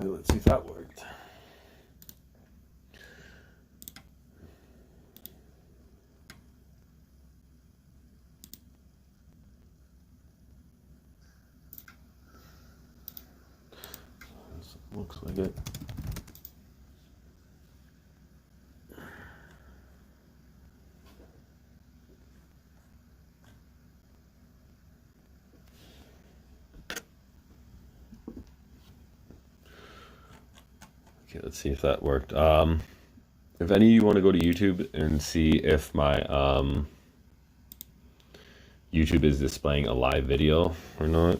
Okay, let's see if that worked. Looks like it. Okay, let's see if that worked. If any of you want to go to YouTube and see if my YouTube is displaying a live video or not.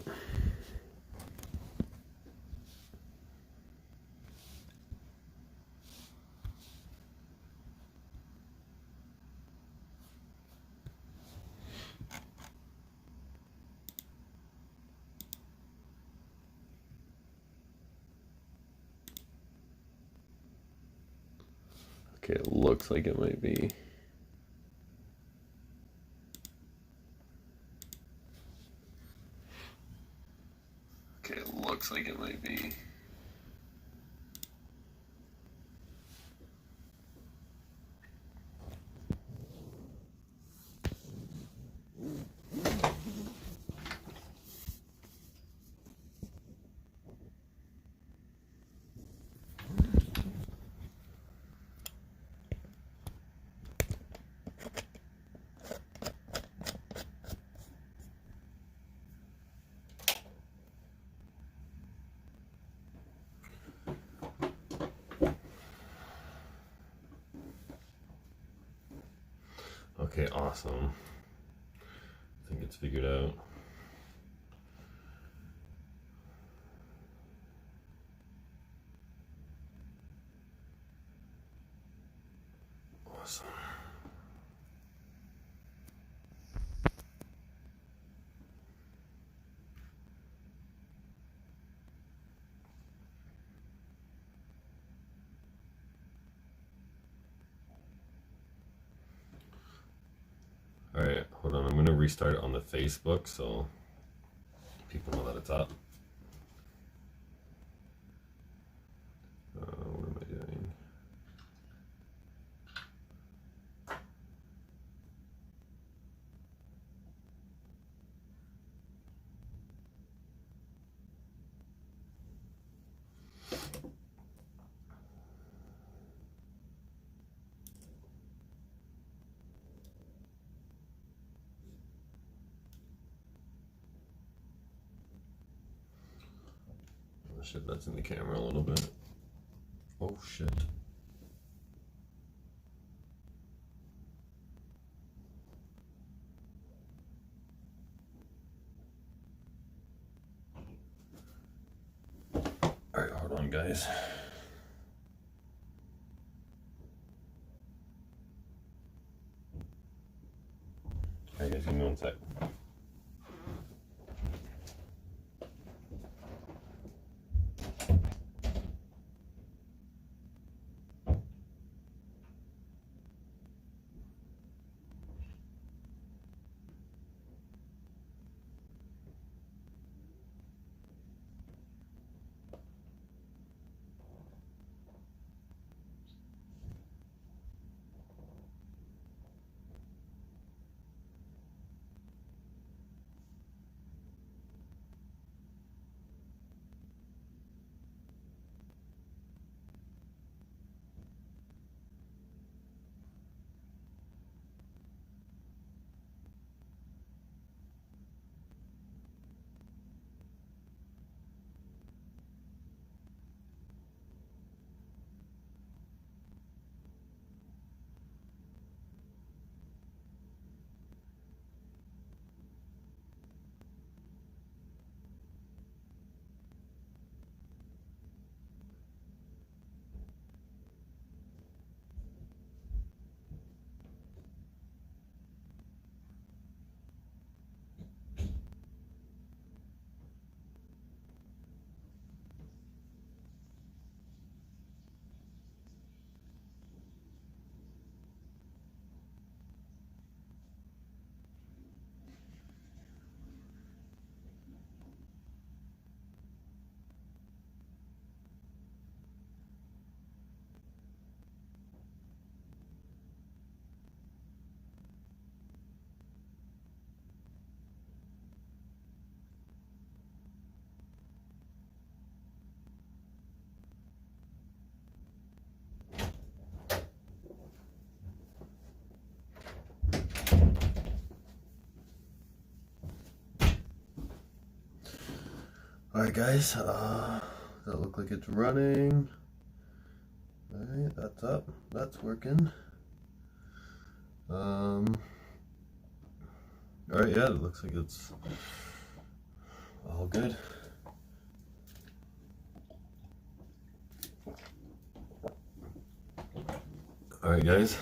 Okay, it looks like it might be. Okay, it looks like it might be. Okay, awesome. I think it's figured out. Awesome. All right, hold on. I'm going to restart it on the Facebook so people know that it's up. What am I doing? Oh shit, that's in the camera a little bit. Oh shit. All right, hold on, guys. All right, guys, give me 1 sec. Alright guys, that look like it's running. Alright, that's up, that's working. Alright, yeah, it looks like it's all good. Alright guys,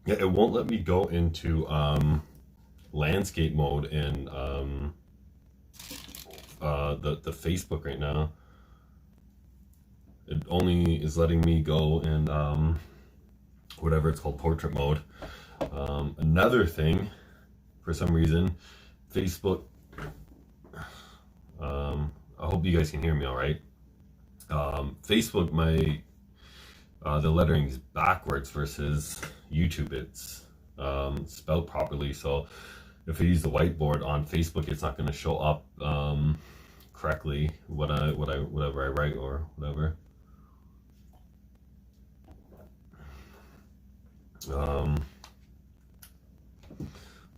yeah, it won't let me go into landscape mode in the Facebook right now. It only is letting me go in whatever it's called, portrait mode. Another thing, for some reason, Facebook, I hope you guys can hear me all right. Facebook, the lettering is backwards versus YouTube it's spelled properly. So if I use the whiteboard on Facebook, it's not going to show up correctly whatever I write or whatever.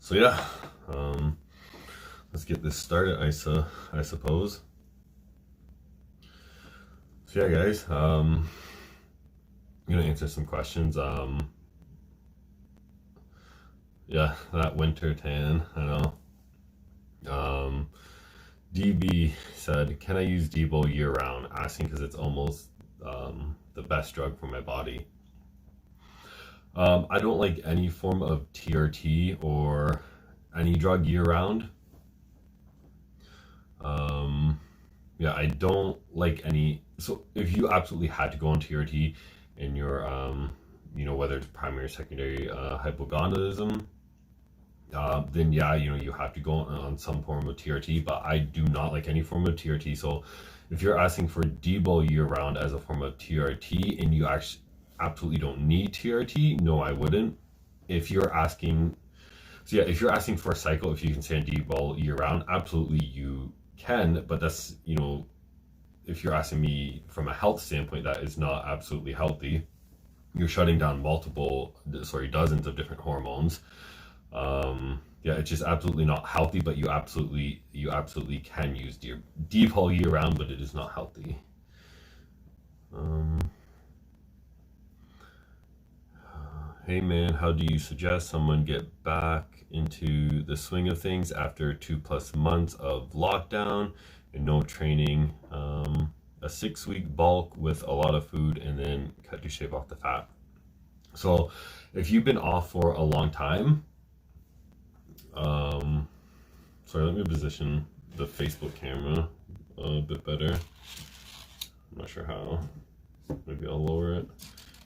So yeah, let's get this started. I suppose. So yeah, guys, I'm gonna answer some questions. Yeah, that winter tan, I know. DB said, can I use Dbol year round? Asking because it's almost the best drug for my body. I don't like any form of TRT or any drug year round. Yeah, I don't like any. So if you absolutely had to go on TRT and you're, you know, whether it's primary or secondary hypogonadism, then yeah, you know, you have to go on some form of TRT, but I do not like any form of TRT. So if you're asking for Dbol year round as a form of TRT and you actually absolutely don't need TRT, no, I wouldn't. If you're asking, so yeah, if you're asking for a cycle, if you can stay on Dbol year round, absolutely you can, but that's, you know, if you're asking me from a health standpoint, that is not absolutely healthy. You're shutting down dozens of different hormones. Yeah, it's just absolutely not healthy, but you absolutely can use Dbol year round, but it is not healthy. Hey man, how do you suggest someone get back into the swing of things after 2+ months of lockdown and no training? A 6-week bulk with a lot of food and then cut to shave off the fat. So if you've been off for a long time, sorry, let me position the Facebook camera a bit better. I'm not sure how. Maybe I'll lower it.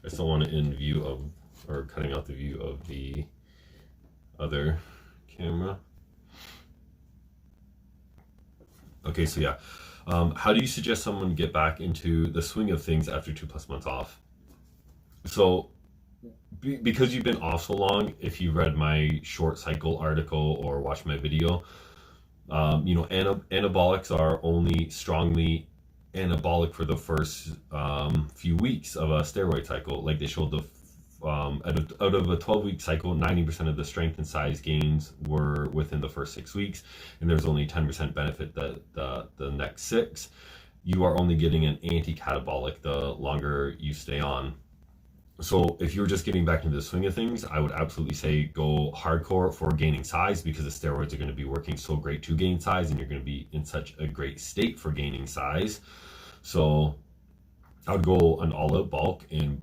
I still want it in view of, or cutting out the view of the other camera. Okay, so yeah. How do you suggest someone get back into the swing of things after 2+ months off? So because you've been off so long, if you read my short cycle article or watched my video, you know, anabolics are only strongly anabolic for the first few weeks of a steroid cycle. Like they showed the out of a 12-week cycle, 90% of the strength and size gains were within the first 6 weeks, and there's only 10% benefit the next 6. You are only getting an anti-catabolic the longer you stay on. So if you're just getting back into the swing of things, I would absolutely say go hardcore for gaining size, because the steroids are going to be working so great to gain size, and you're going to be in such a great state for gaining size. So I would go an all-out bulk, and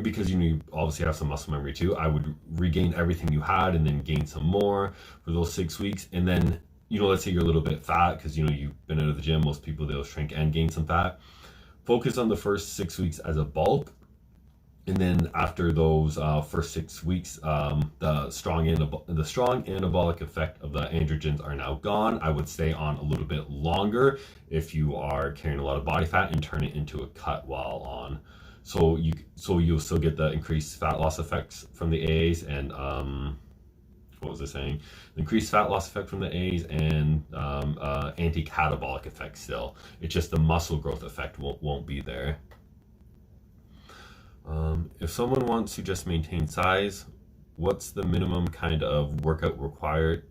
because you obviously have some muscle memory too, I would regain everything you had and then gain some more for those 6 weeks. And then, you know, let's say you're a little bit fat because, you know, you've been out of the gym. Most people, they'll shrink and gain some fat. Focus on the first 6 weeks as a bulk. And then after those first 6 weeks, the strong anabolic effect of the androgens are now gone. I would stay on a little bit longer if you are carrying a lot of body fat, and turn it into a cut while on. So you'll still get the increased fat loss effects from the A's, and what was I saying? The increased fat loss effect from the A's and anti-catabolic effect still. It's just the muscle growth effect won't be there. If someone wants to just maintain size, what's the minimum kind of workout required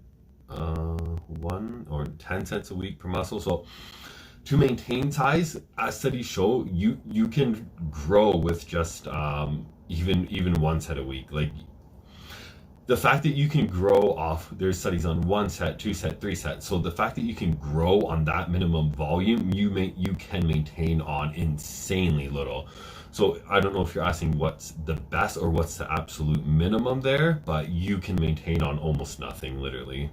1 or 10 cents a week per muscle. So to maintain size, as studies show, you can grow with just even 1 set a week. Like the fact that you can grow off, there's studies on 1 set, 2 set, 3 sets. So the fact that you can grow on that minimum volume, you can maintain on insanely little. So I don't know if you're asking what's the best or what's the absolute minimum there, but you can maintain on almost nothing, literally.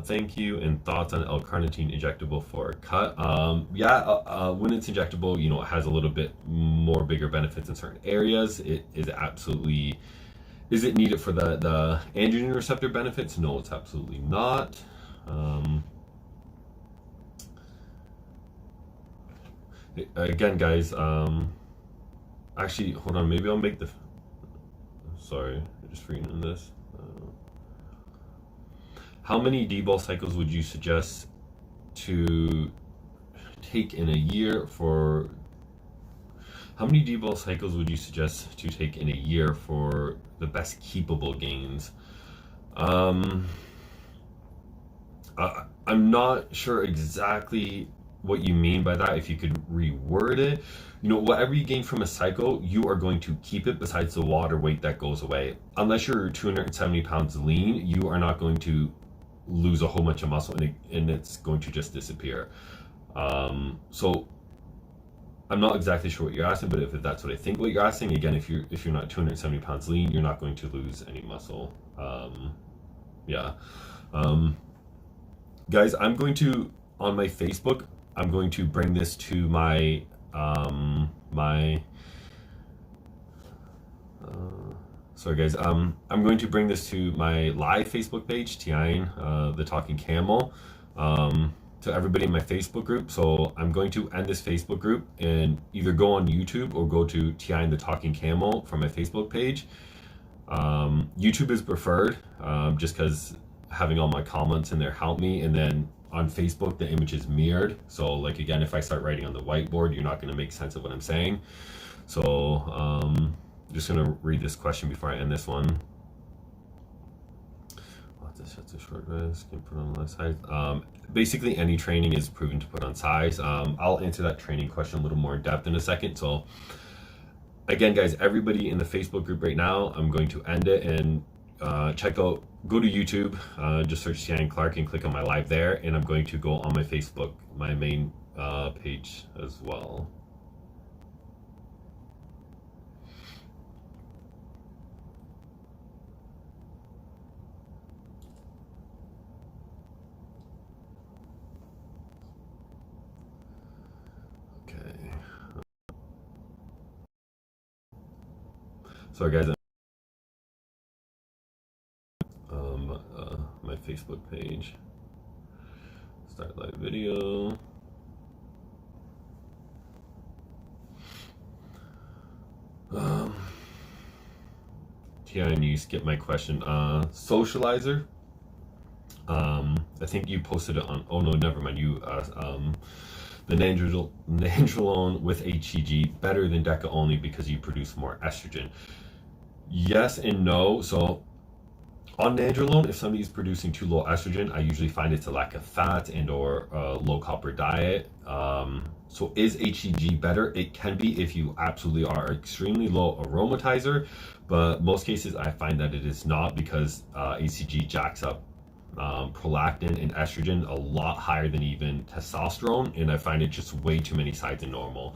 Thank you. And thoughts on L-carnitine injectable for a cut? When it's injectable, you know, it has a little bit more bigger benefits in certain areas. It is absolutely, is it needed for the androgen receptor benefits? No, it's absolutely not. Again, guys, actually, hold on, maybe I'll make the, sorry, I'm just reading this. How many Dbol cycles would you suggest to take in a year for, how many Dbol cycles would you suggest to take in a year for the best keepable gains? I'm not sure exactly what you mean by that. If you could reword it, you know, whatever you gain from a cycle, you are going to keep it besides the water weight that goes away. Unless you're 270 pounds lean, you are not going to lose a whole bunch of muscle and it's going to just disappear. So I'm not exactly sure what you're asking, but if that's what I think what you're asking, again, if you're not 270 pounds lean, you're not going to lose any muscle. Guys, I'm going to, on my Facebook, I'm going to bring this to my sorry guys, I'm going to bring this to my live Facebook page, Tian, the Talking Camel, to everybody in my Facebook group. So I'm going to end this Facebook group and either go on YouTube or go to Tian, the Talking Camel from my Facebook page. YouTube is preferred, just because having all my comments in there help me, and then on Facebook the image is mirrored, so like again, if I start writing on the whiteboard, you're not going to make sense of what I'm saying. So just gonna read this question before I end this one. That's a short rest, can put on less size. Basically any training is proven to put on size. I'll answer that training question a little more in depth in a second. So again guys, everybody in the Facebook group right now, I'm going to end it and check out, go to YouTube, just search Tian Clark and click on my live there, and I'm going to go on my Facebook, my main page as well. Okay. Sorry guys, my Facebook page. Start live video. Tian, you skipped my question. Socializer. I think you posted it on. Oh no, never mind. You the nandrolone with HCG better than Deca only because you produce more estrogen. Yes and no. So on nandrolone, if somebody is producing too low estrogen, I usually find it's a lack of fat and or low copper diet. So is HCG better? It can be if you absolutely are extremely low aromatizer, but most cases I find that it is not, because HCG jacks up prolactin and estrogen a lot higher than even testosterone, and I find it just way too many sides in normal.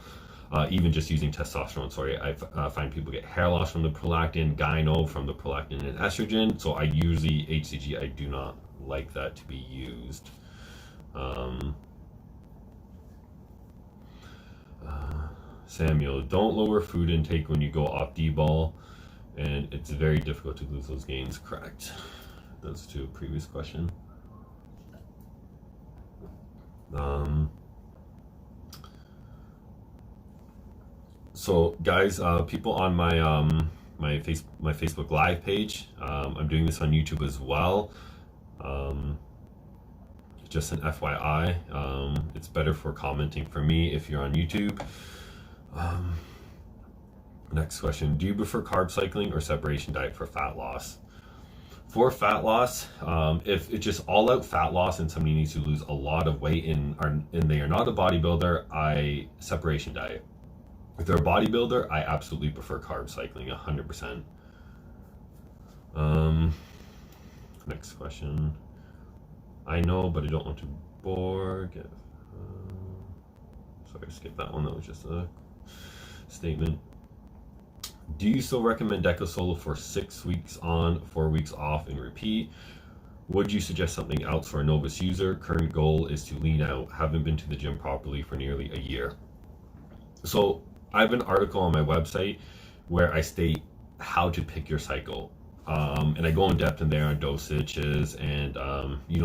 Even just using testosterone, sorry, I find people get hair loss from the prolactin, gyno from the prolactin and estrogen. So I usually, HCG, I do not like that to be used. Samuel, don't lower food intake when you go off Dbol, and it's very difficult to lose those gains. Correct. That's to a previous question. So guys, people on my my Facebook live page, I'm doing this on YouTube as well. Just an FYI, it's better for commenting for me if you're on YouTube. Next question. Do you prefer carb cycling or separation diet for fat loss? For fat loss, if it's just all out fat loss and somebody needs to lose a lot of weight and they are not a bodybuilder, I separation diet. If they're a bodybuilder, I absolutely prefer carb cycling 100%. Next question. I know, but I don't want to bore. Sorry, skip that one. That was just a statement. Do you still recommend Deca Solo for 6 weeks on, 4 weeks off, and repeat? Would you suggest something else for a novice user? Current goal is to lean out. Haven't been to the gym properly for nearly a year. So I have an article on my website where I state how to pick your cycle. And I go in depth in there on dosages and,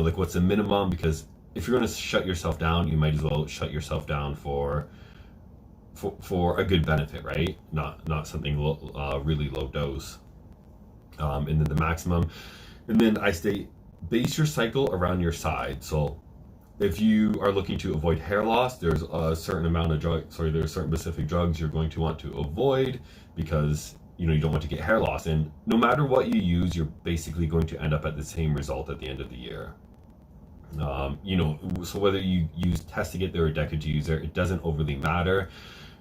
like what's the minimum, because if you're going to shut yourself down, you might as well shut yourself down for a good benefit, right? Not something really low dose. And then the maximum. And then I state, base your cycle around your side. So if you are looking to avoid hair loss, there's a certain amount of there's certain specific drugs you're going to want to avoid because you don't want to get hair loss. And no matter what you use, you're basically going to end up at the same result at the end of the year. So whether you use test to get there or Deca to use there, it doesn't overly matter.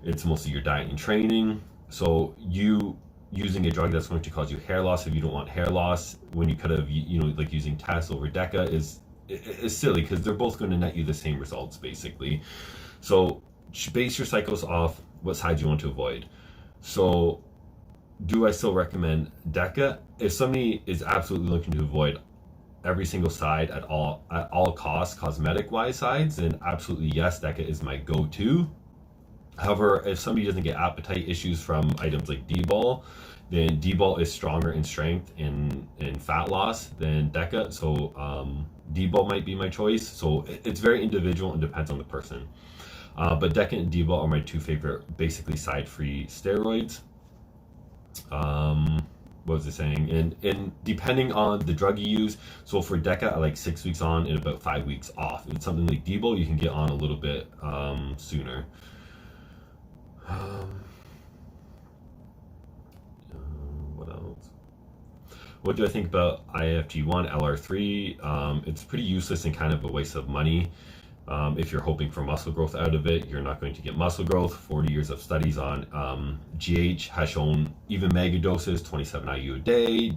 It's mostly your diet and training. So you using a drug that's going to cause you hair loss if you don't want hair loss, when you could have, like using test over Deca is silly because they're both going to net you the same results basically. So base your cycles off what sides you want to avoid. So do I still recommend Deca? If somebody is absolutely looking to avoid every single side at all costs, cosmetic wise sides, then absolutely yes, Deca is my go-to. However, if somebody doesn't get appetite issues from items like Dbol, then Dbol is stronger in strength in fat loss than Deca. So Dbol might be my choice. So it's very individual and depends on the person. But Deca and Dbol are my two favorite, basically side-free steroids. What was it saying? And depending on the drug you use, so for Deca, I like 6 weeks on and about 5 weeks off. It's something like Dbol, you can get on a little bit sooner. What else? What do I think about IFG1 LR3? It's pretty useless and kind of a waste of money. If you're hoping for muscle growth out of it, you're not going to get muscle growth. 40 years of studies on GH has shown even mega doses, 27 IU a day,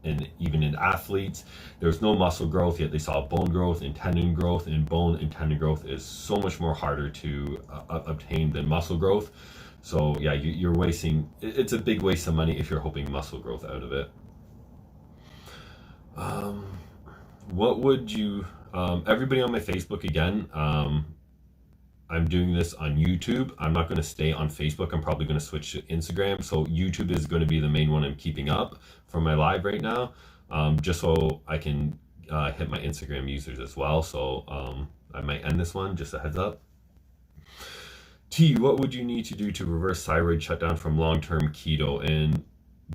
and even in athletes, there's no muscle growth, yet they saw bone growth and tendon growth, and bone and tendon growth is so much more harder to obtain than muscle growth. So yeah, you're wasting, it's a big waste of money if you're hoping muscle growth out of it. What would you, everybody on my Facebook again, I'm doing this on YouTube. I'm not going to stay on Facebook. I'm probably going to switch to Instagram. So YouTube is going to be the main one I'm keeping up for my live right now, just so I can hit my Instagram users as well. So I might end this one, just a heads up. T, what would you need to do to reverse thyroid shutdown from long-term keto? And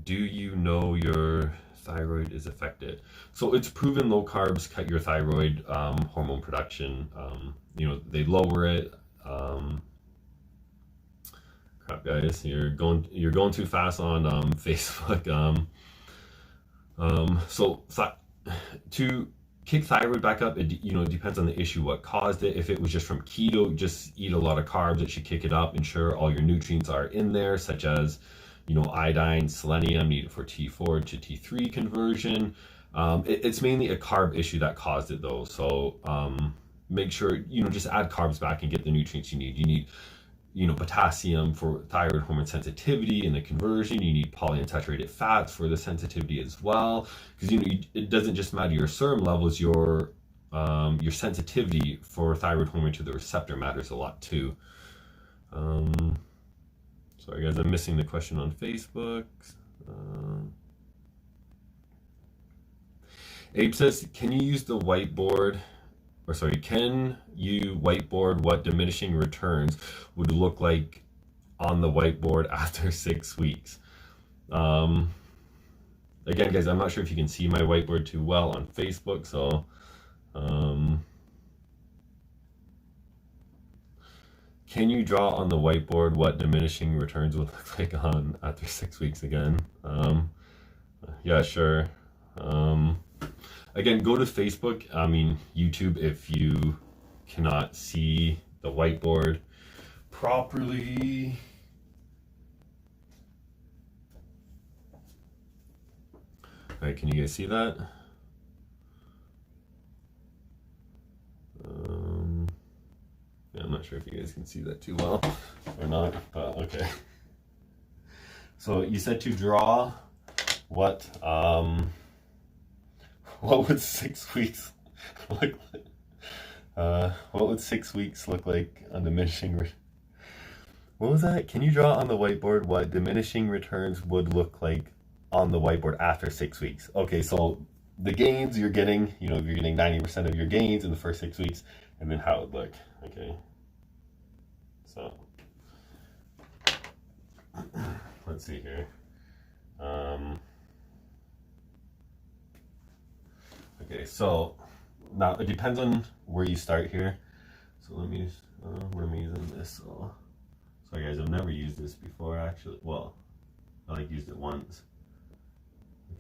do you know your thyroid is affected? So it's proven low carbs cut your thyroid hormone production. They lower it. Crap, guys, you're going too fast on Facebook. So to kick thyroid back up, it depends on the issue, what caused it. If it was just from keto, just eat a lot of carbs. It should kick it up. Ensure all your nutrients are in there, such as iodine, selenium, needed for T4 to T3 conversion. It's mainly a carb issue that caused it though. So make sure, just add carbs back and get the nutrients you need. You need, potassium for thyroid hormone sensitivity and the conversion. You need polyunsaturated fats for the sensitivity as well. Because, it doesn't just matter your serum levels, your sensitivity for thyroid hormone to the receptor matters a lot too. Sorry guys, I'm missing the question on Facebook. Abe says, can you whiteboard what diminishing returns would look like on the whiteboard after 6 weeks? Again, guys, I'm not sure if you can see my whiteboard too well on Facebook, so Can you draw on the whiteboard what diminishing returns would look like on after 6 weeks again? Yeah, sure. Again, go to Facebook, YouTube if you cannot see the whiteboard properly. All right, can you guys see that? Yeah, I'm not sure if you guys can see that too well or not, but okay. So you said to draw what would 6 weeks look like? What would 6 weeks look like on diminishing? What was that? Can you draw on the whiteboard what diminishing returns would look like on the whiteboard after 6 weeks? Okay, so the gains you're getting, you're getting 90% of your gains in the first 6 weeks, and then how it would look. Okay, so let's see here. Okay, so now it depends on where you start here. So let me, where am I using this? So, sorry guys, I've never used this before actually. Well, I used it once.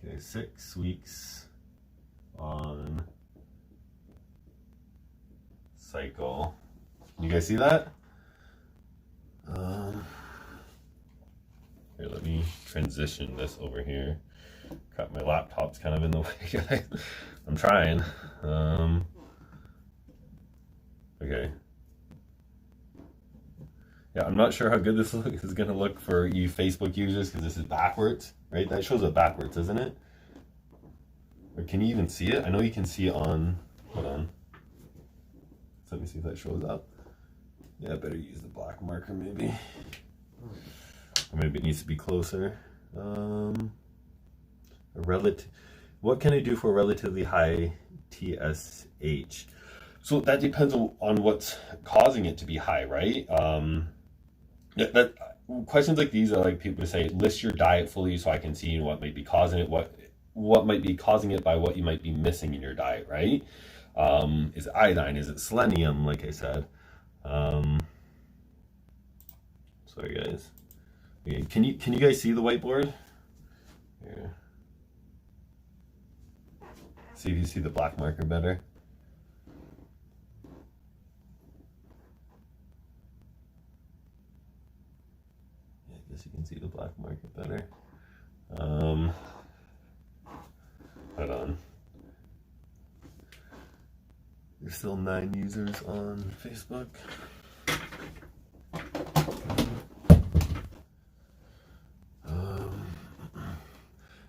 Okay, 6 weeks on cycle. Can you guys see that? Here, let me transition this over here. Crap, my laptop's kind of in the way, guys. I'm trying. Okay. Yeah, I'm not sure how good this is going to look for you Facebook users because this is backwards, right? That shows it backwards, isn't it? Or can you even see it? I know you can see it on, hold on. So let me see if that shows up. Yeah, I better use the black marker maybe. Or maybe it needs to be closer. What can I do for relatively high TSH? So that depends on what's causing it to be high, right? Questions like these are like people say, list your diet fully so I can see what might be causing it, what might be causing it by what you might be missing in your diet, right? Is it iodine? Is it selenium? Like I said. Sorry guys. Okay, can you guys see the whiteboard? Here. See if you see the black marker better. Yeah, I guess you can see the black marker better. Hold on. There's still 9 users on Facebook.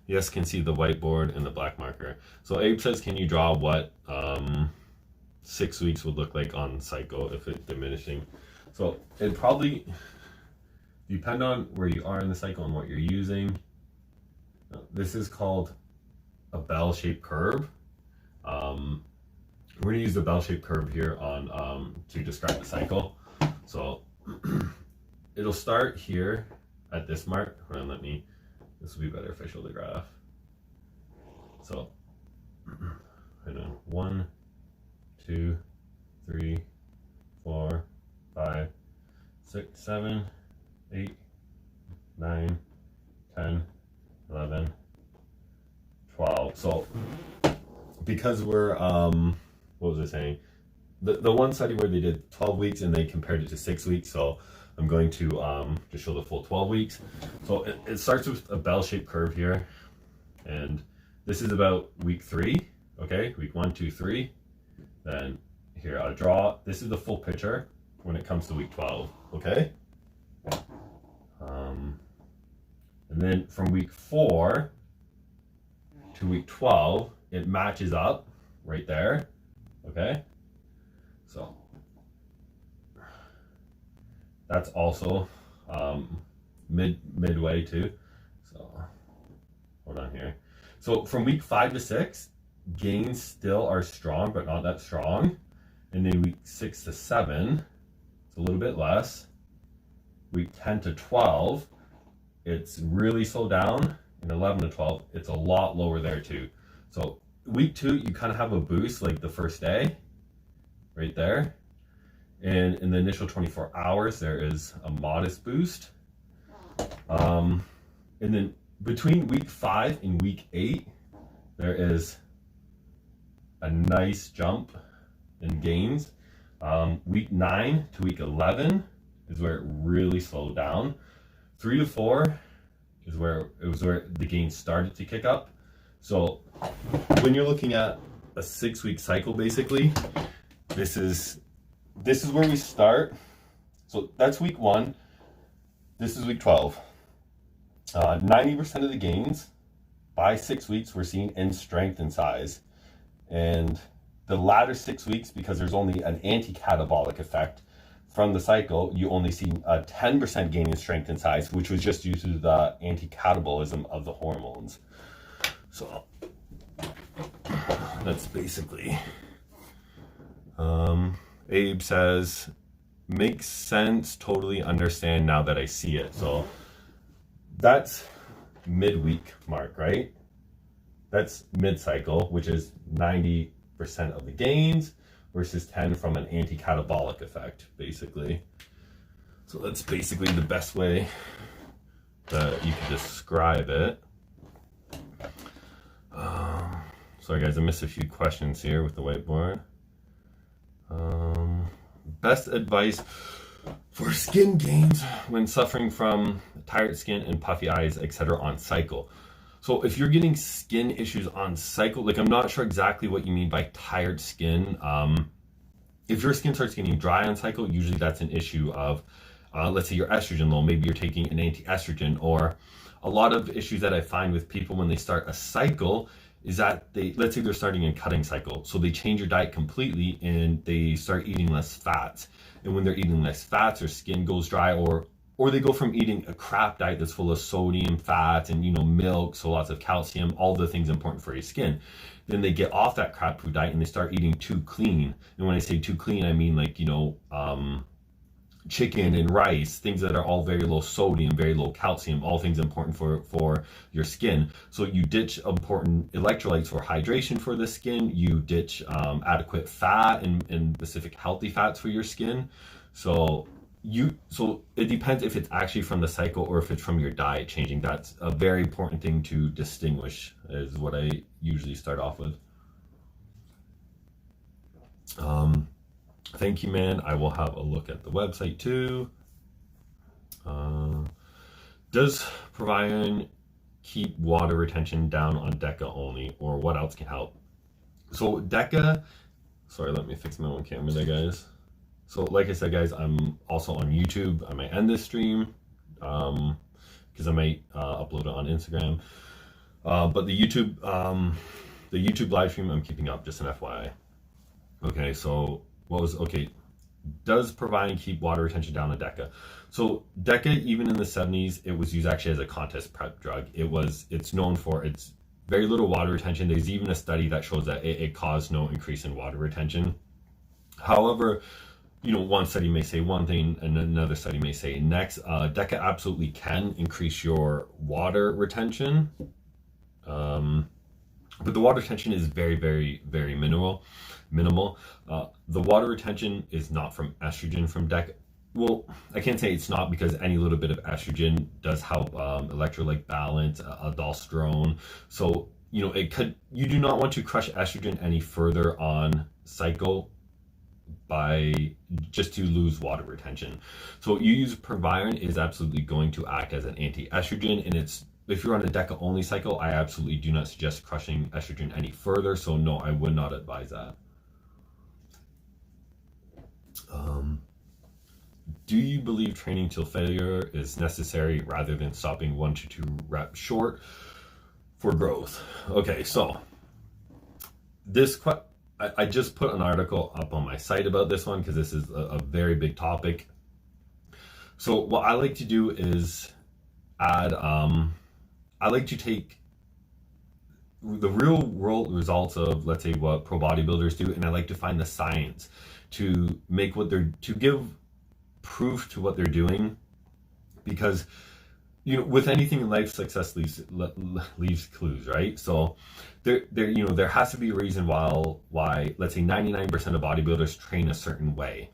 Yes, can see the whiteboard and the black marker. So Abe says, can you draw what 6 weeks would look like on cycle if it's diminishing? So it probably depend on where you are in the cycle and what you're using. This is called a bell-shaped curve. We're going to use the bell-shaped curve here on to describe the cycle. So it'll start here at this mark. Hold on, this will be better if I show the graph. So, hold on. 1, 2, 3, 4, 5, 6, 7, 8, 9, 10, 11, 12. So, because we're, what was I saying? The one study where they did 12 weeks and they compared it to 6 weeks. So I'm going to just show the full 12 weeks. So it starts with a bell-shaped curve here. And this is about week 3. Okay, week 1, 2, 3. Then here, I'll draw. This is the full picture when it comes to week 12. Okay. And then from week 4 to week 12, it matches up right there. Okay. So that's also midway too. So hold on here. So from week 5 to 6, gains still are strong, but not that strong. And then week 6 to 7, it's a little bit less. Week 10 to 12, it's really slowed down. And 11 to 12, it's a lot lower there too. So week 2, you kind of have a boost like the first day, right there. And in the initial 24 hours, there is a modest boost. And then between week 5 and week 8, there is a nice jump in gains. Week 9 to week 11 is where it really slowed down. 3 to 4 is where the gains started to kick up. So when you're looking at a 6-week cycle, basically, this is where we start. So that's week 1. This is week 12. 90% of the gains by 6 weeks we're seeing in strength and size. And the latter 6 weeks, because there's only an anti-catabolic effect from the cycle, you only see a 10% gain in strength and size, which was just due to the anti-catabolism of the hormones. So that's basically, Abe says, makes sense, totally understand now that I see it. So that's midweek mark, right? That's mid-cycle, which is 90% of the gains versus 10 from an anti-catabolic effect, basically. So that's basically the best way that you can describe it. Sorry guys, I missed a few questions here with the whiteboard. Best advice for skin gains when suffering from tired skin and puffy eyes, etc. on cycle. So if you're getting skin issues on cycle, like I'm not sure exactly what you mean by tired skin. If your skin starts getting dry on cycle, usually that's an issue of, let's say you're estrogen low, maybe you're taking an anti-estrogen, or a lot of issues that I find with people when they start a cycle is that let's say they're starting a cutting cycle. So they change your diet completely and they start eating less fats. And when they're eating less fats, their skin goes dry, or they go from eating a crap diet that's full of sodium, fats, and milk, so lots of calcium, all the things important for your skin. Then they get off that crap food diet and they start eating too clean. And when I say too clean, I mean like, chicken and rice, things that are all very low sodium, very low calcium, all things important for your skin. So you ditch important electrolytes for hydration for the skin. You ditch adequate fat and specific healthy fats for your skin. So it depends if it's actually from the cycle or if it's from your diet changing. That's a very important thing to distinguish, is what I usually start off with. Thank you, man. I will have a look at the website too. Does Proviron keep water retention down on Deca only, or what else can help? So Deca, sorry, let me fix my own camera there, guys. So like I said, guys, I'm also on YouTube. I might end this stream because I might upload it on Instagram. But the YouTube live stream I'm keeping up, just an FYI. Okay, so does Proviron keep water retention down on Deca? So Deca, even in the 70s, it was used actually as a contest prep drug. It's known for its very little water retention. There's even a study that shows that it caused no increase in water retention. However, one study may say one thing and another study may say next. Deca absolutely can increase your water retention. But the water retention is very, very, very minimal. The water retention is not from estrogen from Deca. Well, I can't say it's not, because any little bit of estrogen does help electrolyte balance, aldosterone. So, you do not want to crush estrogen any further on cycle just to lose water retention. So you use Proviron is absolutely going to act as an anti-estrogen, and if you're on a Deca only cycle, I absolutely do not suggest crushing estrogen any further. So no, I would not advise that. Do you believe training till failure is necessary rather than stopping 1 to 2 reps short for growth? Okay, so I just put an article up on my site about this one because this is a very big topic. So what I like to do is add, I like to take the real world results of, let's say, what pro bodybuilders do, and I like to find the science to give proof to what they're doing, because with anything in life, success leaves clues, right? So there has to be a reason why let's say 99% of bodybuilders train a certain way.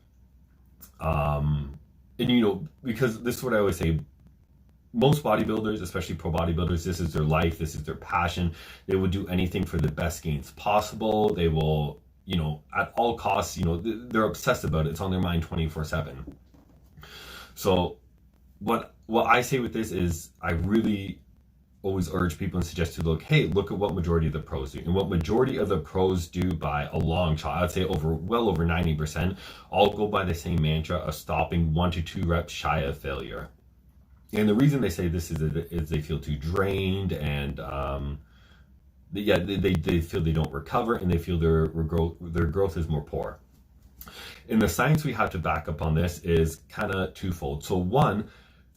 And because this is what I always say, most bodybuilders, especially pro bodybuilders, this is their life, this is their passion. They will do anything for the best gains possible. They will, at all costs, they're obsessed about it. It's on their mind 24/7. So what I say with this is, I really always urge people and suggest to look at what majority of the pros do. And what majority of the pros do by a long shot, I'd say well over 90%, all go by the same mantra of stopping 1 to 2 reps shy of failure. And the reason they say this is they feel too drained, and they feel they don't recover, and they feel their growth is more poor. And the science we have to back up on this is kind of twofold. So one,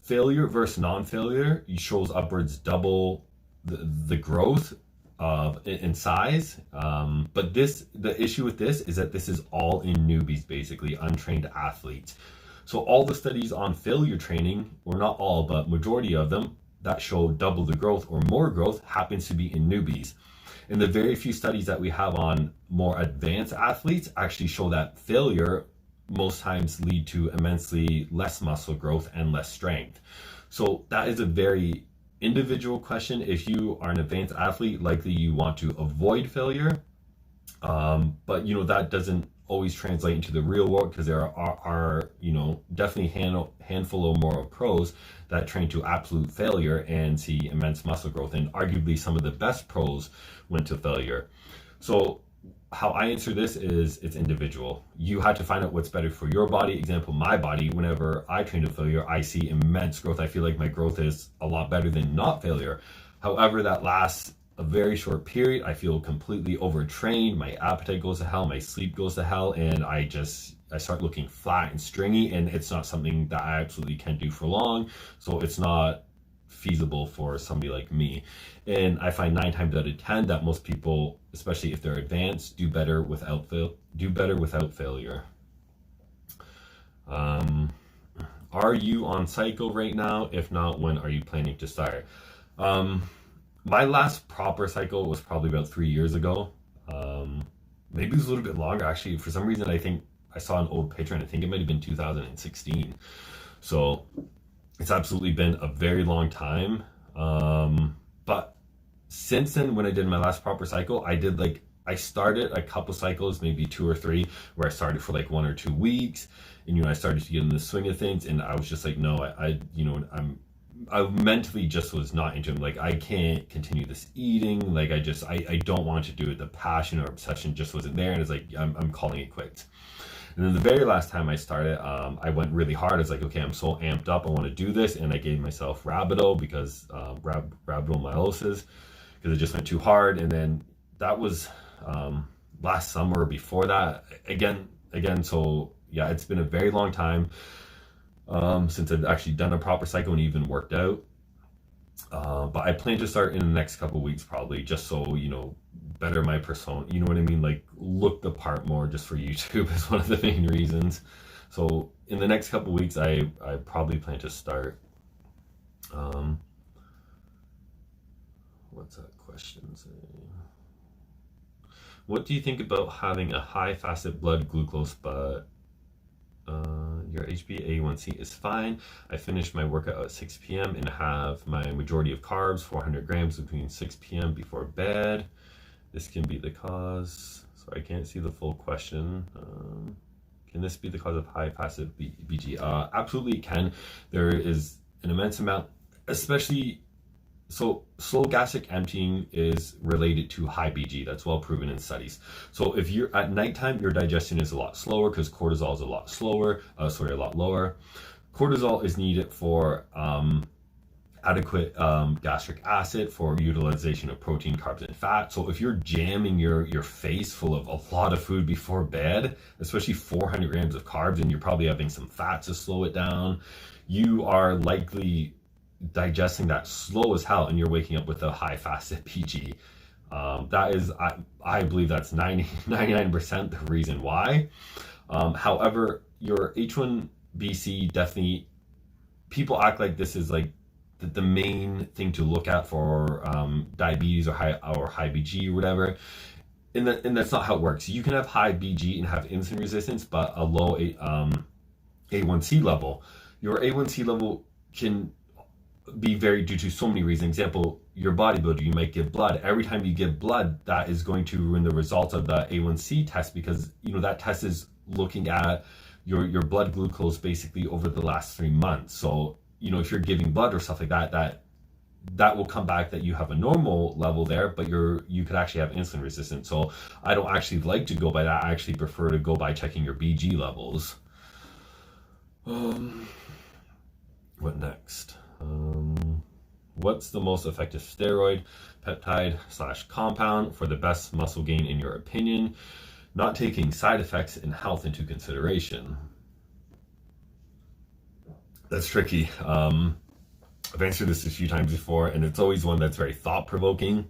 failure versus non-failure shows upwards double the growth in size. But the issue with this is that this is all in newbies, basically untrained athletes. So all the studies on failure training, or not all, but majority of them that show double the growth or more growth, happens to be in newbies. And the very few studies that we have on more advanced athletes actually show that failure most times lead to immensely less muscle growth and less strength. So that is a very individual question. If you are an advanced athlete, likely you want to avoid failure. But that doesn't always translate into the real world, because there are definitely handful or more of pros that train to absolute failure and see immense muscle growth, and arguably some of the best pros went to failure. So how I answer this is, it's individual. You have to find out what's better for your body. Example, my body, whenever I train to failure, I see immense growth. I feel like my growth is a lot better than not failure. However, that lasts a very short period. I feel completely overtrained. My appetite goes to hell. My sleep goes to hell. And I start looking flat and stringy, and it's not something that I absolutely can do for long. So it's not feasible for somebody like me. And I find 9 times out of 10 that most people, especially if they're advanced, do better without failure. Are you on cycle right now? If not, when are you planning to start? My last proper cycle was probably about 3 years ago. Maybe it was a little bit longer, actually. For some reason, I think I saw an old picture, and I think it might have been 2016. So it's absolutely been a very long time. But since then, when I did my last proper cycle, I started a couple cycles, maybe 2 or 3, where I started for like 1 or 2 weeks, and I started to get in the swing of things, and I was just like, no, I mentally just was not into it. Like, I can't continue this eating. Like, I don't want to do it. The passion or obsession just wasn't there, and it's like, I'm calling it quits. And then the very last time I started, I went really hard. I was like, okay, I'm so amped up, I want to do this. And I gave myself Rabidol, because rhabdomyolysis, because it just went too hard. And then that was last summer. Before that, again. So yeah, it's been a very long time since I've actually done a proper cycle and even worked out. But I plan to start in the next couple of weeks, probably, just so, better my persona, you know what I mean? Like, look the part more, just for YouTube is one of the main reasons. So in the next couple of weeks, I probably plan to start. What's that question saying? What do you think about having a high fasted blood glucose, but your HbA1c is fine? I finished my workout at 6 p.m. and have my majority of carbs, 400 grams between 6 p.m. before bed. This can be the cause. Sorry, I can't see the full question. Can this be the cause of high fasted BG? Absolutely it can. There is an immense amount, especially, so slow gastric emptying is related to high BG. That's well proven in studies. So if you're at nighttime, your digestion is a lot slower, because cortisol is a lot lower. Cortisol is needed for adequate gastric acid, for utilization of protein, carbs, and fat. So if you're jamming your face full of a lot of food before bed, especially 400 grams of carbs, and you're probably having some fats to slow it down, you are likely digesting that slow as hell, and you're waking up with a high fasted PG. That is, I believe that's 99% the reason why. However, your H1BC, definitely, people act like this is like the main thing to look at for diabetes or high BG or whatever. And that's not how it works. You can have high BG and have insulin resistance, but a low A1C level. Your A1C level can be varied due to so many reasons. Example, your bodybuilder, you might give blood. Every time you give blood, that is going to ruin the results of the A1C test, because that test is looking at your blood glucose basically over the last 3 months. So if you're giving blood or stuff like that will come back that you have a normal level there, but you could actually have insulin resistance. So I don't actually like to go by that. I actually prefer to go by checking your BG levels. What next? What's the most effective steroid, peptide / compound for the best muscle gain in your opinion, not taking side effects and health into consideration? That's tricky. I've answered this a few times before, and it's always one that's very thought-provoking.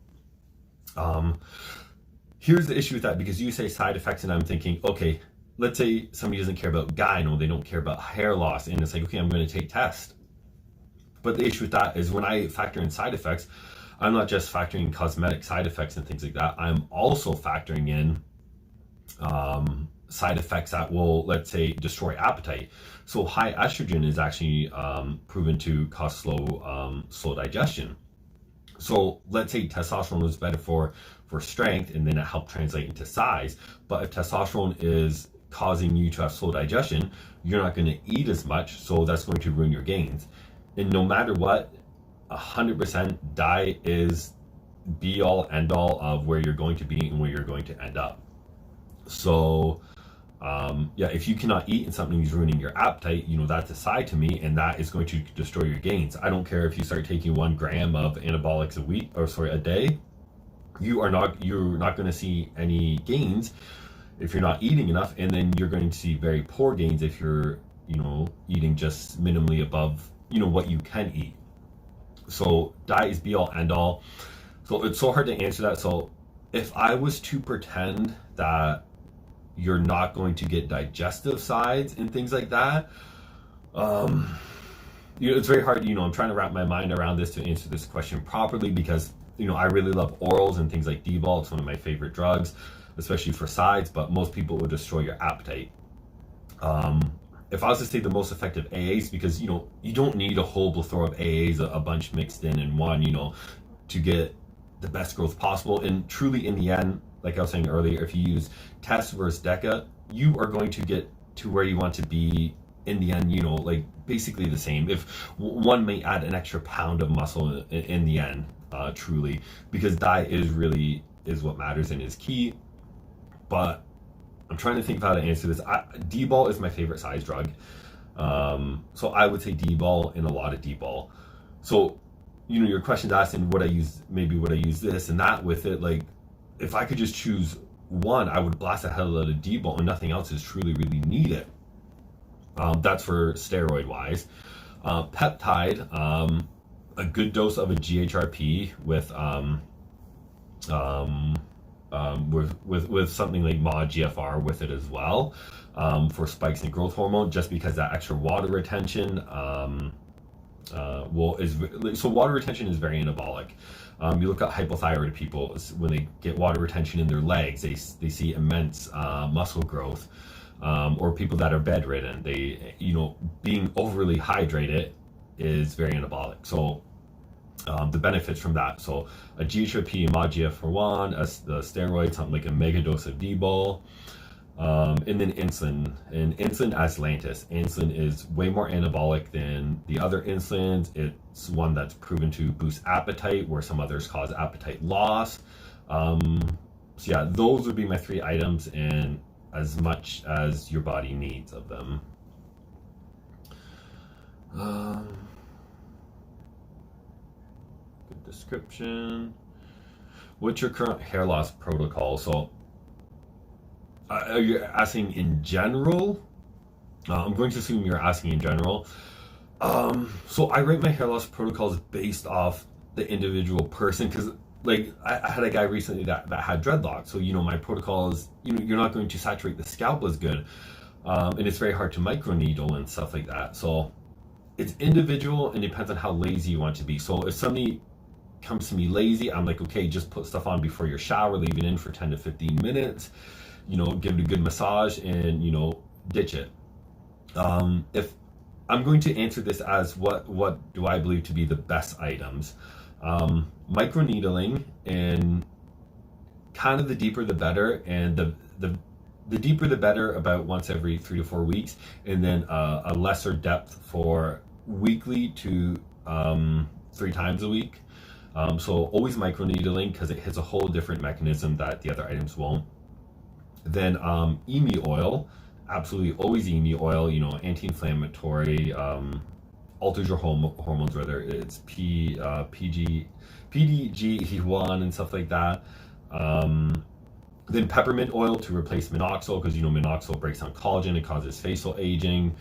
Here's the issue with that, because you say side effects, and I'm thinking, okay, let's say somebody doesn't care about gyno, they don't care about hair loss, and it's like, okay, I'm going to take tests. But the issue with that is when I factor in side effects, I'm not just factoring cosmetic side effects and things like that. I'm also factoring in side effects that will, let's say, destroy appetite. So high estrogen is actually proven to cause slow digestion. So let's say testosterone is better for strength, and then it helped translate into size. But if testosterone is causing you to have slow digestion, you're not going to eat as much, so that's going to ruin your gains. And no matter what, 100% diet is be all end all of where you're going to be and where you're going to end up. So if you cannot eat and something is ruining your appetite, that's a side to me, and that is going to destroy your gains. I don't care if you start taking 1 gram of anabolics a day. You're not going to see any gains if you're not eating enough, and then you're going to see very poor gains if you're eating just minimally above what you can eat. So diet is be all end all. So it's so hard to answer that. So if I was to pretend that you're not going to get digestive sides and things like that, it's very hard. I'm trying to wrap my mind around this to answer this question properly, because I really love orals and things like Dbol. It's one of my favorite drugs, especially for sides, but most people would destroy your appetite. If I was to say the most effective AAs, because you don't need a whole plethora of AAs, a bunch mixed in one, to get the best growth possible. And truly, in the end, like I was saying earlier, if you use Test versus Deca, you are going to get to where you want to be in the end, like basically the same. If one may add an extra pound of muscle in the end, truly, because diet is what matters and is key. But I'm trying to think of how to answer this. Dbol is my favorite size drug. So I would say Dbol and a lot of Dbol. So, your question's asking would I use this and that with it. Like, if I could just choose one, I would blast the hell out of Dbol, and nothing else is truly really needed. That's for steroid wise. Peptide, a good dose of a GHRP with something like mod GFR with it as well, for spikes in growth hormone, just because that extra water retention so water retention is very anabolic. You look at hypothyroid people, when they get water retention in their legs, they see immense muscle growth. Or people that are bedridden, they being overly hydrated is very anabolic. So the benefits from that. So a GHRP mod GFR1, the steroid, something like a mega dose of Dbol, and then insulin. And insulin as Lantus. Insulin is way more anabolic than the other insulins. It's one that's proven to boost appetite, where some others cause appetite loss. Those would be my 3 items, and as much as your body needs of them. Good description. What's your current hair loss protocol? So are you asking in general? I'm going to assume you're asking in general. So I rate my hair loss protocols based off the individual person, because like I had a guy recently that had dreadlocks. So my protocol is you're not going to saturate the scalp as good, and it's very hard to microneedle and stuff like that. So it's individual and depends on how lazy you want to be. So if somebody comes to me lazy, I'm like, okay, just put stuff on before your shower, leave it in for 10 to 15 minutes, give it a good massage, and ditch it. If I'm going to answer this as what do I believe to be the best items, microneedling, and kind of the deeper the better, and the deeper the better, about once every 3 to 4 weeks, and then a lesser depth for weekly to 3 times a week. So always microneedling because it hits a whole different mechanism that the other items won't. Then EME oil, absolutely always EME oil, anti-inflammatory, alters your hormones, whether it's PDGE1 and stuff like that. Then peppermint oil to replace minoxidil, because minoxidil breaks down collagen and causes facial aging.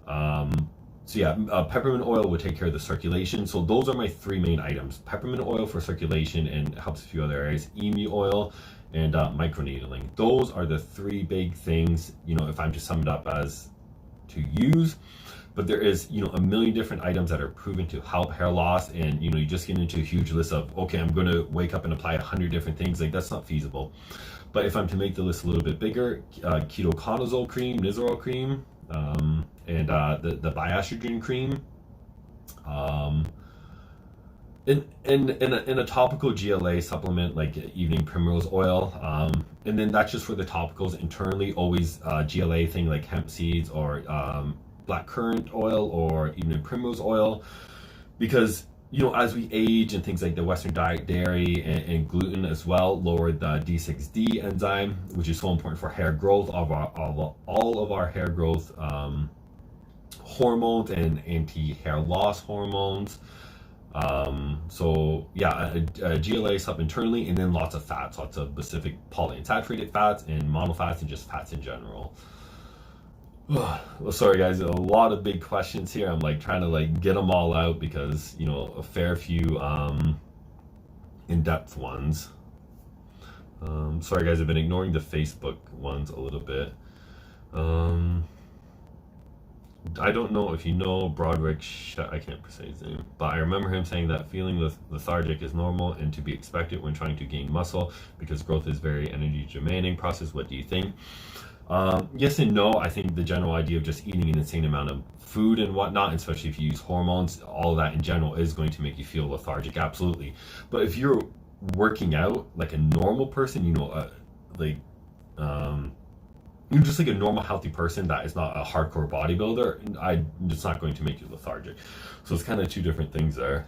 Peppermint oil would take care of the circulation. So those are my 3 main items: peppermint oil for circulation and helps a few other areas, EME oil, and microneedling. Those are the 3 big things, if I'm to sum it up as to use. But there is, a million different items that are proven to help hair loss, and you just get into a huge list of, okay, I'm going to wake up and apply 100 different things. Like, that's not feasible. But if I'm to make the list a little bit bigger, ketoconazole cream, Nizoral cream, and the biestrogen cream, in a topical GLA supplement like evening primrose oil, and then that's just for the topicals. Internally, always GLA thing like hemp seeds, or black currant oil, or evening primrose oil, because as we age and things like the Western diet, dairy and gluten as well lower the D6D enzyme, which is so important for hair growth, all of our hair growth hormones and anti-hair loss hormones. GLA stuff internally, and then lots of fats, lots of specific polyunsaturated fats and monofats, and just fats in general. Well, sorry guys, a lot of big questions here. I'm trying to get them all out, because a fair few in-depth ones. Sorry guys, I've been ignoring the Facebook ones a little bit. I don't know if you know Broderick, I can't say his name, but I remember him saying that feeling lethargic is normal and to be expected when trying to gain muscle, because growth is very energy demanding process. What do you think? Yes and no. I think the general idea of just eating an insane amount of food and whatnot, especially if you use hormones, all of that in general is going to make you feel lethargic, absolutely. But if you're working out like a normal person, you're just like a normal healthy person that is not a hardcore bodybuilder, it's not going to make you lethargic. So it's kind of 2 different things there.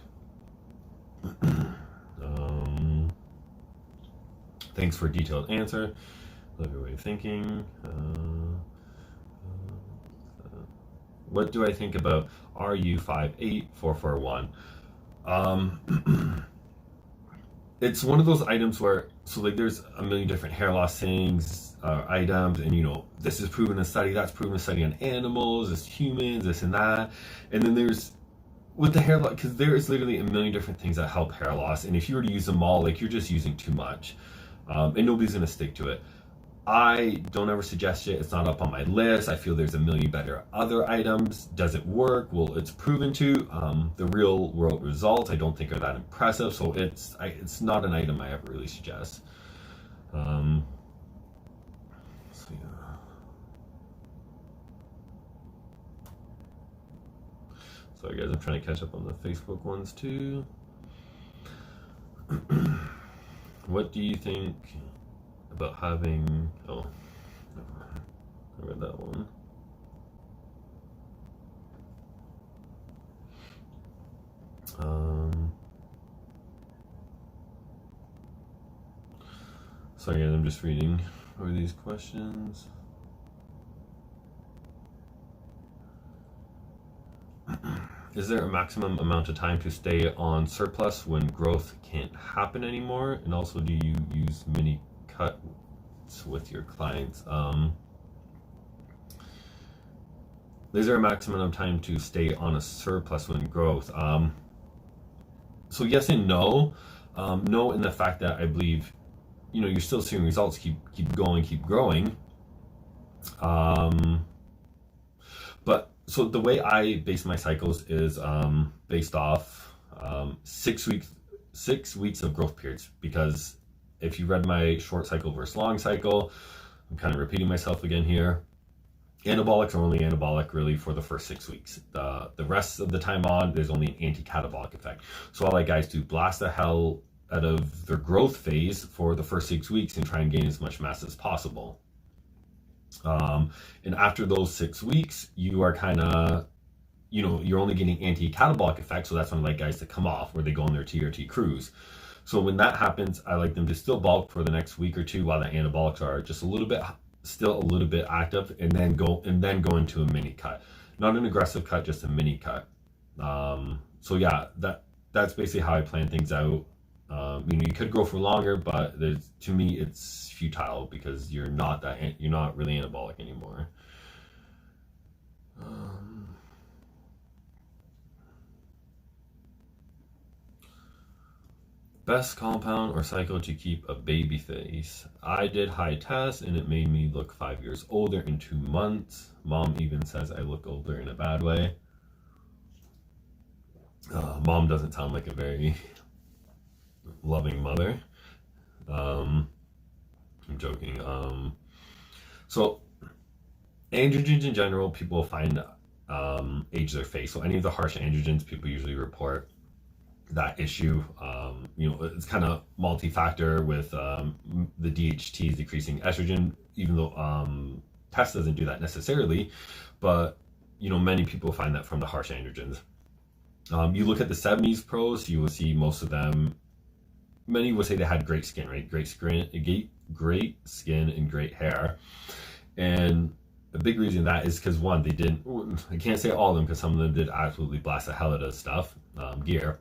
Thanks for a detailed answer. Love your way of thinking. What do I think about RU58441? It's one of those items where, there's a million different hair loss things, items, and this is proven in study, that's proven in study on animals, this humans, this and that. And then there's with the hair loss, because there is literally a million different things that help hair loss, and if you were to use them all, you're just using too much, and nobody's going to stick to it. I don't ever suggest it. It's not up on my list. I feel there's a million better other items. Does it work? Well, it's proven to. The real world results I don't think are that impressive, so it's not an item I ever really suggest. Sorry guys, I'm trying to catch up on the Facebook ones too. What do you think about having, I read that one. Sorry guys, I'm just reading over these questions. Is there a maximum amount of time to stay on surplus when growth can't happen anymore? And also, do you use mini cuts with your clients? Is there a maximum of time to stay on a surplus when growth? So yes and no. No in the fact that I believe, you're still seeing results, keep going, keep growing. But so the way I base my cycles is based off 6 weeks of growth periods, because if you read my short cycle versus long cycle, I'm kind of repeating myself again here. Anabolics are only anabolic really for the first 6 weeks. The rest of the time on, there's only an anti-catabolic effect. So all I guys do, blast the hell out of their growth phase for the first 6 weeks and try and gain as much mass as possible. And after those 6 weeks, you are kind of, you're only getting anti-catabolic effects. So that's when I like guys to come off, where they go on their TRT cruise. So when that happens, I like them to still bulk for the next week or two while the anabolics are just still a little bit active, and then go into a mini cut, not an aggressive cut, just a mini cut. So yeah, that's basically how I plan things out. You could go for longer, but to me it's futile because you're not really anabolic anymore. Best compound or cycle to keep a baby face? I did high test and it made me look 5 years older in 2 months. Mom even says I look older in a bad way. Mom doesn't sound like a very loving mother. I'm joking. So androgens in general, people find age their face. So any of the harsh androgens, people usually report that issue. It's kind of multi-factor with the DHT decreasing estrogen, even though test doesn't do that necessarily, but many people find that from the harsh androgens. You look at the 70s pros, you will see most of them, many would say they had great skin, right? Great skin and great hair. And a big reason that is because one, I can't say all of them because some of them did absolutely blast the hell out of stuff, gear.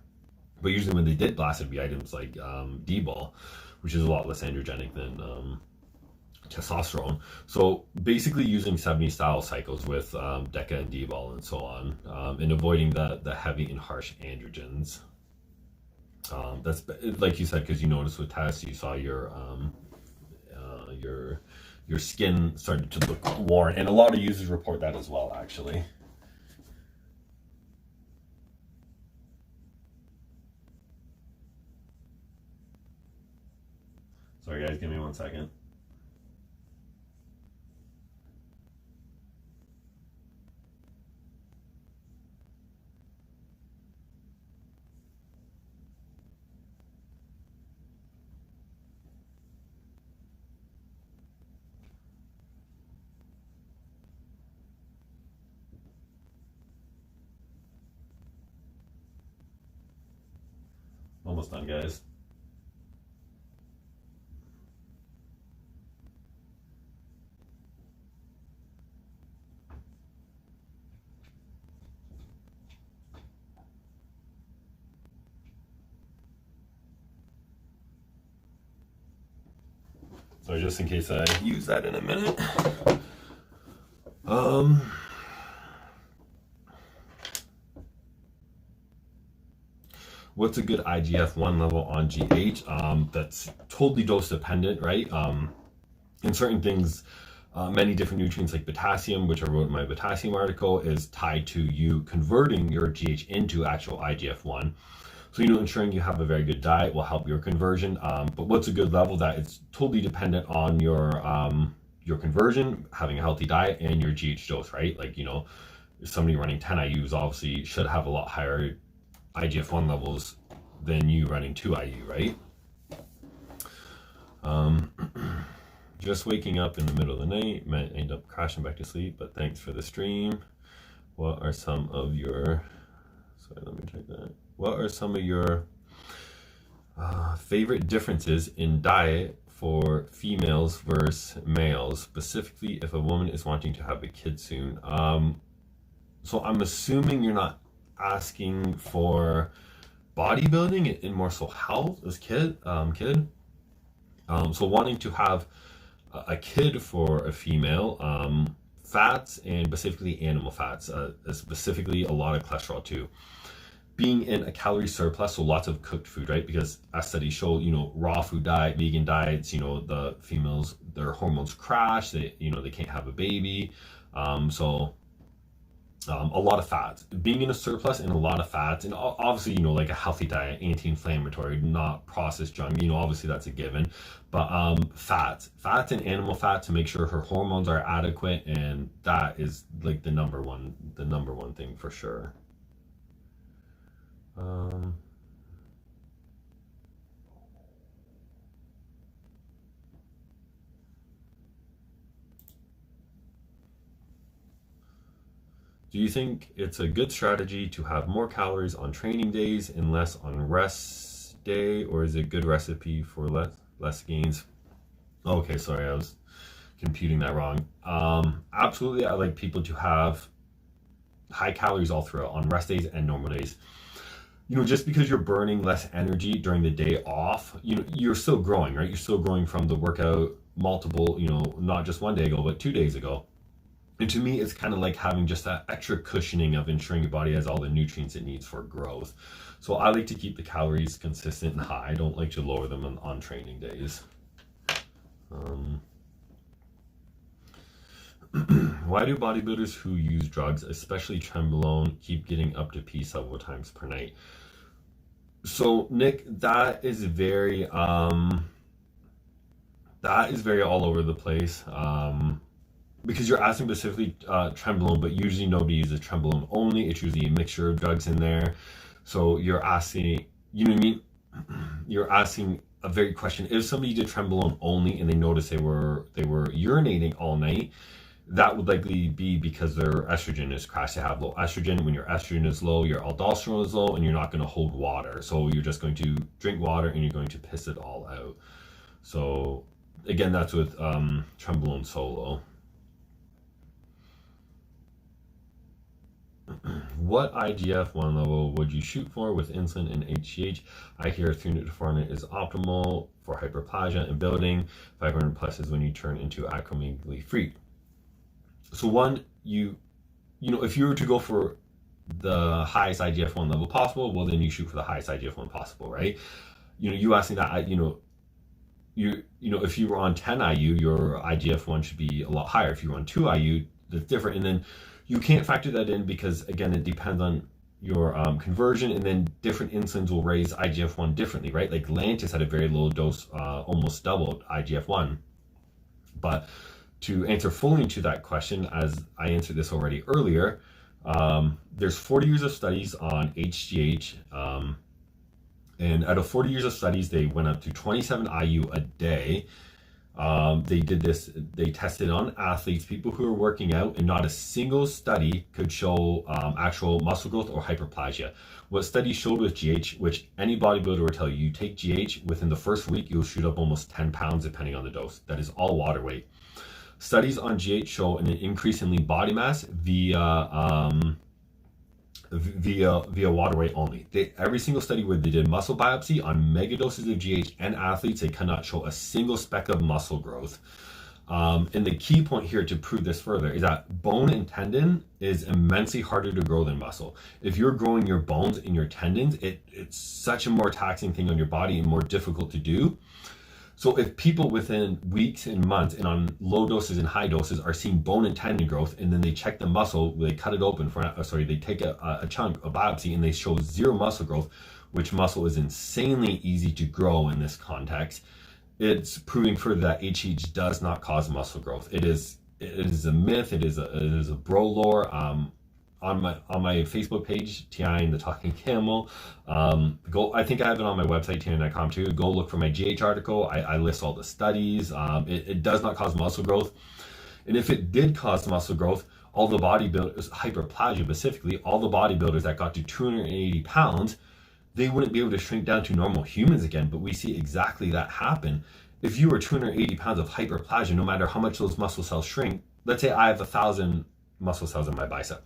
But usually when they did blast, it'd be items like Dbol, which is a lot less androgenic than testosterone. So basically using 70s style cycles with Deca and Dbol and so on, and avoiding the heavy and harsh androgens. That's like you said, because you noticed with tests, you saw your skin started to look worn, and a lot of users report that as well, actually. Sorry guys, give me 1 second. Almost done, guys. So just in case I use that in a minute. What's a good IGF-1 level on GH? That's totally dose dependent, right? In certain things, many different nutrients like potassium, which I wrote in my potassium article, is tied to you converting your GH into actual IGF-1. So, ensuring you have a very good diet will help your conversion. But what's a good level? That it's totally dependent on your conversion, having a healthy diet, and your GH dose, right? Like, if somebody running 10 IUs obviously should have a lot higher IGF-1 levels than you running 2 IU, right? Just waking up in the middle of the night, might end up crashing back to sleep, but thanks for the stream. What are some of your, sorry, let me check that. What are some of your favorite differences in diet for females versus males, specifically if a woman is wanting to have a kid soon? So I'm assuming you're not asking for bodybuilding and more so health as kid. So wanting to have a kid for a female, fats and specifically animal fats, specifically a lot of cholesterol too. Being in a calorie surplus, so lots of cooked food, right? Because as studies show, raw food diet, vegan diets, the females, their hormones crash, they can't have a baby. So a lot of fats, being in a surplus and a lot of fats, and obviously, like a healthy diet, anti-inflammatory, not processed junk, obviously that's a given, but fats and animal fat to make sure her hormones are adequate, and that is like the number one thing for sure. Do you think it's a good strategy to have more calories on training days and less on rest day, or is it a good recipe for less gains? Okay, sorry, I was computing that wrong. Absolutely, I like people to have high calories all throughout on rest days and normal days. Just because you're burning less energy during the day off, you're still growing, right? You're still growing from the workout multiple, not just one day ago, but 2 days ago. And to me, it's kind of like having just that extra cushioning of ensuring your body has all the nutrients it needs for growth. So I like to keep the calories consistent and high. I don't like to lower them on training days. Why do bodybuilders who use drugs, especially trenbolone, keep getting up to pee several times per night? So Nick, that is very all over the place. Because you're asking specifically trenbolone, but usually nobody uses trenbolone only. It's usually a mixture of drugs in there. So you're asking, you know what I mean? You're asking a very question. If somebody did trenbolone only and they noticed they were urinating all night, that would likely be because their estrogen is crashed. They have low estrogen. When your estrogen is low, your aldosterone is low, and you're not going to hold water. So you're just going to drink water and you're going to piss it all out. So again, that's with trenbolone solo. What IGF-1 level would you shoot for with insulin and HGH? I hear 300 to 400 is optimal for hyperplasia and building. 500 plus is when you turn into acromegaly free. So one, if you were to go for the highest IGF-1 level possible, well, then you shoot for the highest IGF-1 possible, right? You asking that, if you were on 10 IU, your IGF-1 should be a lot higher. If you were on 2 IU, that's different. And then you can't factor that in because, again, it depends on your conversion, and then different insulins will raise IGF-1 differently, right? Like Lantus had a very low dose, almost doubled IGF-1. But to answer fully into that question, as I answered this already earlier, there's 40 years of studies on HGH, and out of 40 years of studies, they went up to 27 IU a day. They tested on athletes, people who are working out, and not a single study could show actual muscle growth or hyperplasia. What studies showed with GH, which any bodybuilder will tell you, you take GH, within the first week, you'll shoot up almost 10 pounds depending on the dose. That is all water weight. Studies on GH show an increase in lean body mass via water weight only. Every single study where they did muscle biopsy on mega doses of GH and athletes, they cannot show a single speck of muscle growth. And the key point here to prove this further is that bone and tendon is immensely harder to grow than muscle. If you're growing your bones and your tendons, it's such a more taxing thing on your body and more difficult to do. So if people within weeks and months and on low doses and high doses are seeing bone and tendon growth, and then they check the muscle, they cut it open they take a chunk, a biopsy, and they show zero muscle growth, which muscle is insanely easy to grow in this context, it's proving further that HGH does not cause muscle growth. It is a myth. It is a bro lore. On my Facebook page, TI and the Talking Camel. I think I have it on my website, TI.com too. Go look for my GH article. I list all the studies. It does not cause muscle growth. And if it did cause muscle growth, all the bodybuilders, hyperplasia specifically, all the bodybuilders that got to 280 pounds, they wouldn't be able to shrink down to normal humans again. But we see exactly that happen. If you are 280 pounds of hyperplasia, no matter how much those muscle cells shrink, let's say I have 1,000 muscle cells in my bicep.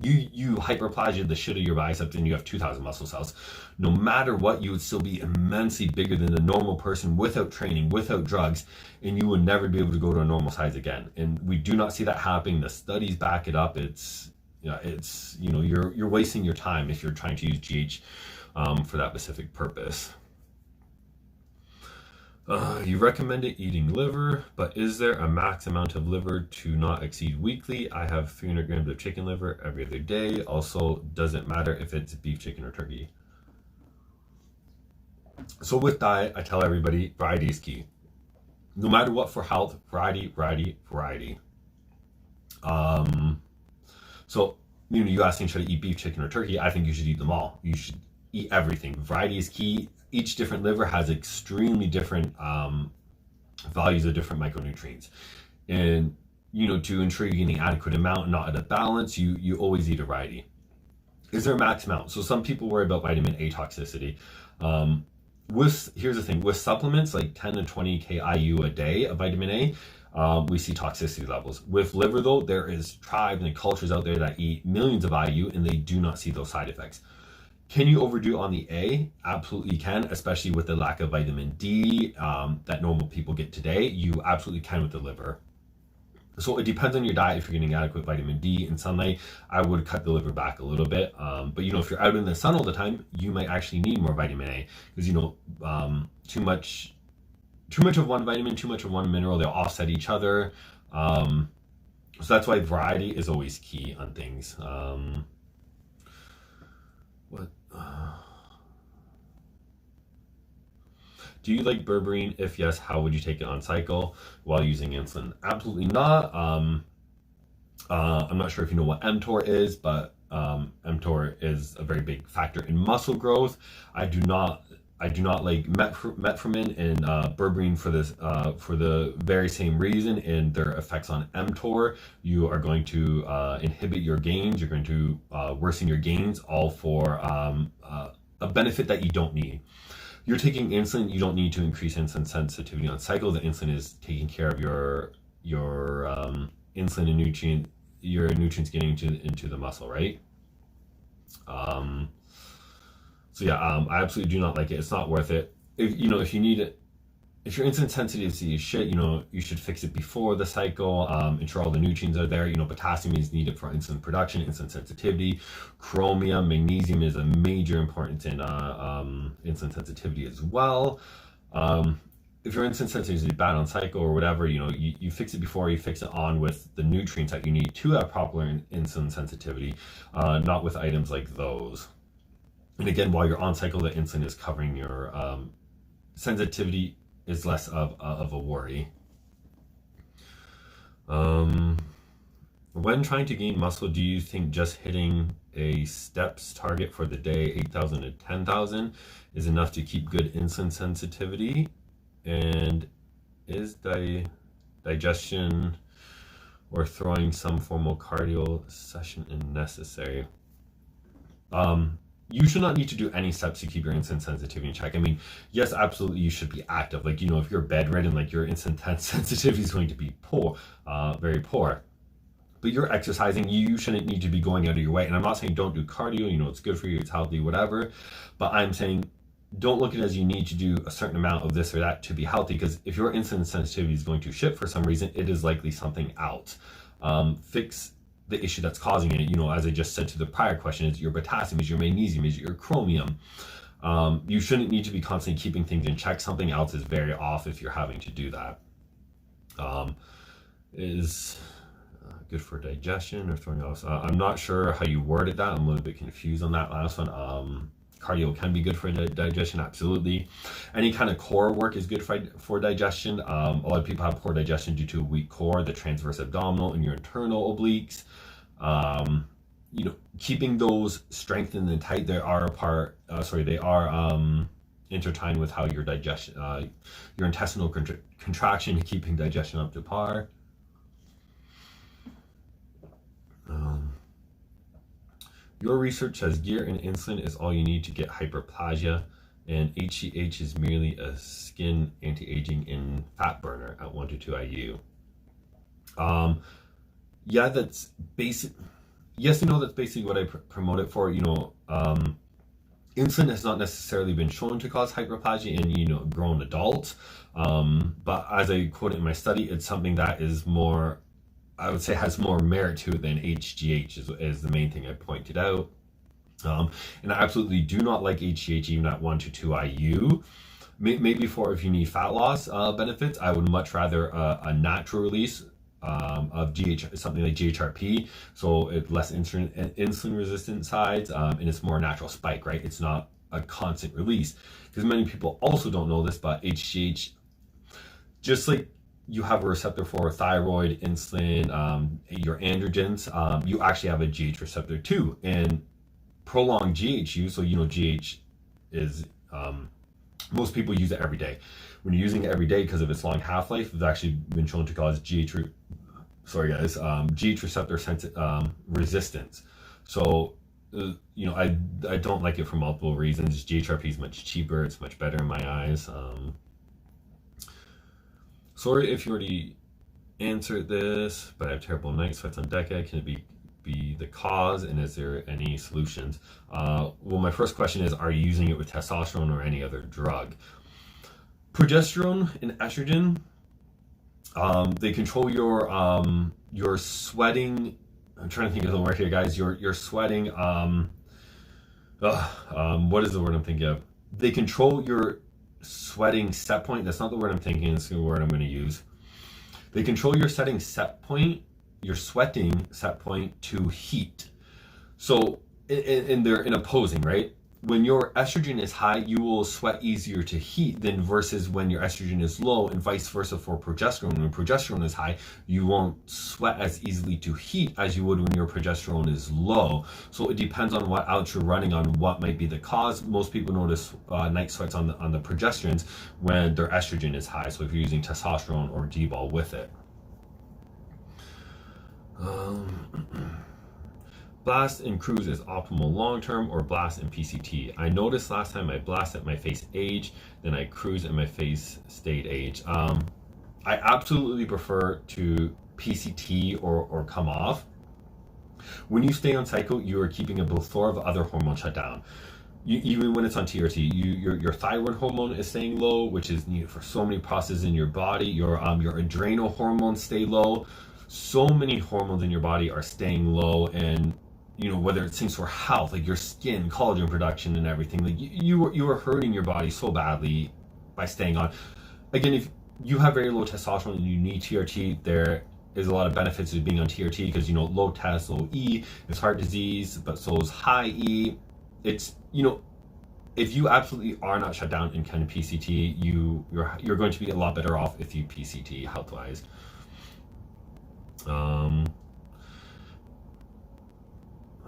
You hyperplasia the shit of your biceps and you have 2,000 muscle cells. No matter what, you would still be immensely bigger than a normal person without training, without drugs, and you would never be able to go to a normal size again. And we do not see that happening. The studies back it up. You're wasting your time if you're trying to use GH for that specific purpose. You recommended eating liver, but is there a max amount of liver to not exceed weekly? I have 300 grams of chicken liver every other day. Also, doesn't matter if it's beef, chicken, or turkey. So with diet, I tell everybody variety is key. No matter what, for health, variety, variety, variety. So you asked me, should I eat beef, chicken, or turkey? I think you should eat them all. You should eat everything. Variety is key. Each different liver has extremely different values of different micronutrients, and to ensure you're getting adequate amount and not at a balance, you always eat a variety. Is there a max amount? So some people worry about vitamin A toxicity. Here's the thing, with supplements like 10 to 20 KIU a day of vitamin A, we see toxicity levels. With liver though, there is tribes and cultures out there that eat millions of IU and they do not see those side effects. Can you overdo on the A? Absolutely you can, especially with the lack of vitamin D that normal people get today. You absolutely can with the liver. So it depends on your diet. If you're getting adequate vitamin D and sunlight, I would cut the liver back a little bit. But if you're out in the sun all the time, you might actually need more vitamin A, because too much of one vitamin, too much of one mineral, they'll offset each other. So that's why variety is always key on things. Do you like berberine? If yes, how would you take it on cycle while using insulin? Absolutely not. I'm not sure if you know what mTOR is, but mTOR is a very big factor in muscle growth. I do not like metformin and berberine for this for the very same reason, and their effects on mTOR. You are going to inhibit your gains. You're going to worsen your gains, all for a benefit that you don't need. You're taking insulin, you don't need to increase insulin sensitivity on cycle. The insulin is taking care of your insulin and your nutrients getting into the muscle, right? I absolutely do not like it. It's not worth it. If you need it, if your insulin sensitivity is shit, you should fix it before the cycle. Ensure all the nutrients are there. Potassium is needed for insulin production, insulin sensitivity. Chromium, magnesium is a major importance in insulin sensitivity as well. If your insulin sensitivity is bad on cycle or whatever, you fix it before, you fix it on with the nutrients that you need to have proper insulin sensitivity, not with items like those. And again, while you're on cycle, the insulin is covering your sensitivity is less of a worry. When trying to gain muscle, do you think just hitting a steps target for the day, 8,000 to 10,000, is enough to keep good insulin sensitivity? And is digestion or throwing some formal cardio session necessary? You should not need to do any steps to keep your insulin sensitivity in check. I mean, yes, absolutely, you should be active. Like, if you're bedridden, like, your insulin sensitivity is going to be poor, very poor. But you're exercising, you shouldn't need to be going out of your way. And I'm not saying don't do cardio, it's good for you, it's healthy, whatever. But I'm saying don't look at it as you need to do a certain amount of this or that to be healthy, because if your insulin sensitivity is going to shift for some reason, it is likely something else. Fix the issue that's causing it. As I just said to the prior question, is your potassium, is your magnesium, is your chromium. You shouldn't need to be constantly keeping things in check. Something else is very off if you're having to do that. Is good for digestion or throwing off? I'm not sure how you worded that. I'm a little bit confused on that last one. Cardio can be good for digestion, absolutely. Any kind of core work is good for digestion. A lot of people have poor digestion due to a weak core, the transverse abdominal and your internal obliques. Keeping those strengthened and tight, they are intertwined with how your digestion, your intestinal contraction, keeping digestion up to par. Your research says gear and insulin is all you need to get hyperplasia, and HGH is merely a skin anti-aging and fat burner at 1 to 2 IU. That's basic. Yes, that's basically what I promote it for. Insulin has not necessarily been shown to cause hyperplasia in grown adults, but as I quote in my study, it's something that is more, I would say, has more merit to it than HGH is the main thing I pointed out. And I absolutely do not like HGH even at 1 to 2 IU. maybe for if you need fat loss benefits, I would much rather a natural release of something like GHRP, so it less insulin resistant sides, and it's more natural spike, right? It's not a constant release, because many people also don't know this, but HGH, just like you have a receptor for thyroid, insulin, your androgens, you actually have a GH receptor too. And prolonged GH use, so GH is, most people use it every day. When you're using it every day, because of its long half-life, it's actually been shown to cause GH receptor resistance. So I don't like it for multiple reasons. GHRP is much cheaper, it's much better in my eyes. Sorry if you already answered this, but I have terrible night sweats on Deca. Can it be the cause, and is there any solutions? Well, my first question is, are you using it with testosterone or any other drug? Progesterone and estrogen, they control your sweating. I'm trying to think of the word here, guys. Your sweating. What is the word I'm thinking of? They control your sweating set point. That's not the word I'm thinking. It's the word I'm going to use. They control your sweating set point to heat. So, and they're in opposing, right? When your estrogen is high, you will sweat easier to heat than versus when your estrogen is low, and vice versa for progesterone. When progesterone is high, you won't sweat as easily to heat as you would when your progesterone is low. So it depends on what outs you're running on, what might be the cause. Most people notice night sweats on the progesterones when their estrogen is high. So if you're using testosterone or Dbol with it. Blast and cruise is optimal long-term, or blast and PCT? I noticed last time I blasted, my face aged, then I cruised and my face stayed aged. I absolutely prefer to PCT or come off. When you stay on cycle, you are keeping a plethora of other hormones shut down. Even when it's on TRT, your thyroid hormone is staying low, which is needed for so many processes in your body. Your adrenal hormones stay low. So many hormones in your body are staying low, and whether it's things for health, like your skin, collagen production, and everything, like you are hurting your body so badly by staying on. Again, if you have very low testosterone and you need TRT, there is a lot of benefits to being on TRT, because low test, low E is heart disease, but so is high E. It's if you absolutely are not shut down in kind of PCT, you're going to be a lot better off if you PCT health wise.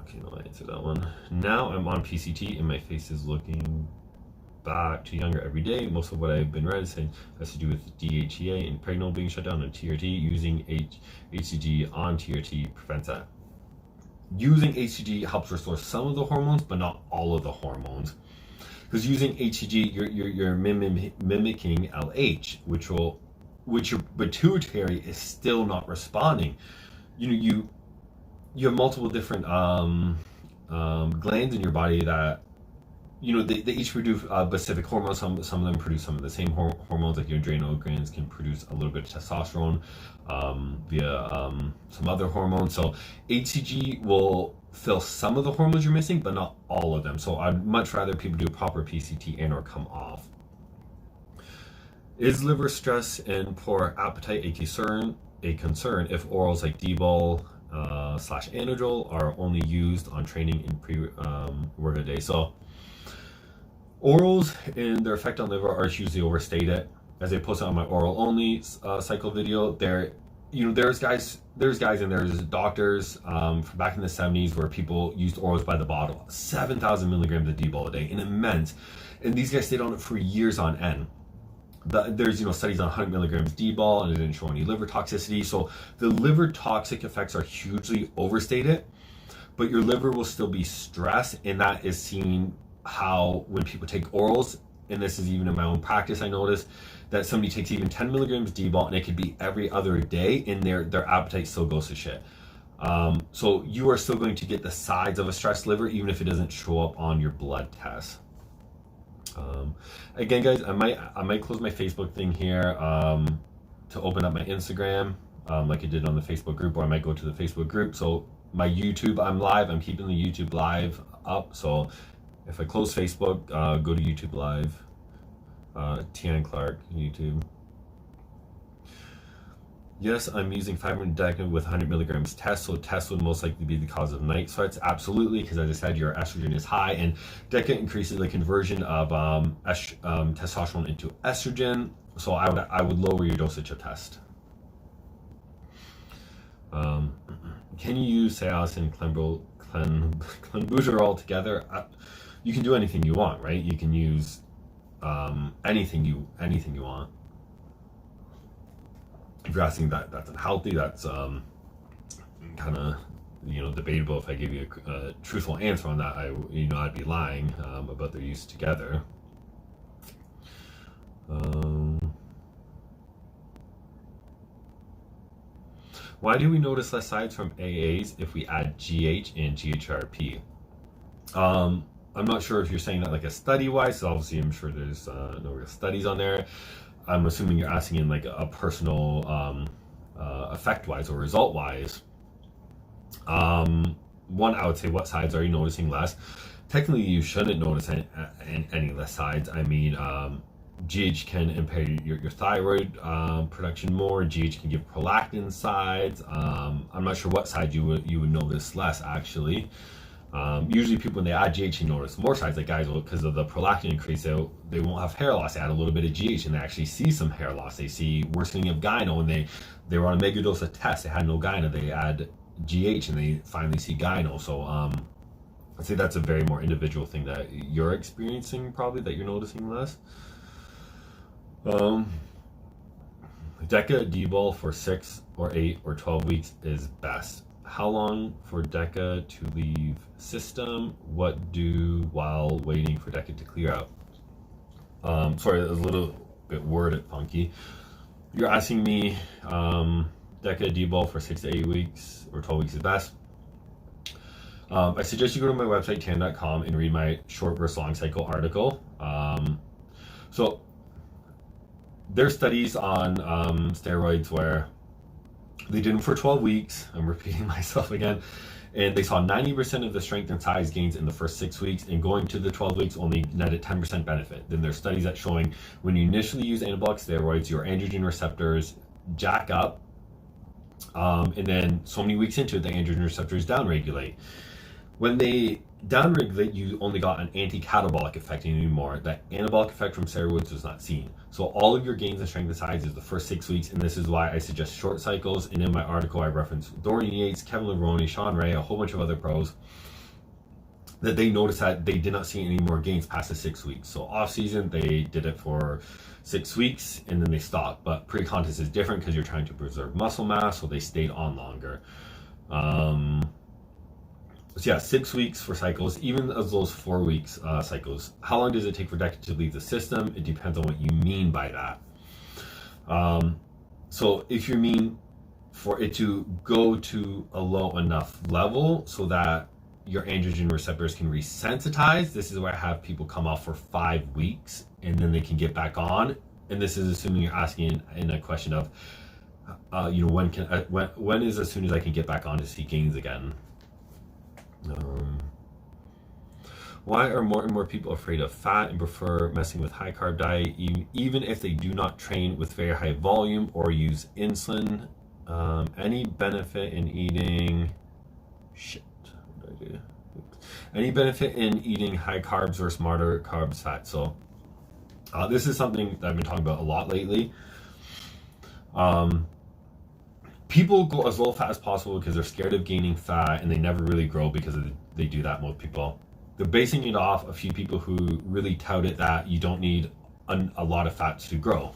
Okay, no, I answered that one. Now I'm on PCT and my face is looking back to younger every day. Most of what I've been read saying has to do with DHEA and pregnal being shut down, and TRT. Using HCG on TRT prevents that. Using HCG helps restore some of the hormones, but not all of the hormones. Because using HCG, you're mimicking LH, which your pituitary is still not responding. You have multiple different glands in your body that they each produce specific hormones. Some of them produce some of the same hormones, like your adrenal glands can produce a little bit of testosterone via some other hormones. So HCG will fill some of the hormones you're missing, but not all of them. So I'd much rather people do proper PCT and or come off. Is liver stress and poor appetite a concern if orals like Dbol / Anadrol are only used on training in pre-workout day? So orals and their effect on liver are hugely overstated. As I posted on my oral only cycle video, there's guys and there's doctors from back in the 70s where people used orals by the bottle, 7,000 milligrams of Dbol a day, and immense. And these guys stayed on it for years on end. There's studies on 100 milligrams Dbol, and it didn't show any liver toxicity. So the liver toxic effects are hugely overstated, but your liver will still be stressed, and that is seen how when people take orals, and this is even in my own practice, I noticed that somebody takes even 10 milligrams Dbol, and it could be every other day, and their appetite still goes to shit. So you are still going to get the signs of a stressed liver, even if it doesn't show up on your blood test. Again, guys, I might close my Facebook thing here to open up my Instagram like I did on the Facebook group, or I might go to the Facebook group. So my YouTube, I'm live. I'm keeping the YouTube live up. So if I close Facebook, go to YouTube live. Tian Clark, YouTube. Yes, I'm using 500 Deca with 100 milligrams test, so test would most likely be the cause of night sweats. Absolutely, because as I said, your estrogen is high, and Deca increases the conversion of testosterone into estrogen. So I would lower your dosage of test. Can you use Cialis and clenbuterol together? You can do anything you want, right? You can use anything you want. If you're asking that's unhealthy, that's kind of debatable. If I give you a truthful answer on that, I'd be lying about their use together. Why do we notice less sides from AAs if we add GH and GHRP? I'm not sure if you're saying that like a study-wise. So obviously, I'm sure there's no real studies on there. I'm assuming you're asking in like a personal effect-wise or result-wise. One, I would say, what sides are you noticing less? Technically, you shouldn't notice any less sides. I mean, GH can impair your thyroid production more. GH can give prolactin sides. I'm not sure what side you would notice less actually. Usually people when they add GH you notice more sides, like guys will, because of the prolactin increase, they won't have hair loss. They add a little bit of GH and they actually see some hair loss. They see worsening of gyno, and they were on a mega dose of test, they had no gyno, they add GH and they finally see gyno. So I'd say that's a very more individual thing that you're experiencing, probably, that you're noticing less. Deca Dbol for 6 or 8 or 12 weeks is best. How long for Deca to leave system? What do while waiting for Deca to clear out? Sorry, it was a little bit worded funky. You're asking me Deca Dbol for 6 to 8 weeks or 12 weeks is best. I suggest you go to my website tan.com and read my short versus long cycle article. So there's studies on steroids where they did them for 12 weeks. I'm repeating myself again. And they saw 90% of the strength and size gains in the first 6 weeks, and going to the 12 weeks only netted 10% benefit. Then there's studies that showing when you initially use anabolic steroids, your androgen receptors jack up. And then so many weeks into it, the androgen receptors downregulate. When they downregulate, you only got an anti-catabolic effect anymore. That anabolic effect from steroids was not seen. So all of your gains in strength and size is the first 6 weeks, and this is why I suggest short cycles. And in my article, I reference Dorian Yates, Kevin Levrone, Sean Ray, a whole bunch of other pros, that they noticed that they did not see any more gains past the 6 weeks. So off season, they did it for 6 weeks and then they stopped. But pre-contest is different because you're trying to preserve muscle mass, so they stayed on longer. So yeah, 6 weeks for cycles, even as those 4 weeks cycles. How long does it take for Deca to leave the system? It depends on what you mean by that. So if you mean for it to go to a low enough level so that your androgen receptors can resensitize, this is where I have people come off for 5 weeks and then they can get back on. And this is assuming you're asking in a question of, when is as soon as I can get back on to see gains again? Why are more and more people afraid of fat and prefer messing with high carb diet, even if they do not train with very high volume or use insulin? Any benefit in eating Any benefit in eating high carbs versus moderate carbs fat? So this is something that I've been talking about a lot lately. People go as low fat as possible because they're scared of gaining fat, and they never really grow because they do that. Most people, they're basing it off a few people who really touted that you don't need a lot of fats to grow.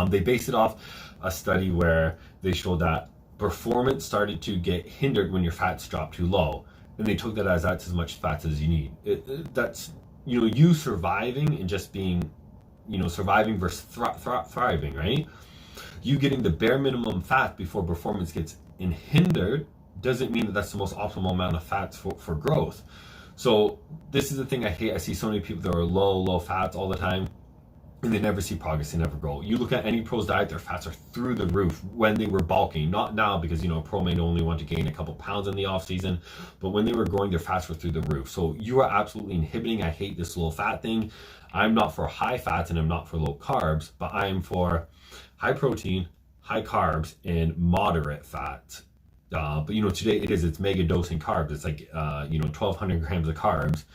They based it off a study where they showed that performance started to get hindered when your fats dropped too low, and they took that as that's as much fats as you need. That's you surviving and just being surviving versus thriving, right? You getting the bare minimum fat before performance gets hindered doesn't mean that that's the most optimal amount of fats for growth. So this is the thing I hate. I see so many people that are low fats all the time. and they never see progress, they never grow. You look at any pro's diet, their fats are through the roof when they were bulking. Not now, because a pro may only want to gain a couple pounds in the off season, but when they were growing, their fats were through the roof. So you are absolutely inhibiting. I hate this low fat thing. I'm not for high fats and I'm not for low carbs, but I am for high protein, high carbs, and moderate fat. But today it's mega dosing carbs. It's like 1,200 grams of carbs.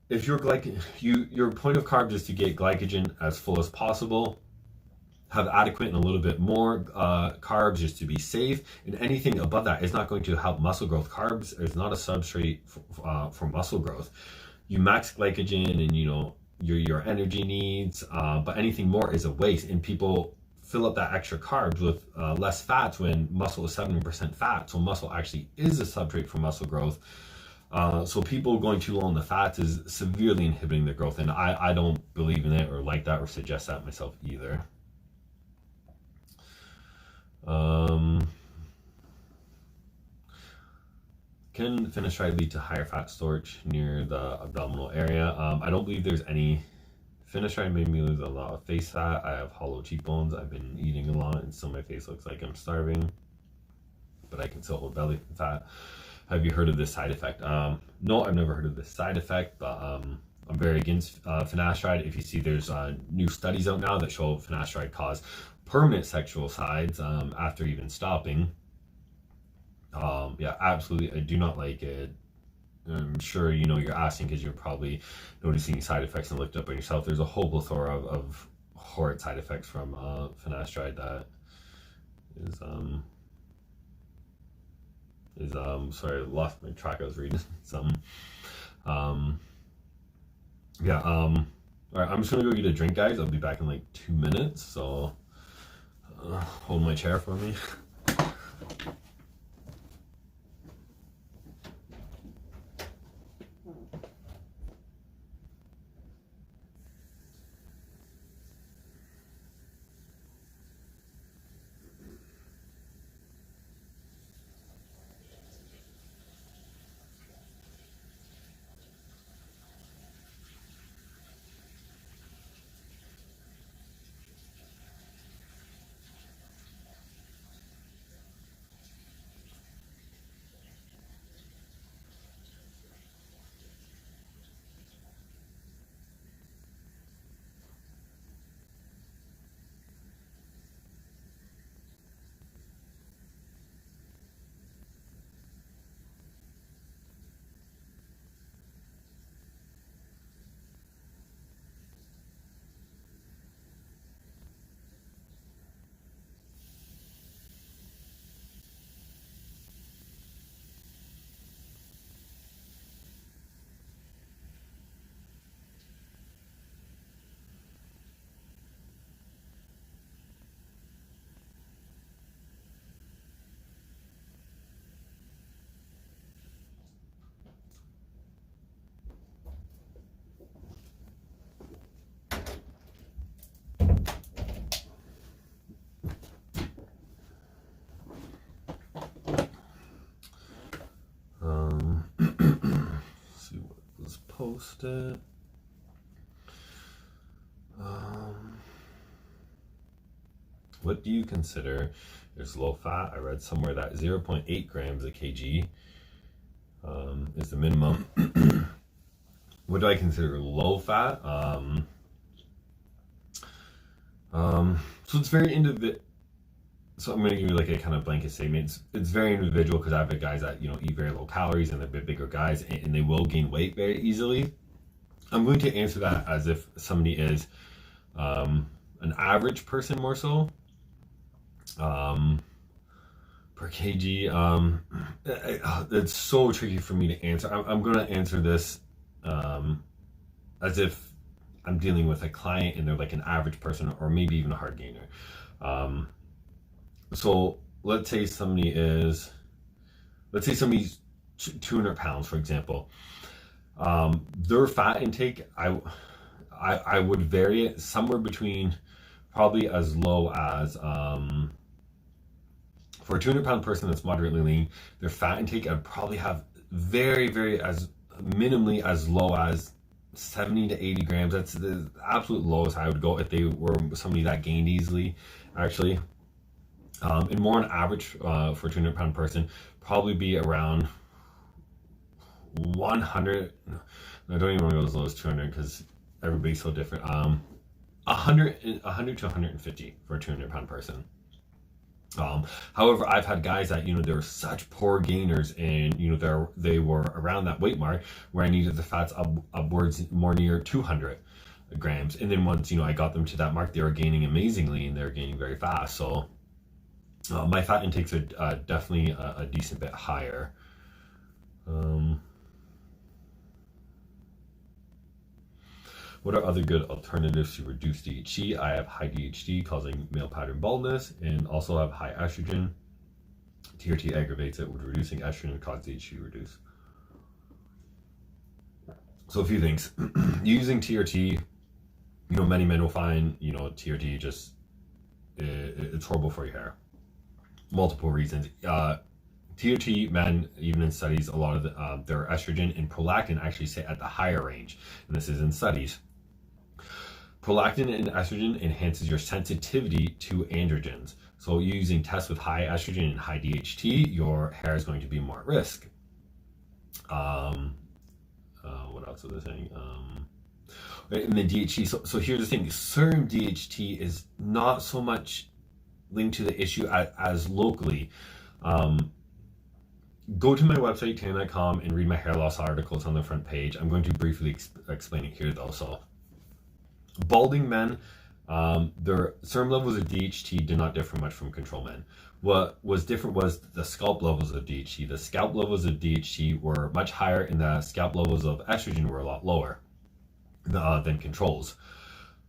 If your point of carbs is to get glycogen as full as possible, have adequate and a little bit more carbs just to be safe, and anything above that is not going to help muscle growth. Carbs is not a substrate for muscle growth. You max glycogen and your energy needs, but anything more is a waste, and people fill up that extra carbs with less fats when muscle is 70% fat. So muscle actually is a substrate for muscle growth. So people going too low on the fats is severely inhibiting their growth, and I don't believe in it or like that or suggest that myself either. Can finasteride lead to higher fat storage near the abdominal area? I don't believe there's any. Finasteride made me lose a lot of face fat. I have hollow cheekbones. I've been eating a lot, and still my face looks like I'm starving, but I can still hold belly fat. Have you heard of this side effect? No, I've never heard of this side effect, but I'm very against finasteride. If you see, there's new studies out now that show finasteride cause permanent sexual sides after even stopping. Yeah, absolutely, I do not like it. I'm sure you're asking because you're probably noticing side effects and looked up on yourself. There's a whole plethora of horrid side effects from finasteride that sorry, I lost my track. I was reading something. All right, I'm just gonna go get a drink, guys. I'll be back in like 2 minutes, so hold my chair for me. See what was posted. What do you consider is low fat? I read somewhere that 0.8 grams a kg is the minimum. What do I consider low fat? So it's very individual. So I'm going to give you like a kind of blanket statement. It's very individual, because I have guys that eat very low calories and they're a bit bigger guys, and they will gain weight very easily. I'm going to answer that as if somebody is an average person more so. Per kg, it's so tricky for me to answer. I'm going to answer this as if I'm dealing with a client and they're like an average person, or maybe even a hard gainer. So let's say somebody's 200 pounds, for example. Their fat intake, I would vary it somewhere between probably as low as, for a 200-pound person that's moderately lean, their fat intake I'd probably have very, very as minimally as low as 70 to 80 grams. That's the absolute lowest I would go if they were somebody that gained easily, actually. And more on average for a 200-pound person, probably be around 100. I don't even want to go as low as 200 because everybody's so different. 100 to 150 for a 200-pound person. However, I've had guys that, you know, they were such poor gainers, and, you know, they were around that weight mark where I needed the fats upwards more near 200 grams. And then once, you know, I got them to that mark, they were gaining amazingly, and they were gaining very fast. So my fat intakes are definitely a decent bit higher. What are other good alternatives to reduce DHT? I have high DHT causing male pattern baldness, and also have high estrogen. TRT aggravates it. Would reducing estrogen cause DHT reduce? So a few things. Using TRT, you know, many men will find, you know, TRT just it's horrible for your hair. Multiple reasons. TRT men, even in studies, a lot of their estrogen and prolactin actually sit at the higher range, and this is in studies. Prolactin and estrogen enhances your sensitivity to androgens. So using tests with high estrogen and high DHT, your hair is going to be more at risk. What else are they saying? And then DHT. So here's the thing: serum DHT is not so much linked to the issue as locally. Go to my website, tan.com, and read my hair loss articles on the front page. I'm going to briefly explain it here, though. So, balding men, their serum levels of DHT did not differ much from control men. What was different was the scalp levels of DHT. The scalp levels of DHT were much higher, and the scalp levels of estrogen were a lot lower than controls.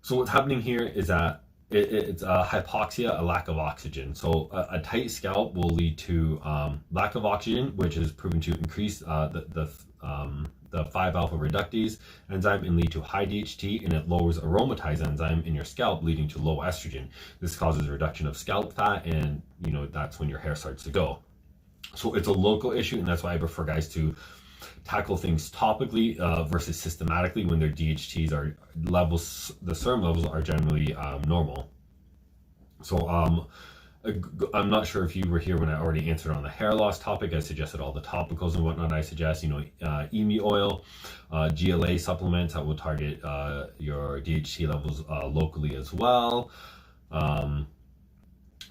So what's happening here is that it's hypoxia, a lack of oxygen. So a tight scalp will lead to lack of oxygen, which is proven to increase the 5-alpha reductase enzyme and lead to high DHT, and it lowers aromatase enzyme in your scalp, leading to low estrogen. This causes a reduction of scalp fat, and, you know, that's when your hair starts to go. So it's a local issue, and that's why I prefer guys to tackle things topically versus systematically when their DHTs are levels, the serum levels are generally normal. So I'm not sure if you were here when I already answered on the hair loss topic. I suggested all the topicals and whatnot. I suggest, you know, EME oil, GLA supplements that will target your DHT levels locally as well.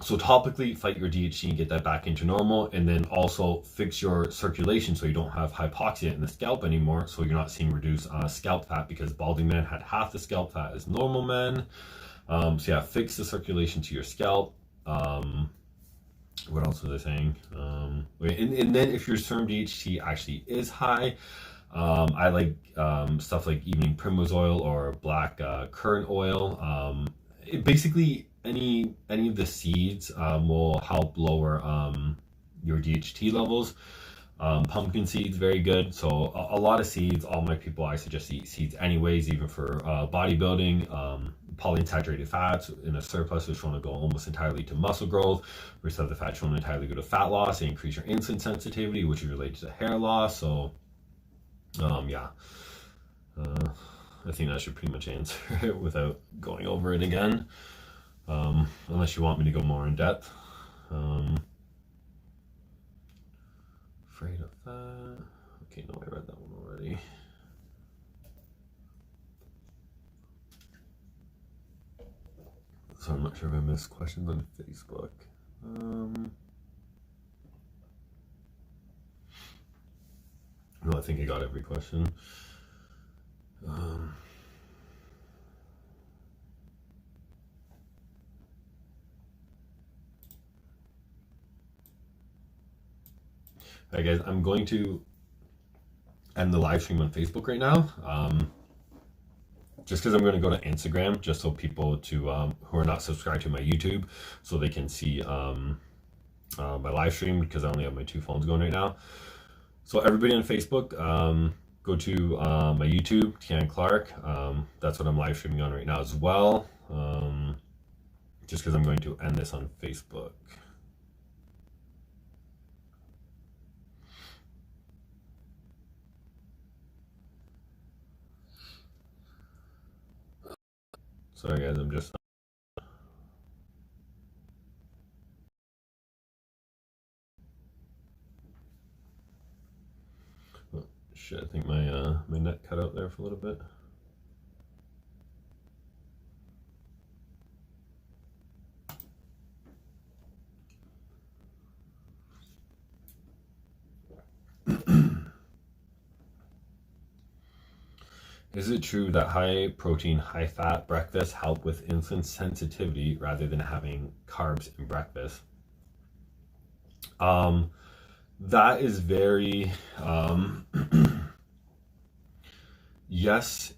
So topically, fight your DHT and get that back into normal, and then also fix your circulation so you don't have hypoxia in the scalp anymore, so you're not seeing reduced scalp fat, because balding men had half the scalp fat as normal men. So yeah, fix the circulation to your scalp. What else was I saying? And then if your serum DHT actually is high, I like stuff like evening primrose oil or black currant oil. Basically, any of the seeds will help lower your DHT levels. Pumpkin seeds, very good. So a lot of seeds. All my people, I suggest eat seeds anyways, even for bodybuilding. Polyunsaturated fats in a surplus are shown to go almost entirely to muscle growth, whereas other fats shown entirely go to fat loss. They increase your insulin sensitivity, which is related to hair loss. So yeah, I think that should pretty much answer it without going over it again, unless you want me to go more in depth. Afraid of that. Okay, no, I read that one already. So I'm not sure if I missed questions on Facebook. No, I think I got every question. Alright guys, I'm going to end the live stream on Facebook right now. Just because I'm going to go to Instagram, just so people who are not subscribed to my YouTube, so they can see my live stream, because I only have my 2 phones going right now. So everybody on Facebook, go to my YouTube, Tian Clark. That's what I'm live streaming on right now as well. Just because I'm going to end this on Facebook. Sorry guys, I'm just oh, shit, I think my net cut out there for a little bit. Is it true that high protein, high fat breakfasts help with insulin sensitivity rather than having carbs in breakfast? That is very, yes.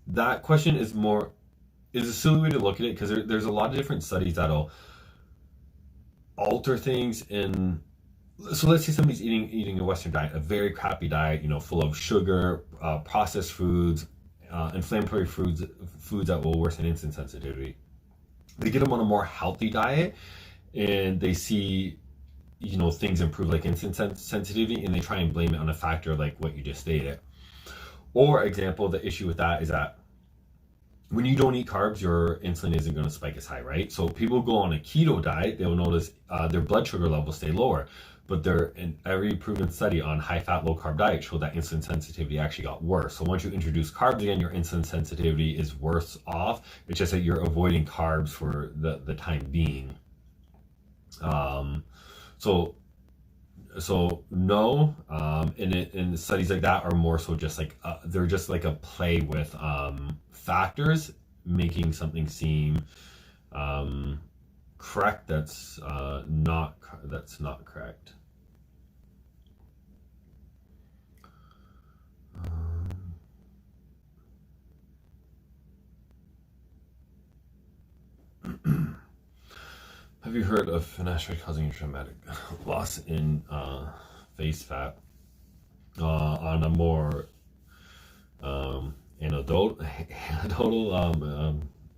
That question is a silly way to look at it because there's a lot of different studies that'll alter things in. So let's say somebody's eating a Western diet, a very crappy diet, full of sugar, processed foods, inflammatory foods that will worsen insulin sensitivity. They get them on a more healthy diet, and they see, things improve like insulin sensitivity, and they try and blame it on a factor like what you just stated. Or example, the issue with that is that when you don't eat carbs, your insulin isn't going to spike as high, right? So people go on a keto diet, they'll notice their blood sugar levels stay lower. But in every proven study on high-fat, low-carb diet showed that insulin sensitivity actually got worse. So once you introduce carbs again, your insulin sensitivity is worse off. It's just that you're avoiding carbs for the time being. So no, and studies like that are more so just like they're just like a play with factors, making something seem correct that's not correct. Have you heard of finasteride causing dramatic loss in face fat on a more anecdotal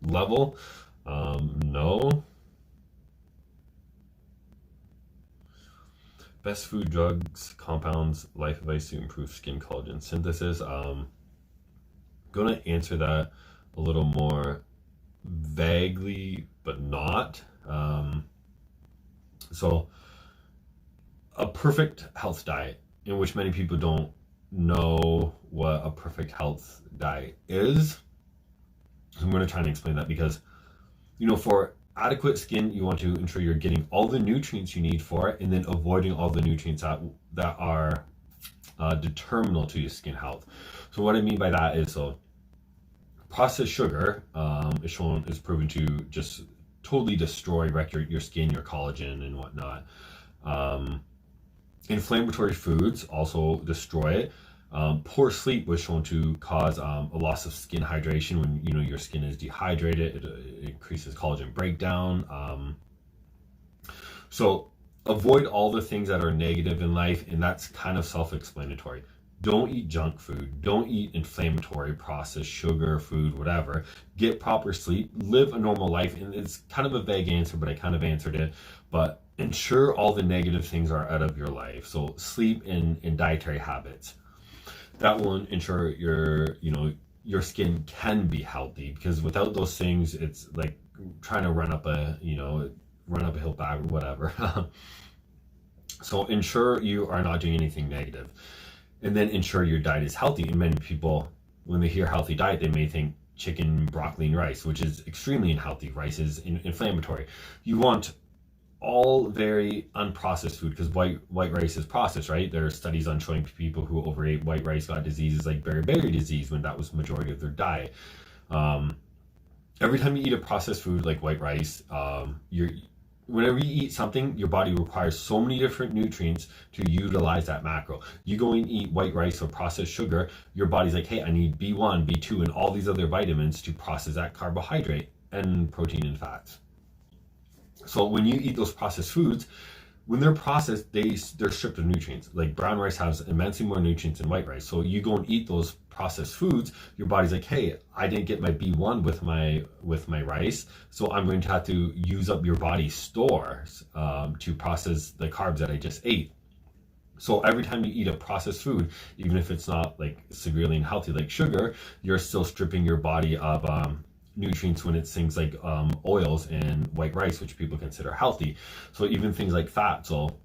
level? No. Best food, drugs, compounds, life advice to improve skin collagen synthesis. Gonna answer that a little more vaguely, but not. So a perfect health diet, in which many people don't know what a perfect health diet is. So I'm going to try and explain that because, for adequate skin, you want to ensure you're getting all the nutrients you need for it, and then avoiding all the nutrients that are determinal to your skin health. So what I mean by that is, processed sugar is proven to just totally destroy, wreck your skin, your collagen, and whatnot. Inflammatory foods also destroy it. Poor sleep was shown to cause a loss of skin hydration. When your skin is dehydrated, it increases collagen breakdown. So avoid all the things that are negative in life, and that's kind of self-explanatory. Don't eat junk food. Don't eat inflammatory, processed sugar, food, whatever. Get proper sleep. Live a normal life. And it's kind of a vague answer, but I kind of answered it. But ensure all the negative things are out of your life. So sleep and dietary habits. That will ensure your skin can be healthy, because without those things, it's like trying to run up a hill back or whatever. So ensure you are not doing anything negative. And then ensure your diet is healthy. And many people, when they hear healthy diet, they may think chicken, broccoli, and rice, which is extremely unhealthy. Rice is inflammatory. You want all very unprocessed food, because white rice is processed, right? There are studies on showing people who overate white rice got diseases like beriberi disease when that was the majority of their diet. Every time you eat a processed food like white rice, whenever you eat something, your body requires so many different nutrients to utilize that macro. You go and eat white rice or processed sugar, your body's like, hey, I need B1, B2, and all these other vitamins to process that carbohydrate and protein and fats. So when you eat those processed foods, when they're processed, they're stripped of nutrients. Like brown rice has immensely more nutrients than white rice. So you go and eat those processed foods, your body's like, hey, I didn't get my B1 with my rice, so I'm going to have to use up your body's stores to process the carbs that I just ate. So every time you eat a processed food, even if it's not like severely unhealthy like sugar, you're still stripping your body of nutrients when it's things like oils and white rice, which people consider healthy. So even things like fat. So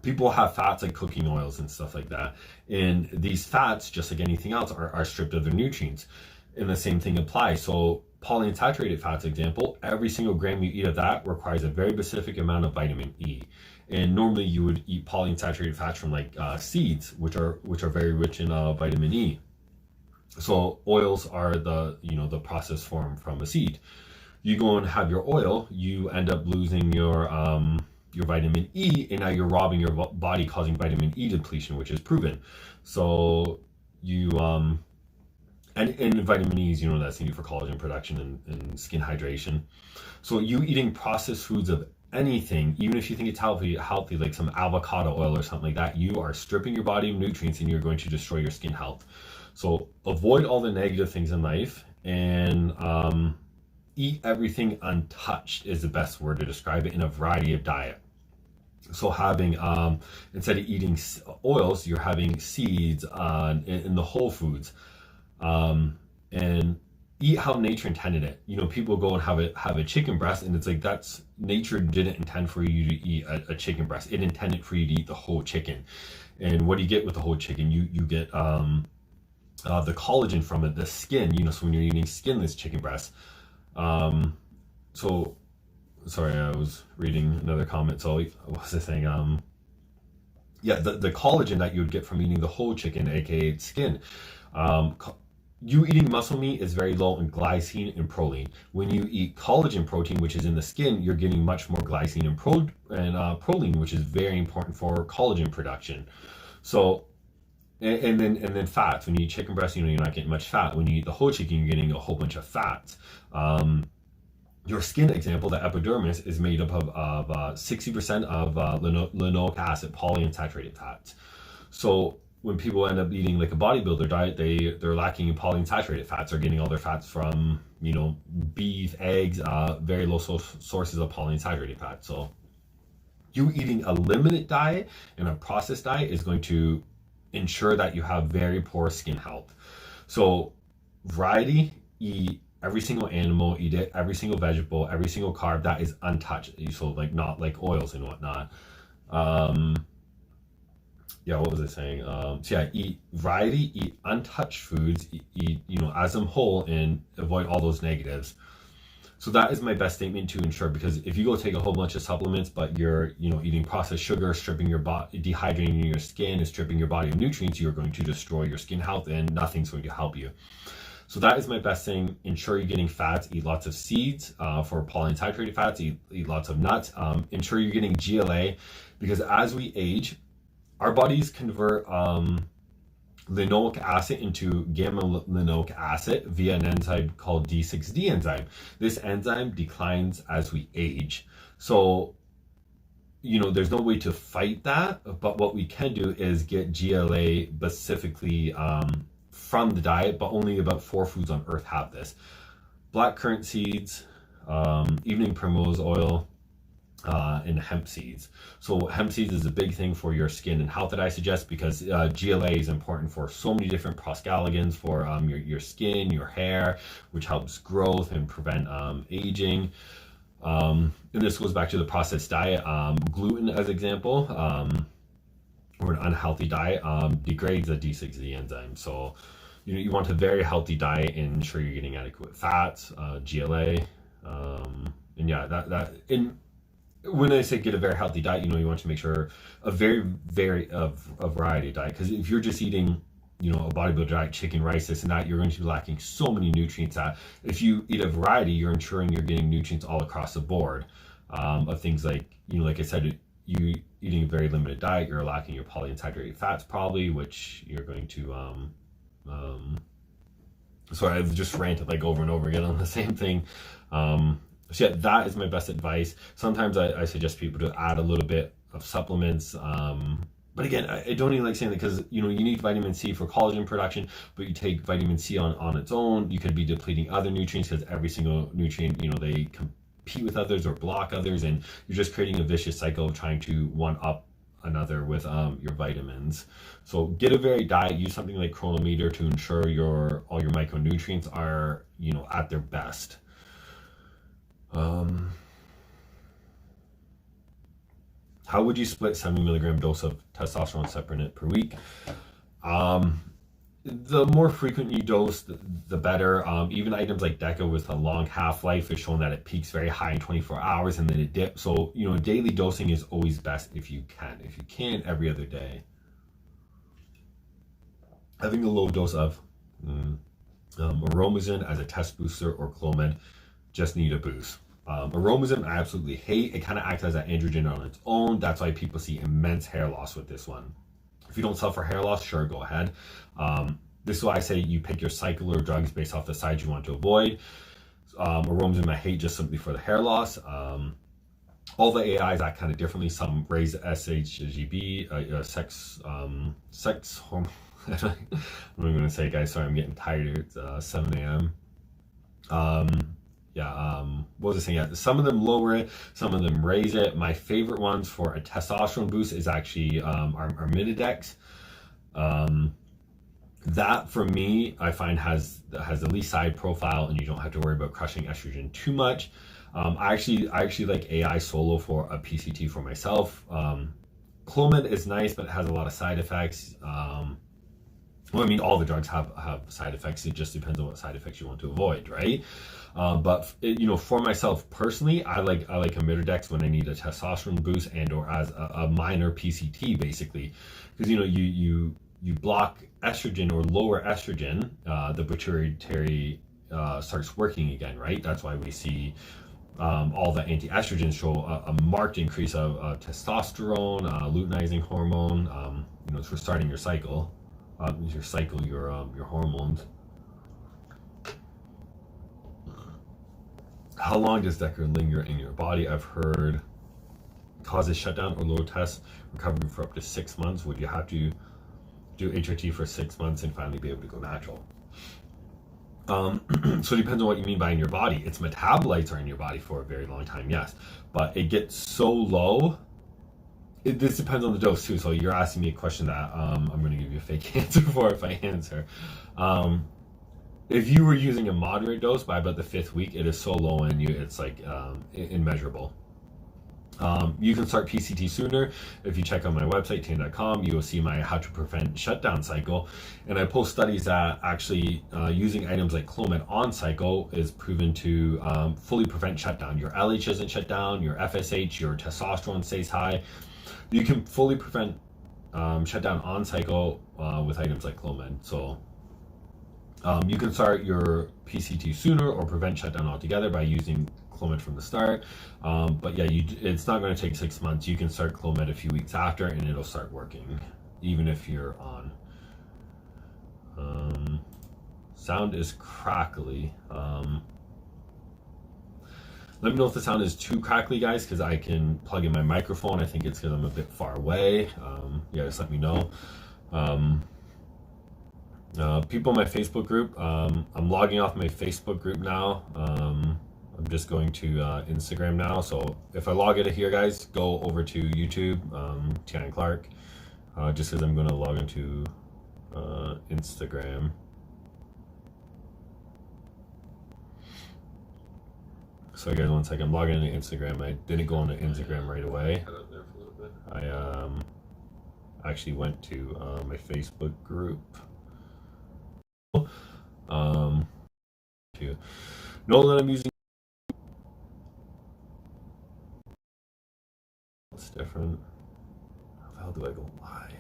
people have fats like cooking oils and stuff like that. And these fats, just like anything else, are stripped of their nutrients. And the same thing applies. So polyunsaturated fats, example, every single gram you eat of that requires a very specific amount of vitamin E. And normally you would eat polyunsaturated fats from like seeds, which are very rich in vitamin E. So oils are the processed form from a seed. You go and have your oil, you end up losing your vitamin E, and now you're robbing your body, causing vitamin E depletion, which is proven. So you and vitamin E is that's needed for collagen production and skin hydration. So you eating processed foods of anything, even if you think it's healthy like some avocado oil or something like that, you are stripping your body of nutrients and you're going to destroy your skin health. So avoid all the negative things in life and eat everything untouched is the best word to describe it, in a variety of diet. So having instead of eating oils, you're having seeds in the whole foods, and eat how nature intended it. People go and have a chicken breast, and it's like that's nature didn't intend for you to eat a chicken breast. It intended for you to eat the whole chicken. And what do you get with the whole chicken? You get the collagen from it, the skin. So when you're eating skinless chicken breast, so sorry, I was reading another comment. So what was I saying? The collagen that you would get from eating the whole chicken, aka skin. You eating muscle meat is very low in glycine and protein. When you eat collagen protein, which is in the skin, you're getting much more glycine and protein, which is very important for collagen production. So, and then fats. When you eat chicken breast, you're not getting much fat. When you eat the whole chicken, you're getting a whole bunch of fats. Your skin, example, the epidermis is made up of 60% of linoleic acid, polyunsaturated fats. So when people end up eating like a bodybuilder diet, they're lacking in polyunsaturated fats. They're getting all their fats from beef, eggs, very low sources of polyunsaturated fats. So you eating a limited diet and a processed diet is going to ensure that you have very poor skin health. So variety, eat every single animal, eat it, every single vegetable, every single carb that is untouched. So like not like oils and whatnot. What was I saying? Eat variety, eat untouched foods, eat as them whole, and avoid all those negatives. So that is my best statement to ensure, because if you go take a whole bunch of supplements, but you're eating processed sugar, stripping your body, dehydrating your skin, and stripping your body of nutrients, you're going to destroy your skin health, and nothing's going to help you. So that is my best thing. Ensure you're getting fats. Eat lots of seeds for polyunsaturated fats. Eat lots of nuts. Ensure you're getting GLA, because as we age, our bodies convert linoleic acid into gamma linoleic acid via an enzyme called D6D enzyme. This enzyme declines as we age. So, there's no way to fight that, but what we can do is get GLA specifically from the diet, but only about 4 foods on earth have this. Black currant seeds, evening primrose oil, and hemp seeds. So hemp seeds is a big thing for your skin and health that I suggest, because GLA is important for so many different prostaglandins for your skin, your hair, which helps growth and prevent aging. And this goes back to the processed diet. Gluten, as example, or an unhealthy diet, degrades the D6D enzyme. So you want a very healthy diet and ensure you're getting adequate fats, GLA, when I say get a very healthy diet, you want to make sure a very a variety of diet, because if you're just eating a bodybuilder diet, chicken, rice, this and that, you're going to be lacking so many nutrients that if you eat a variety, you're ensuring you're getting nutrients all across the board, of things like like I said, you eating a very limited diet, you're lacking your polyunsaturated fats probably, which you're going to sorry, I've just ranted like over and over again on the same thing. That is my best advice. Sometimes I suggest people to add a little bit of supplements, but again, I don't even like saying that, because you need vitamin C for collagen production, but you take vitamin C on its own, you could be depleting other nutrients, because every single nutrient, they compete with others or block others, and you're just creating a vicious cycle of trying to one up another with your vitamins. So get a varied diet. Use something like Chronometer to ensure all your micronutrients are, you know, at their best. How would you split 70 milligram dose of testosterone supplement per week? The more frequent you dose, the better. Even items like Deca with a long half-life is shown that it peaks very high in 24 hours and then it dips. So, you know, daily dosing is always best if you can. If you can, every other day. Having a low dose of Aromazin as a test booster or Clomid just need a boost. Aromazin I absolutely hate. It kind of acts as an androgen on its own. That's why people see immense hair loss with this one. If you don't suffer hair loss, sure, go ahead. This is why I say you pick your cycle or drugs based off the sides you want to avoid. Aromazin I hate just simply for the hair loss. All the AIs act kind of differently. Some raise SHGB, sex hormone. I'm going to say, guys, sorry, I'm getting tired. It's 7 a.m. What was I saying? Yeah, some of them lower it, some of them raise it. My favorite ones for a testosterone boost is actually our Minidex. That for me, I find has the least side profile, and you don't have to worry about crushing estrogen too much. I actually like AI Solo for a PCT for myself. Clomid is nice, but it has a lot of side effects. Well, I mean, all the drugs have side effects. It just depends on what side effects you want to avoid, right? But you know, for myself personally, I like a Minidex when I need a testosterone boost and or as a minor PCT, basically, because you know you block estrogen or lower estrogen, the pituitary starts working again, right? That's why we see all the anti-estrogens show a marked increase of testosterone, luteinizing hormone. You know, it's for starting your cycle. Your hormones. How long does Deca linger in your body? I've heard causes shutdown or low test recovery for up to 6 months. Would you have to do HRT for 6 months and finally be able to go natural? So it depends on what you mean by in your body. Its metabolites are in your body for a very long time, yes, but it gets so low. This depends on the dose too. So you're asking me a question that I'm going to give you a fake answer for if I answer. If you were using a moderate dose by about the 5th week, it is so low in you, it's like immeasurable. You can start PCT sooner. If you check out my website, tan.com, you will see my how to prevent shutdown cycle. And I post studies that actually using items like Clomid on cycle is proven to fully prevent shutdown. Your LH doesn't shut down, your FSH, your testosterone stays high. You can fully prevent shutdown on cycle with items like Clomid. So you can start your PCT sooner or prevent shutdown altogether by using Clomid from the start. But yeah, it's not going to take 6 months. You can start Clomid a few weeks after and it'll start working, even if you're on. Sound is crackly. Let me know if the sound is too crackly, guys, because I can plug in my microphone. I think it's because I'm a bit far away. Yeah, just let me know. People in my Facebook group, I'm logging off my Facebook group now. I'm just going to Instagram now. So if I log out of here, guys, go over to YouTube, Tian Clark, just because I'm going to log into Instagram. So guys, one second, I'm logging into Instagram. I didn't go into Instagram right away. I actually went to my Facebook group. To know that I'm using. It's different. How the hell do I go live?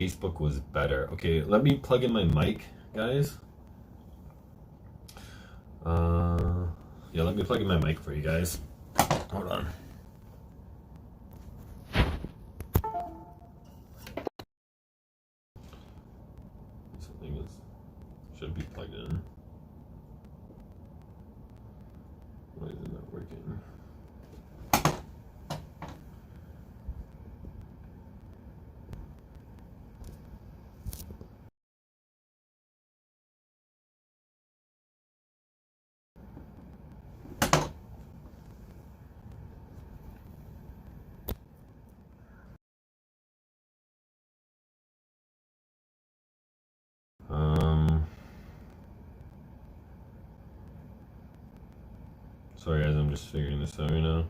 Facebook was better. Okay, let me plug in my mic, guys. Yeah, let me plug in my mic for you guys. Hold on. Something should be plugged in. Why is it not working? Sorry guys, I'm just figuring this out right now.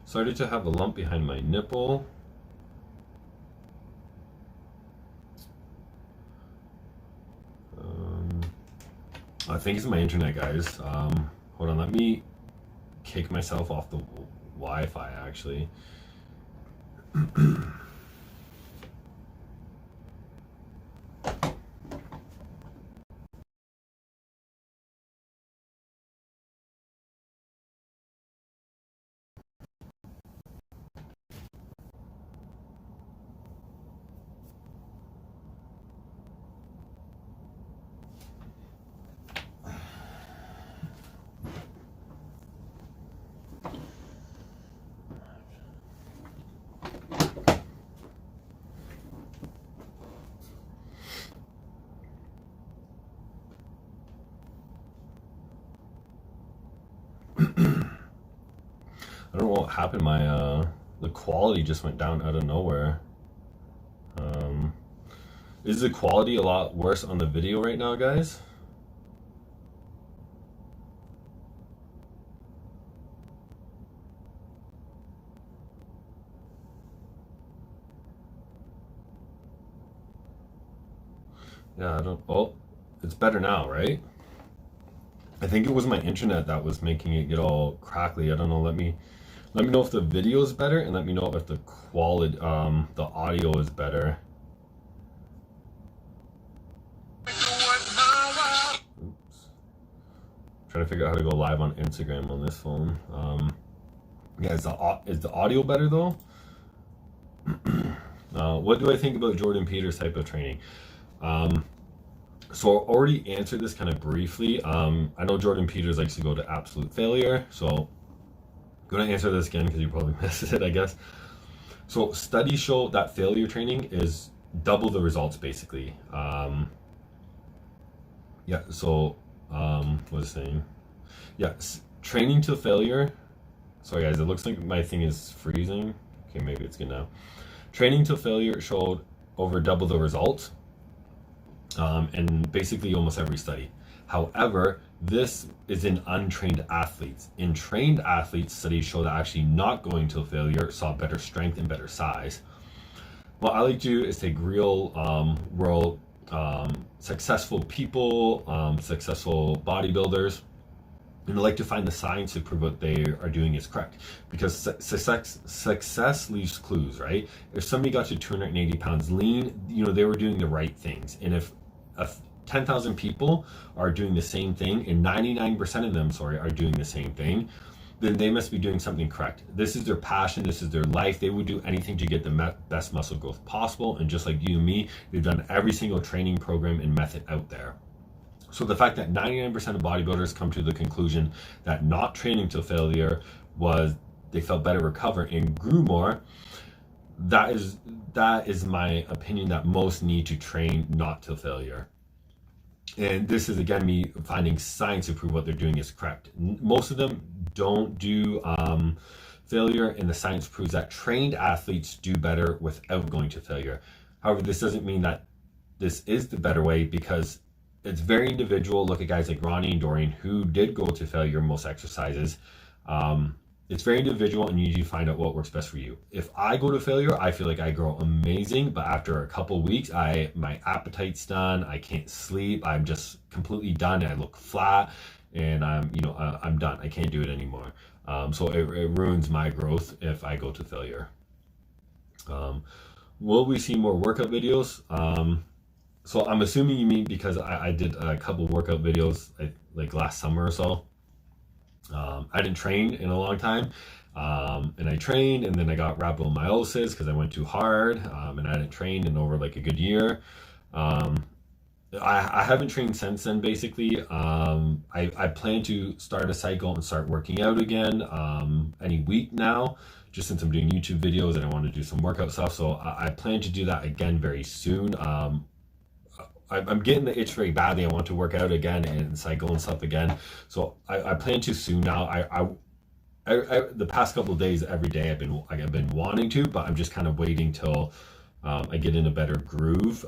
Started to have a lump behind my nipple. I think it's my internet, guys. Hold on, let me kick myself off the Wi-Fi actually. I don't know what happened. My the quality just went down out of nowhere. Is the quality a lot worse on the video right now, guys? Yeah, I don't. Oh, it's better now, right? I think it was my internet that was making it get all crackly. I don't know. Let me know if the video is better, and let me know if the quality, the audio is better. Oops. Trying to figure out how to go live on Instagram on this phone. Yeah, is the audio better though? What do I think about Jordan Peters type of training? So I already answered this kind of briefly. I know Jordan Peters likes to go to absolute failure, so I'm going to answer this again because you probably missed it, I guess. So studies show that failure training is double the results, basically. Yeah, so what was I saying? Yeah, training to failure. Sorry guys, it looks like my thing is freezing. Okay, maybe it's good now. Training to failure showed over double the results. In basically almost every study. However, this is in untrained athletes. In trained athletes, studies show that actually not going to failure saw better strength and better size. What I like to do is take real world successful people, successful bodybuilders, and I like to find the science to prove what they are doing is correct, because success leaves clues, right? If somebody got to 280 pounds lean, they were doing the right things. And if 10,000 people are doing the same thing, and 99% of them, are doing the same thing, then they must be doing something correct. This is their passion, this is their life. They would do anything to get the best muscle growth possible. And just like you and me, they've done every single training program and method out there. So the fact that 99% of bodybuilders come to the conclusion that not training to failure was they felt better recover and grew more, that is my opinion, that most need to train not to failure. And this is again me finding science to prove what they're doing is correct. Most of them don't do failure, and the science proves that trained athletes do better without going to failure. However, this doesn't mean that this is the better way, because it's very individual. Look at guys like Ronnie and Dorian who did go to failure most exercises. It's very individual, and you need to find out what works best for you. If I go to failure, I feel like I grow amazing, but after a couple weeks, my appetite's done. I can't sleep. I'm just completely done. I look flat, and I'm done. I can't do it anymore. So it ruins my growth if I go to failure. Will we see more workout videos? So I'm assuming you mean because I did a couple workout videos like last summer or so. I didn't train in a long time, and I trained, and then I got rhabdomyolysis because I went too hard, and I hadn't trained in over like a good year. I haven't trained since then, basically. I plan to start a cycle and start working out again any week now, just since I'm doing YouTube videos and I want to do some workout stuff. So I plan to do that again very soon. I'm getting the itch very badly. I want to work out again and cycle and stuff again. So I plan to soon now. I the past couple of days, every day I've been wanting to, but I'm just kind of waiting till I get in a better groove.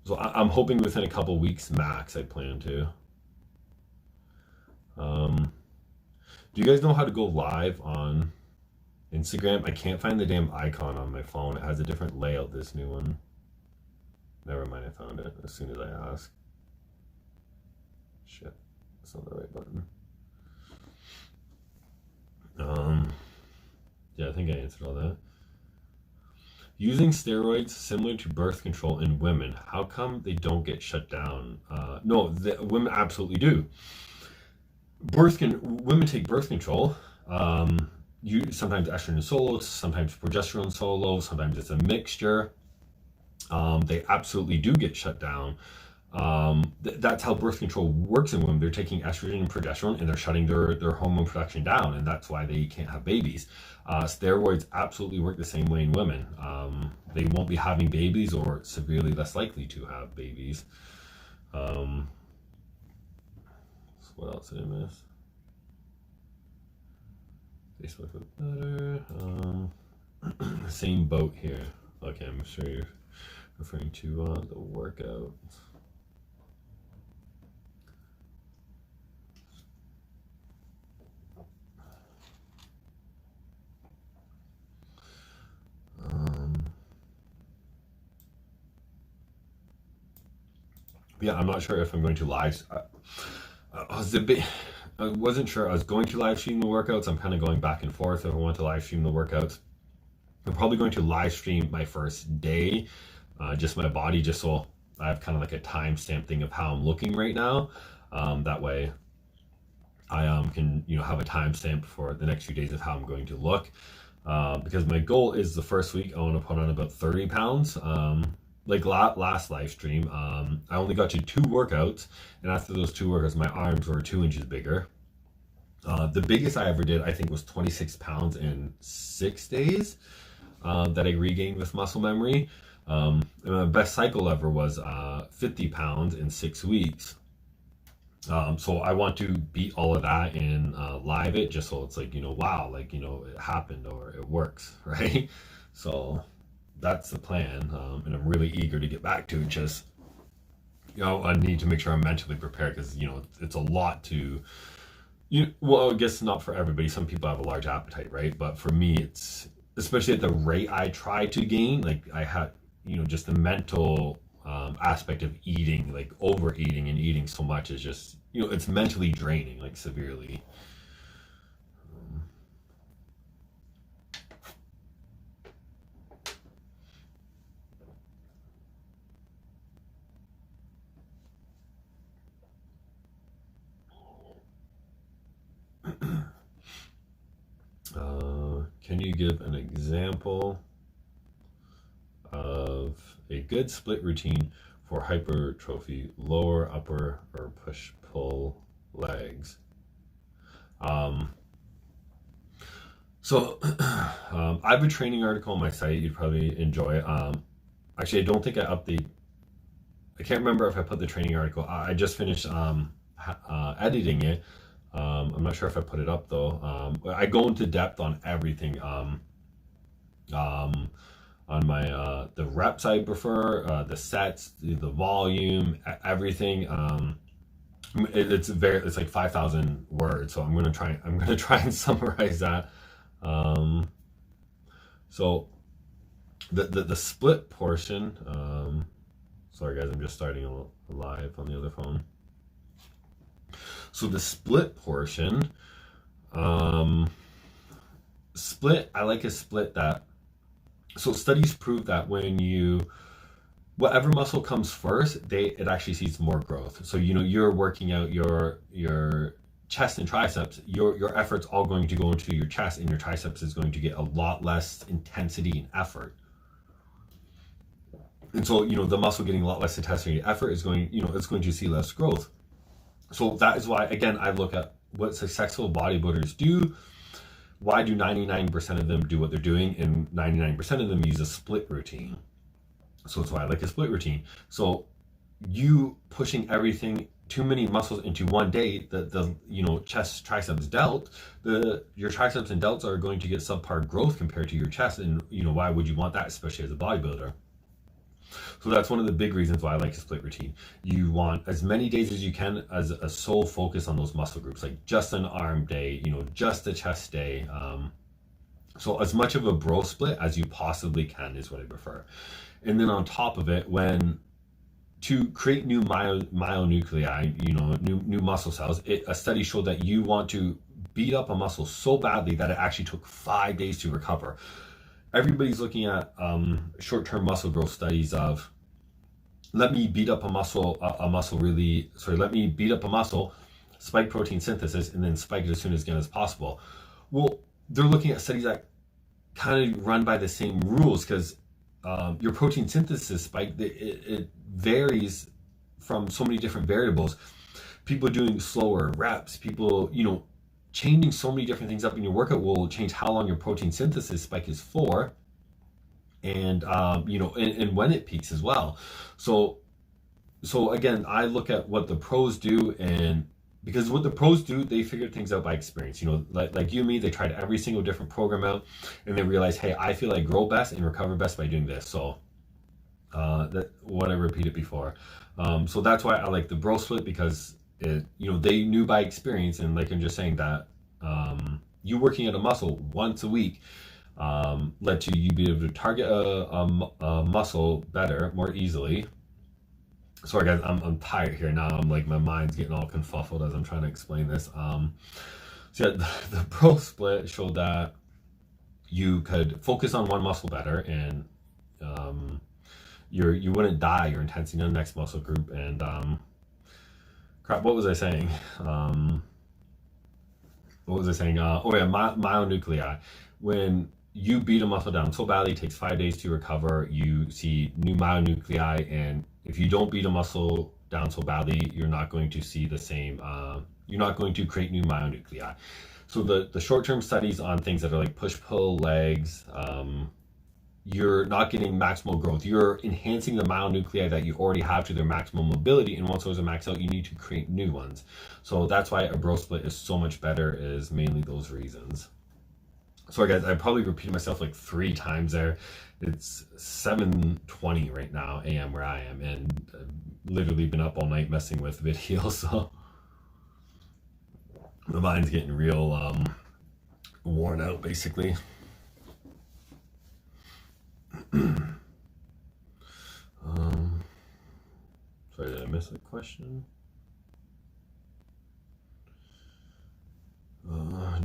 So I'm hoping within a couple weeks max, I plan to. Do you guys know how to go live on Instagram? I can't find the damn icon on my phone. It has a different layout, this new one. Never mind, I found it as soon as I asked. Shit, that's not the right button. Yeah, I think I answered all that. Using steroids similar to birth control in women, how come they don't get shut down? No, women absolutely do. Women take birth control. Sometimes estrogen solo, sometimes progesterone solo, sometimes it's a mixture. They absolutely do get shut down. That's how birth control works in women. They're taking estrogen and progesterone and they're shutting their hormone production down, and that's why they can't have babies. Steroids absolutely work the same way in women. They won't be having babies or severely less likely to have babies. So what else did I miss? Facebook look better. Same boat here. Okay, I'm sure you're referring to the workouts. Yeah, I'm not sure if I'm going to live. I wasn't sure I was going to live stream the workouts. I'm kind of going back and forth if I want to live stream the workouts. I'm probably going to live stream my first day, just my body, just so I have kind of like a timestamp thing of how I'm looking right now. That way I can have a timestamp for the next few days of how I'm going to look. Because my goal is the first week I want to put on about 30 pounds. Like last live stream, I only got to 2 workouts, and after those 2 workouts, my arms were 2 inches bigger. The biggest I ever did, I think, was 26 pounds in 6 days that I regained with muscle memory. And my best cycle ever was 50 pounds in 6 weeks. So I want to beat all of that and live it, just so it's like, wow, like, it happened or it works, right? So that's the plan, and I'm really eager to get back to it. Just I need to make sure I'm mentally prepared, because it's a lot to well, I guess not for everybody. Some people have a large appetite, right? But for me, it's especially at the rate I try to gain, like I had just the mental aspect of eating, like overeating and eating so much is just it's mentally draining, like severely. Can you give an example of a good split routine for hypertrophy, lower, upper, or push-pull legs? So I have a training article on my site you'd probably enjoy. Actually, I don't think I can't remember if I put the training article. I just finished editing it. I'm not sure if I put it up though. I go into depth on everything. On my the reps I prefer, the sets, the volume, everything. It's like 5,000 words, so I'm gonna try and summarize that. So the split portion. Sorry guys, I'm just starting a live on the other phone. So the split portion, split, I like a split that, so studies prove that when whatever muscle comes first, it actually sees more growth. So, you're working out your chest and triceps, your effort's all going to go into your chest, and your triceps is going to get a lot less intensity and effort. And so, the muscle getting a lot less intensity and effort is going, it's going to see less growth. So that is why, again, I look at what successful bodybuilders do. Why do 99% of them do what they're doing, and 99% of them use a split routine? So that's why I like a split routine. So you pushing everything, too many muscles into one day, the chest, triceps, delt, your triceps and delts are going to get subpar growth compared to your chest. And why would you want that, especially as a bodybuilder? So that's one of the big reasons why I like a split routine. You want as many days as you can as a sole focus on those muscle groups, like just an arm day, just a chest day. So as much of a bro split as you possibly can is what I prefer. And then on top of it, to create new myonuclei, new muscle cells, a study showed that you want to beat up a muscle so badly that it actually took 5 days to recover. Everybody's looking at short-term muscle growth studies of, let me beat up a muscle, spike protein synthesis, and then spike it as soon as possible. Well, they're looking at studies that kind of run by the same rules, because your protein synthesis spike, it varies from so many different variables. People doing slower reps, people, changing so many different things up in your workout will change how long your protein synthesis spike is for, and and when it peaks as well. So again, I look at what the pros do, and because what the pros do, they figure things out by experience. Like you and me, they tried every single different program out, and they realized, hey, I feel I grow best and recover best by doing this. So that what I repeated before. So that's why I like the bro split, because they knew by experience, and like I'm just saying that you working at a muscle once a week led to you be able to target a muscle better, more easily. Sorry guys, I'm tired here now. I'm like, my mind's getting all confuffled as I'm trying to explain this. So yeah, the bro split showed that you could focus on one muscle better, and you wouldn't die your intensity on the next muscle group. And crap, what was I saying? Myonuclei. When you beat a muscle down so badly, it takes 5 days to recover, you see new myonuclei. And if you don't beat a muscle down so badly, you're not going to see the same, you're not going to create new myonuclei. So the short-term studies on things that are like push-pull legs, you're not getting maximal growth. You're enhancing the myonuclei that you already have to their maximum mobility, and once those are maxed out, you need to create new ones. So that's why a bro split is so much better, is mainly those reasons. Sorry guys, I probably repeated myself like 3 times there. It's 7:20 right now a.m. where I am, and I've literally been up all night messing with videos, so my mind's getting real worn out basically. Sorry, did I miss a question?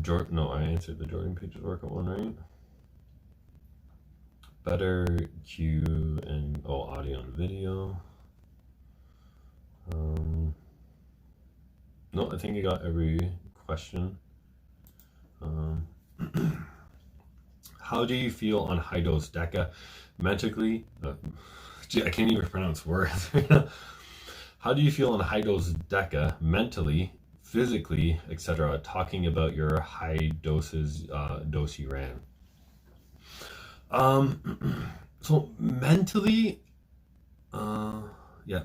Jordan, no, I answered the Jordan Pages workout one, right? Better cue and audio and video. No, I think you got every question. How do you feel on high dose Deca? Mentally, I can't even pronounce words. How do you feel on high dose Deca mentally, physically, etc.? Talking about your high doses dose you ran. So mentally,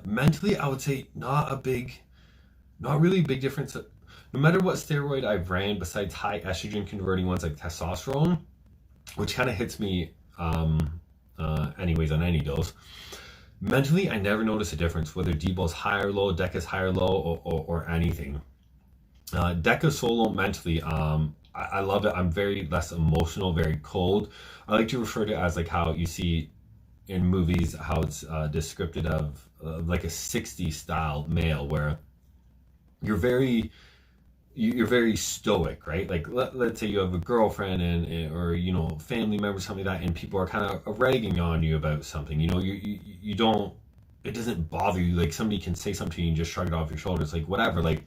mentally I would say not really big difference. No matter what steroid I've ran, besides high estrogen converting ones like testosterone, which kind of hits me anyways on any dose. Mentally, I never notice a difference, whether Dbol's high or low, Deca's high or low, or anything. Deca solo mentally, I love it. I'm very less emotional, very cold. I like to refer to it as like how you see in movies, how it's descriptive of like a 60s style male, where you're very stoic, right? Like let's say you have a girlfriend or family members, something like that, and people are kind of ragging on you about something. You don't, it doesn't bother you. Like somebody can say something to you and just shrug it off your shoulders, like whatever. Like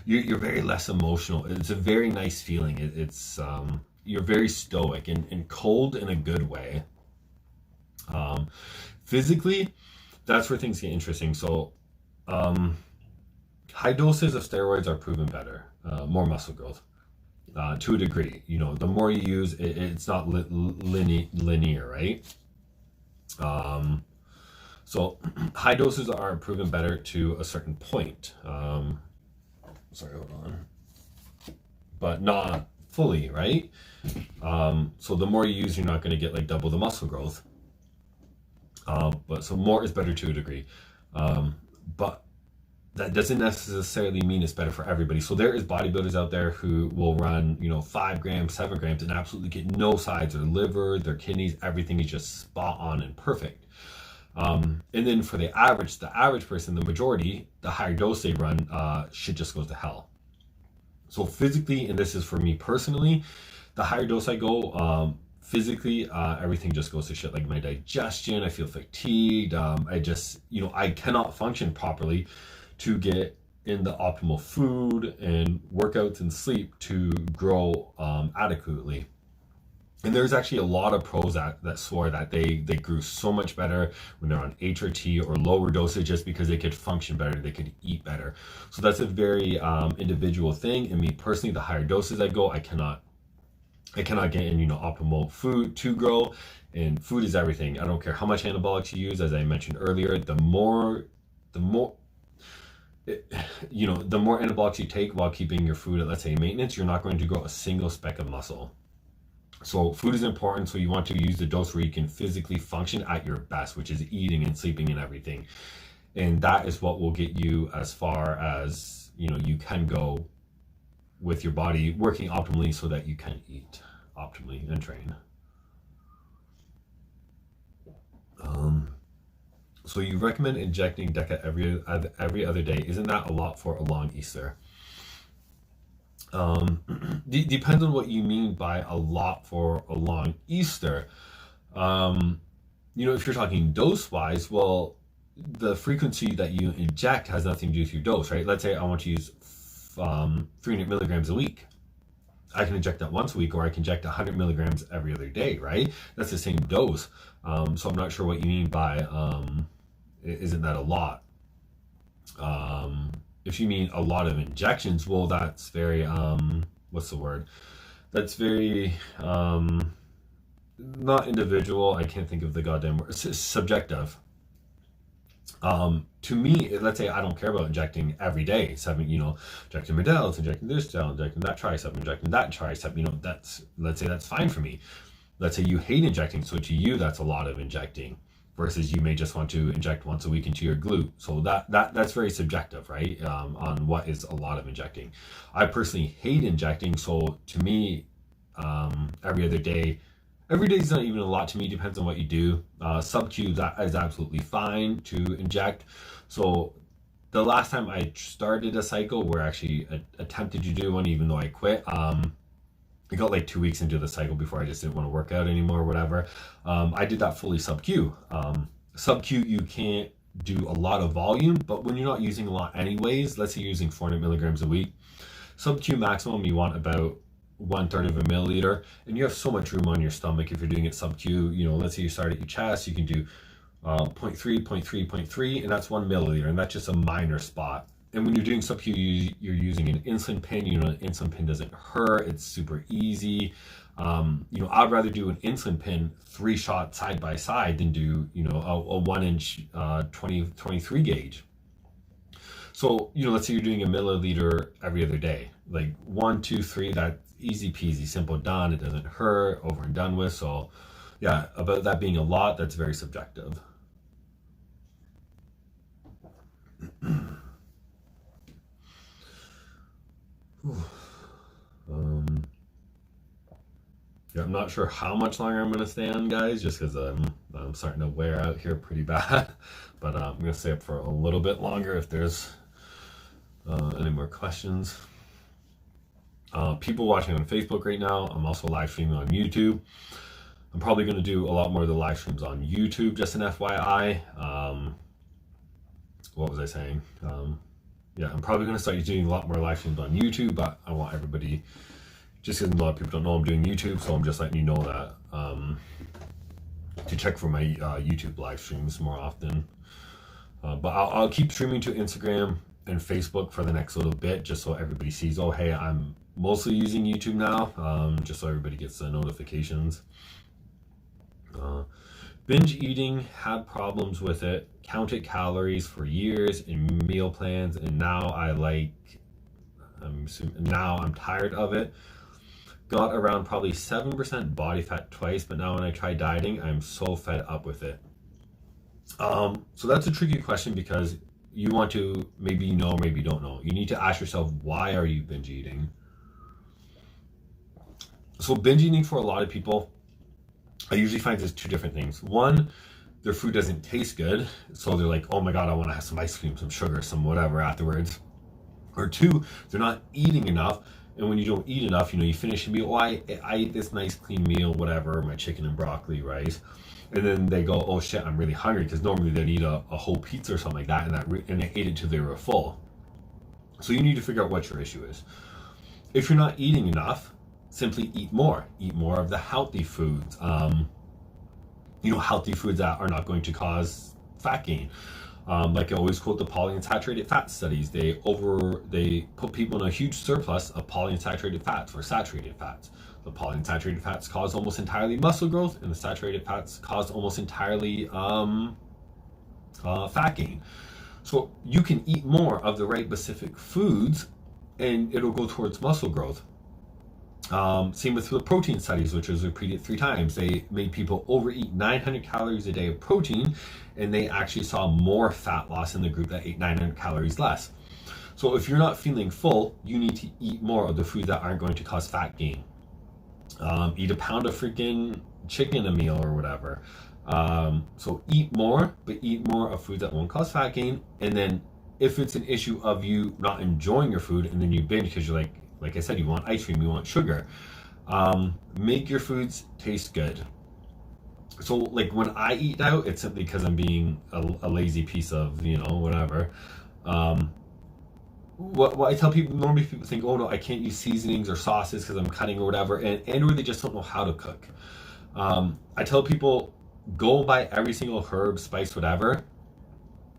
you're very less emotional. It's a very nice feeling. It's you're very stoic and cold in a good way. Physically, that's where things get interesting. So high doses of steroids are proven better, more muscle growth to a degree. The more you use it, it's not linear, right? So high doses are proven better to a certain point. Sorry, hold on. But not fully, right? So the more you use, you're not going to get like double the muscle growth. But so more is better to a degree. But that doesn't necessarily mean it's better for everybody. So there is bodybuilders out there who will run, 5 grams, 7 grams and absolutely get no sides. Their liver, their kidneys, everything is just spot on and perfect. And then for the average person, the majority, the higher dose they run shit just goes to hell. So physically, and this is for me personally, the higher dose I go, physically, everything just goes to shit. Like my digestion, I feel fatigued. I just, I cannot function properly to get in the optimal food and workouts and sleep to grow adequately. And there's actually a lot of pros that swore that they grew so much better when they're on HRT or lower dosage, just because they could function better, they could eat better. So that's a very individual thing. And me personally, the higher doses I go, I cannot get in, optimal food to grow. And food is everything. I don't care how much anabolics you use, as I mentioned earlier. The more anabolics you take while keeping your food at, let's say, maintenance, you're not going to grow a single speck of muscle. So food is important. So you want to use the dose where you can physically function at your best, which is eating and sleeping and everything. And that is what will get you as far as, you can go with your body working optimally so that you can eat optimally and train. So you recommend injecting Deca every other day. Isn't that a lot for a long Easter? Depends on what you mean by a lot for a long Easter. If you're talking dose wise, well, the frequency that you inject has nothing to do with your dose, right? Let's say I want to use 300 milligrams a week. I can inject that once a week, or I can inject 100 milligrams every other day, right? That's the same dose. So I'm not sure what you mean by isn't that a lot? If you mean a lot of injections, well, that's very, what's the word? That's very, not individual. I can't think of the goddamn word. It's subjective. To me, let's say I don't care about injecting every day. Injecting my delts, injecting this del, injecting that tricep, injecting that tricep. Let's say that's fine for me. Let's say you hate injecting, so to you, that's a lot of injecting. Versus you may just want to inject once a week into your glute. So that's very subjective, right? On what is a lot of injecting. I personally hate injecting, so to me, every day is not even a lot to me. Depends on what you do. Sub-Q is absolutely fine to inject. So the last time I started a cycle, where I actually attempted to do one, even though I quit, I got like 2 weeks into the cycle before I just didn't want to work out anymore or whatever. I did that fully sub-Q. Sub-Q, you can't do a lot of volume, but when you're not using a lot anyways, let's say you're using 400 milligrams a week, sub-Q maximum, you want about 1/3 of a milliliter, and you have so much room on your stomach if you're doing it sub-Q. Let's say you start at your chest, you can do 0.3, 0.3, 0.3, and that's 1 milliliter, and that's just a minor spot. And when you're doing sub-Q, you're using an insulin pen. An insulin pen doesn't hurt. It's super easy. I'd rather do an insulin pen 3 shots side by side than do, a 1-inch 23 gauge. So, let's say you're doing a milliliter every other day. Like 1, 2, 3, that's easy peasy, simple, done. It doesn't hurt, over and done with. So, yeah, about that being a lot, that's very subjective. Yeah, I'm not sure how much longer I'm going to stay on, guys, just because I'm starting to wear out here pretty bad. But I'm going to stay up for a little bit longer if there's any more questions. People watching on Facebook right now. I'm also live streaming on YouTube. I'm probably going to do a lot more of the live streams on YouTube, just an FYI. What was I saying? Yeah, I'm probably going to start doing a lot more live streams on YouTube, but I want everybody, just because a lot of people don't know I'm doing YouTube, so I'm just letting you know that to check for my YouTube live streams more often. But I'll keep streaming to Instagram and Facebook for the next little bit, just so everybody sees, oh, hey, I'm mostly using YouTube now, just so everybody gets the notifications. Binge eating, had problems with it, counted calories for years in meal plans, and now I'm tired of it. Got around probably 7% body fat twice, but now when I try dieting, I'm so fed up with it. So that's a tricky question because you want to maybe know, maybe don't know. You need to ask yourself, why are you binge eating? So binge eating for a lot of people, I usually find there's two different things. One, their food doesn't taste good, so they're like, oh my god, I want to have some ice cream, some sugar, some whatever afterwards. Or two, they're not eating enough, and when you don't eat enough, you finish a meal. Oh, I ate this nice clean meal, whatever, my chicken and broccoli, rice, and then they go, oh shit, I'm really hungry, because normally they'd eat a whole pizza or something like that, and they ate it till they were full. So you need to figure out what your issue is. If you're not eating enough, simply eat more. Eat more of the healthy foods. Healthy foods that are not going to cause fat gain. Like I always quote the polyunsaturated fat studies. They put people in a huge surplus of polyunsaturated fats or saturated fats. The polyunsaturated fats cause almost entirely muscle growth, and the saturated fats cause almost entirely fat gain. So you can eat more of the right specific foods, and it'll go towards muscle growth. Same with the protein studies, which was repeated 3 times. They made people overeat 900 calories a day of protein, and they actually saw more fat loss in the group that ate 900 calories less. So if you're not feeling full, you need to eat more of the foods that aren't going to cause fat gain. Eat a pound of freaking chicken a meal or whatever. So eat more, but eat more of foods that won't cause fat gain. And then if it's an issue of you not enjoying your food and then you binge because you're like I said, you want ice cream, you want sugar, make your foods taste good. So like when I eat out, it's simply because I'm being a lazy piece of, whatever. What I tell people, normally people think, oh no, I can't use seasonings or sauces because I'm cutting or whatever, and or they just don't know how to cook. I tell people, go buy every single herb, spice, whatever,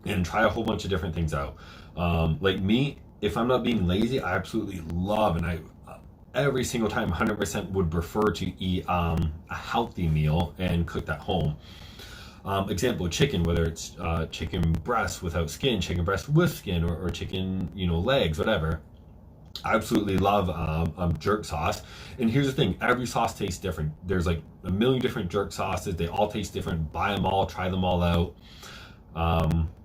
and try a whole bunch of different things out. Like me, if I'm not being lazy, I absolutely love, and I every single time 100% would prefer to eat a healthy meal and cook that home. Example, chicken, whether it's chicken breast without skin, chicken breast with skin, or chicken, legs, whatever. I absolutely love jerk sauce. And here's the thing, every sauce tastes different. There's like a million different jerk sauces. They all taste different. Buy them all, try them all out.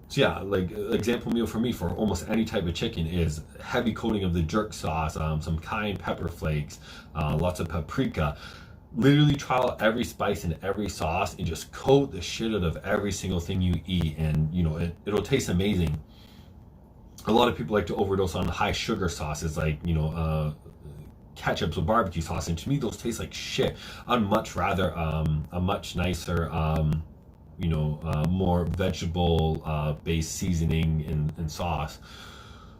So yeah, like example meal for me for almost any type of chicken is heavy coating of the jerk sauce, some cayenne pepper flakes, lots of paprika. Literally try out every spice and every sauce and just coat the shit out of every single thing you eat, and it'll taste amazing. A lot of people like to overdose on high sugar sauces like ketchups or barbecue sauce, and to me those taste like shit. I'd much rather a much nicer more vegetable based seasoning and sauce.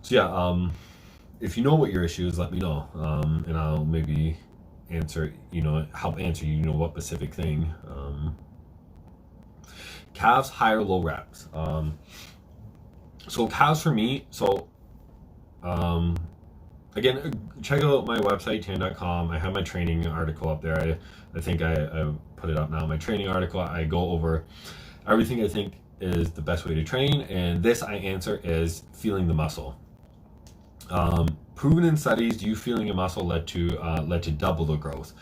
So yeah, if you know what your issue is, let me know, and I'll maybe help answer what specific thing. Calves, high or low reps. So calves for me, again, check out my website, tan.com. I have my training article up there. I think I put it up now. My training article, I go over everything I think is the best way to train, and this I answer is feeling the muscle. Proven in studies, you feeling a muscle led to double the growth.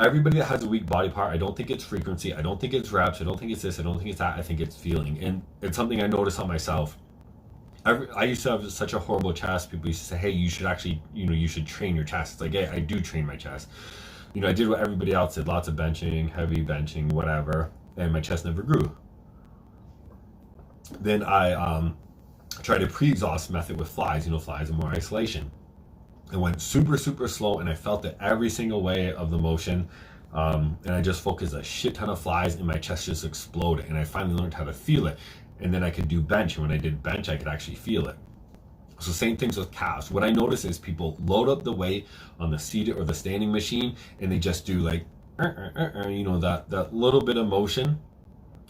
Everybody that has a weak body part, I don't think it's frequency, I don't think it's reps, I don't think it's this, I don't think it's that, I think it's feeling. And it's something I noticed on myself. I used to have such a horrible chest. People used to say, hey, you should actually, you should train your chest. It's like, yeah, I do train my chest. I did what everybody else did, lots of benching, heavy benching, whatever, and my chest never grew. Then I tried a pre-exhaust method with flies, flies and more isolation. It went super, super slow, and I felt it every single way of the motion. And I just focused a shit ton of flies, and my chest just exploded. And I finally learned how to feel it. And then I could do bench, and when I did bench, I could actually feel it. So same things with calves. What I notice is people load up the weight on the seated or the standing machine, and they just do like, that little bit of motion,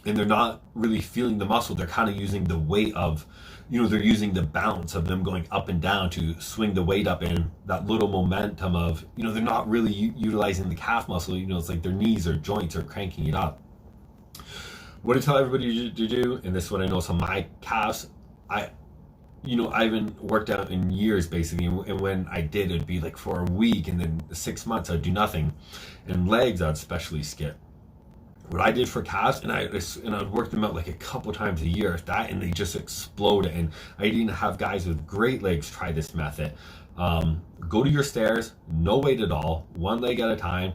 and they're not really feeling the muscle. They're kind of using the weight of, they're using the bounce of them going up and down to swing the weight up, and that little momentum of, they're not really utilizing the calf muscle. It's like their knees or joints are cranking it up. What I tell everybody to do, and this is what I know, so my calves, I haven't worked out in years basically, and when I did, it'd be like for a week, and then 6 months I'd do nothing, and legs I'd especially skip. what I did for calves, and I'd work them out like a couple times a year, if that, and they just explode. And I even have guys with great legs try this method. Go to your stairs, no weight at all, one leg at a time,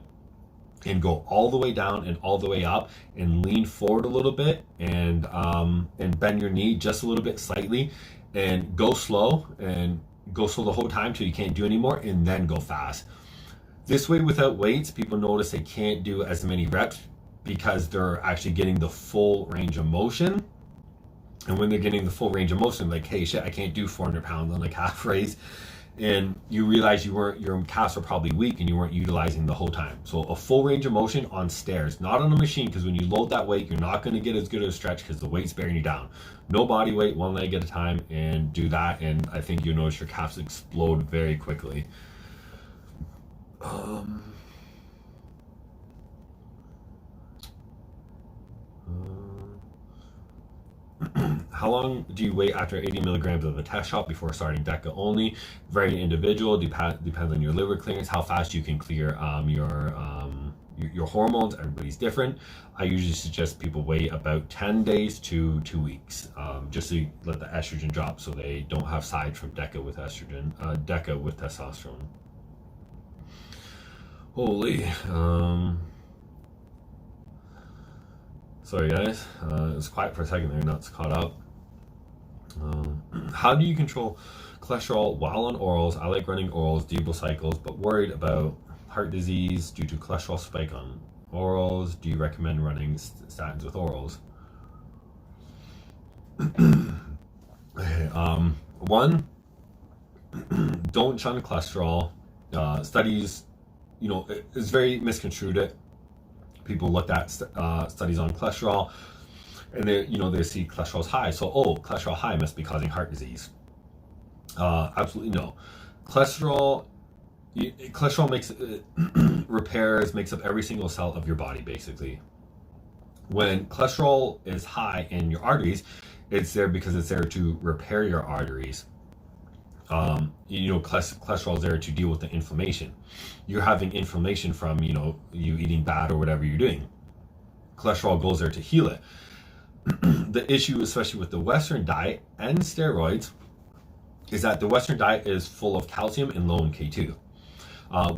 and go all the way down and all the way up, and lean forward a little bit, and bend your knee just a little bit slightly, and go slow the whole time till you can't do anymore, and then go fast. This way, without weights, people notice they can't do as many reps because they're actually getting the full range of motion. And when they're getting the full range of motion, like, hey, shit, I can't do 400 pounds on a calf raise. And you realize your calves are probably weak and you weren't utilizing the whole time. So a full range of motion on stairs, not on a machine, because when you load that weight, you're not going to get as good a stretch because the weight's bearing you down. No body weight, one leg at a time, and do that. And I think you'll notice your calves explode very quickly. How long do you wait after 80 milligrams of a test shot before starting Deca only? Very individual, depends on your liver clearance, how fast you can clear your hormones. Everybody's different. I usually suggest people wait about 10 days to 2 weeks, just to let the estrogen drop so they don't have sides from Deca with estrogen, Deca with testosterone. Holy, sorry guys, it was quiet for a second there, now it's caught up. How do you control cholesterol while on orals? I like running orals, Dbol cycles, but worried about heart disease due to cholesterol spike on orals. Do you recommend running statins with orals? One, don't shun cholesterol. Studies, it's very misconstrued. People looked at studies on cholesterol, and they see cholesterol's high, so cholesterol high must be causing heart disease. Absolutely no. Cholesterol makes makes up every single cell of your body, basically. When cholesterol is high in your arteries, it's there because it's there to repair your arteries. Cholesterol is there to deal with the inflammation. You're having inflammation from you eating bad or whatever you're doing. Cholesterol goes there to heal it. The issue, especially with the Western diet and steroids, is that the Western diet is full of calcium and low in K2.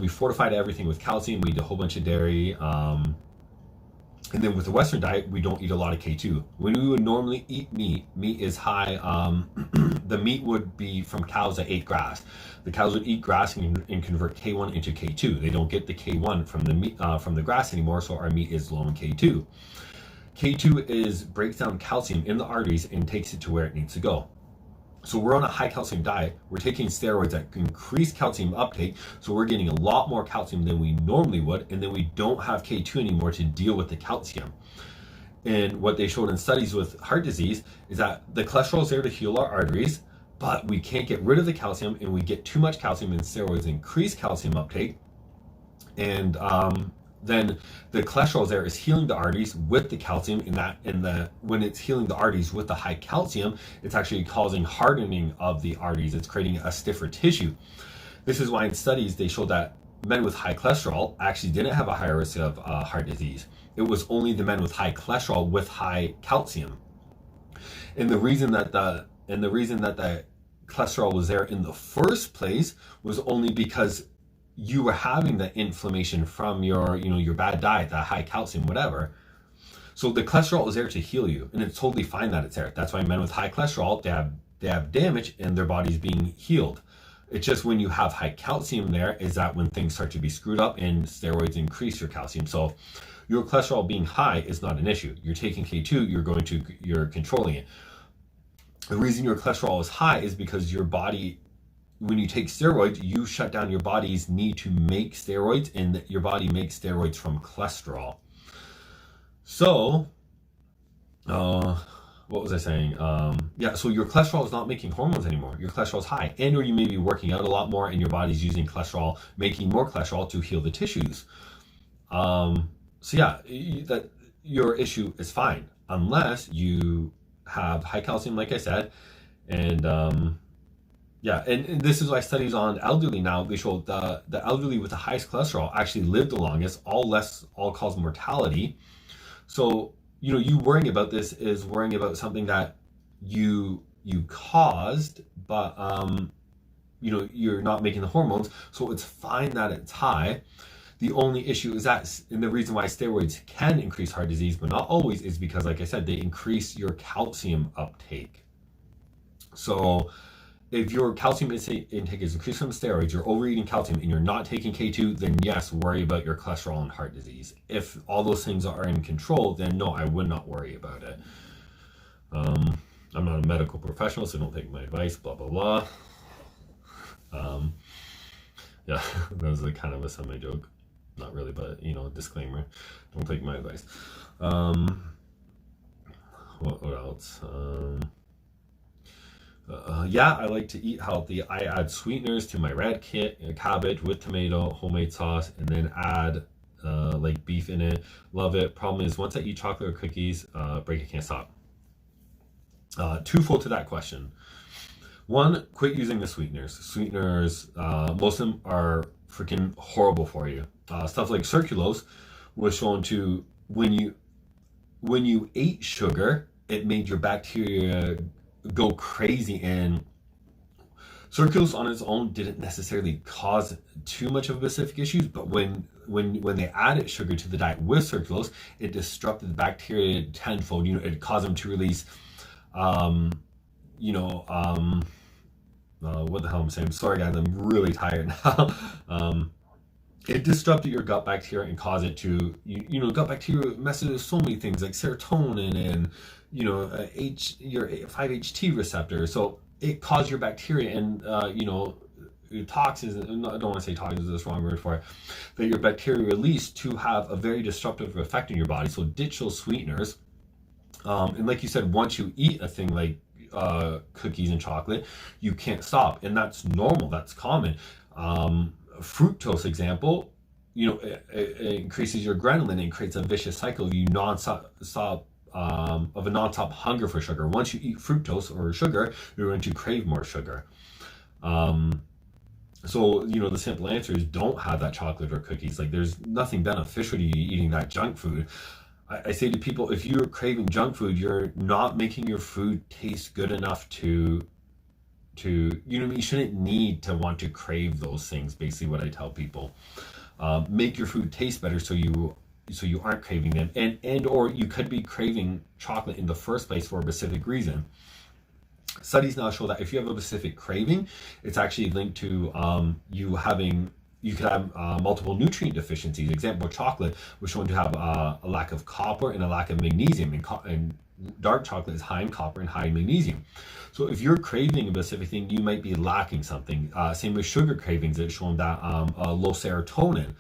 We fortified everything with calcium. We eat a whole bunch of dairy. And then with the Western diet, we don't eat a lot of K2. When we would normally eat meat is high. The meat would be from cows that ate grass. The cows would eat grass and convert K1 into K2. They don't get the K1 from the meat, from the grass anymore, so our meat is low in K2. K2 breaks down calcium in the arteries and takes it to where it needs to go. So we're on a high calcium diet. We're taking steroids that increase calcium uptake, so we're getting a lot more calcium than we normally would, and then we don't have K2 anymore to deal with the calcium. And what they showed in studies with heart disease is that the cholesterol is there to heal our arteries, but we can't get rid of the calcium, and we get too much calcium, and steroids increase calcium uptake. And then the cholesterol there is healing the arteries with the calcium, when it's healing the arteries with the high calcium, it's actually causing hardening of the arteries. It's creating a stiffer tissue. This is why in studies they showed that men with high cholesterol actually didn't have a higher risk of heart disease. It was only the men with high cholesterol with high calcium. And the reason that the cholesterol was there in the first place was only because you were having the inflammation from your bad diet, that high calcium, whatever. So the cholesterol is there to heal you, and it's totally fine that it's there. That's why men with high cholesterol, they have damage and their body's being healed. It's just when you have high calcium there is that when things start to be screwed up and steroids increase your calcium. So your cholesterol being high is not an issue. You're taking K2, you're controlling it. The reason your cholesterol is high is because your body, when you take steroids, you shut down your body's need to make steroids, and your body makes steroids from cholesterol. So, what was I saying? So your cholesterol is not making hormones anymore. Your cholesterol is high, or you may be working out a lot more, and your body's using cholesterol, making more cholesterol to heal the tissues. That your issue is fine unless you have high calcium, like I said, and and this is why studies on elderly now, they show the elderly with the highest cholesterol actually live the longest, all cause mortality. So, you worrying about this is worrying about something that you caused, but you're not making the hormones, so it's fine that it's high. The only issue is that, and the reason why steroids can increase heart disease, but not always, is because, like I said, they increase your calcium uptake. So if your calcium intake is increased from steroids, you're overeating calcium, and you're not taking K2, then yes, worry about your cholesterol and heart disease. If all those things are in control, then no, I would not worry about it. I'm not a medical professional, so don't take my advice, blah, blah, blah. Yeah, that was kind of a semi-joke. Not really, but, disclaimer. Don't take my advice. What else? Yeah, I like to eat healthy. I add sweeteners to my red kit, cabbage with tomato, homemade sauce, and then add like beef in it. Love it. Problem is, once I eat chocolate or cookies, break it, can't stop. Twofold to that question. One, quit using the sweeteners. Sweeteners, most of them are freaking horrible for you. Stuff like sucralose was shown to, when you ate sugar, it made your bacteria go crazy, and sucralose on its own didn't necessarily cause too much of specific issues, but when they added sugar to the diet with sucralose, it disrupted the bacteria tenfold. It caused them to release what the hell I'm saying? Sorry guys, I'm really tired now. It disrupted your gut bacteria and caused it to, gut bacteria messes with so many things like serotonin and, your 5-HT receptor. So it caused your bacteria and, toxins, I don't want to say toxins is the wrong word for it, that your bacteria release to have a very disruptive effect in your body. So ditch those sweeteners. And like you said, once you eat a thing like cookies and chocolate, you can't stop, and that's normal, that's common. Fructose example, it increases your adrenaline and creates a vicious cycle of a non-stop hunger for sugar. Once you eat fructose or sugar, you're going to crave more sugar. So the simple answer is don't have that chocolate or cookies. Like, there's nothing beneficial to you eating that junk food. I say to people, if you're craving junk food, you're not making your food taste good enough to you shouldn't need to want to crave those things. Basically what I tell people, make your food taste better so you aren't craving them, and or you could be craving chocolate in the first place for a specific reason. Studies now show that if you have a specific craving, it's actually linked to you could have multiple nutrient deficiencies. Example, chocolate was shown to have a lack of copper and a lack of magnesium, and dark chocolate is high in copper and high in magnesium. So if you're craving a specific thing, you might be lacking something. Same with sugar cravings, it's shown that low serotonin.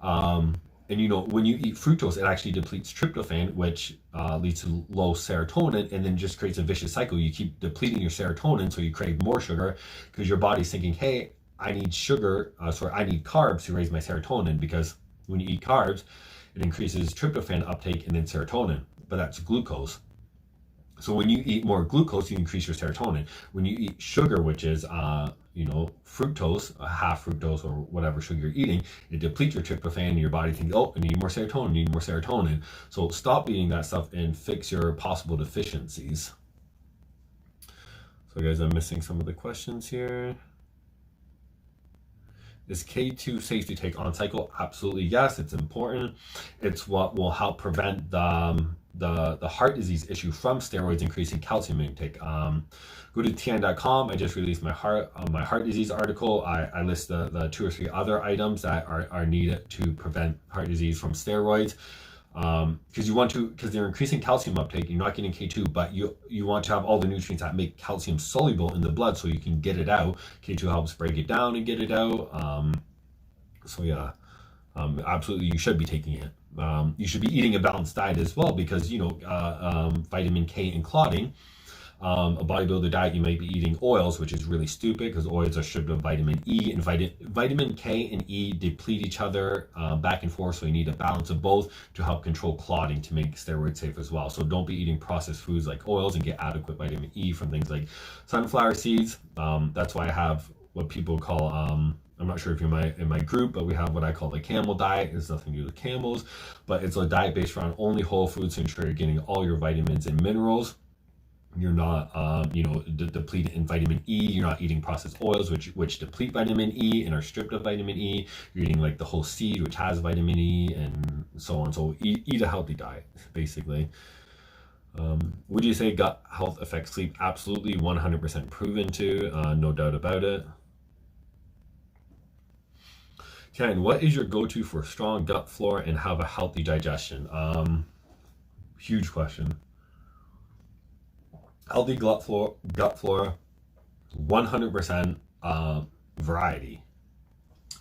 And when you eat fructose, it actually depletes tryptophan, which leads to low serotonin, and then just creates a vicious cycle. You keep depleting your serotonin, so you crave more sugar because your body's thinking, hey, I need I need carbs to raise my serotonin, because when you eat carbs, it increases tryptophan uptake and then serotonin, but that's glucose. So when you eat more glucose, you increase your serotonin. When you eat sugar, which is, fructose, half fructose or whatever sugar you're eating, it depletes your tryptophan, and your body thinks, oh, I need more serotonin, So stop eating that stuff and fix your possible deficiencies. So guys, I'm missing some of the questions here. Is K2 safe to take on cycle? Absolutely yes, it's important. It's what will help prevent the heart disease issue from steroids increasing calcium intake. Go to tn.com. I just released my heart disease article. I list the 2 or 3 other items that are needed to prevent heart disease from steroids. Because they're increasing calcium uptake, you're not getting K2, but you want to have all the nutrients that make calcium soluble in the blood so you can get it out. K2 helps break it down and get it out. Absolutely, you should be taking it. You should be eating a balanced diet as well, because vitamin K and clotting. A bodybuilder diet, you might be eating oils, which is really stupid because oils are stripped of vitamin E, and vitamin K and E deplete each other back and forth, so you need a balance of both to help control clotting to make steroid safe as well. So don't be eating processed foods like oils, and get adequate vitamin E from things like sunflower seeds. That's why I have what people call I'm not sure if you're in my group, but we have what I call the camel diet. It's nothing to do with camels, but it's a diet based around only whole foods to ensure you're getting all your vitamins and minerals. You're not, depleted in vitamin E. You're not eating processed oils, which deplete vitamin E and are stripped of vitamin E. You're eating like the whole seed, which has vitamin E, and so on. So eat a healthy diet, basically. Would you say gut health affects sleep? Absolutely, 100% proven to, no doubt about it. Ken, what is your go-to for strong gut flora and have a healthy digestion? Huge question. Healthy gut flora, 100% variety.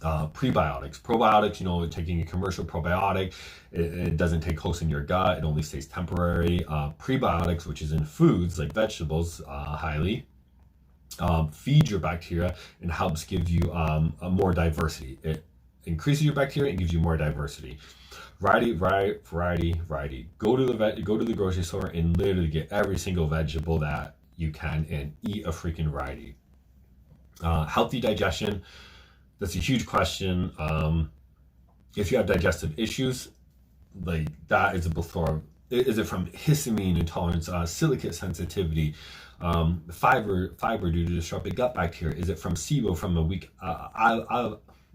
Prebiotics, probiotics, taking a commercial probiotic, it doesn't take host in your gut, it only stays temporary. Prebiotics, which is in foods like vegetables, highly feeds your bacteria and helps give you a more diversity. It increases your bacteria and gives you more diversity. Variety. Go to the grocery store and literally get every single vegetable that you can and eat a freaking variety. Healthy digestion, that's a huge question. If you have digestive issues, like that is a plethora. Is it from histamine intolerance, silicate sensitivity, fiber due to disrupted gut bacteria? Is it from SIBO, from a weak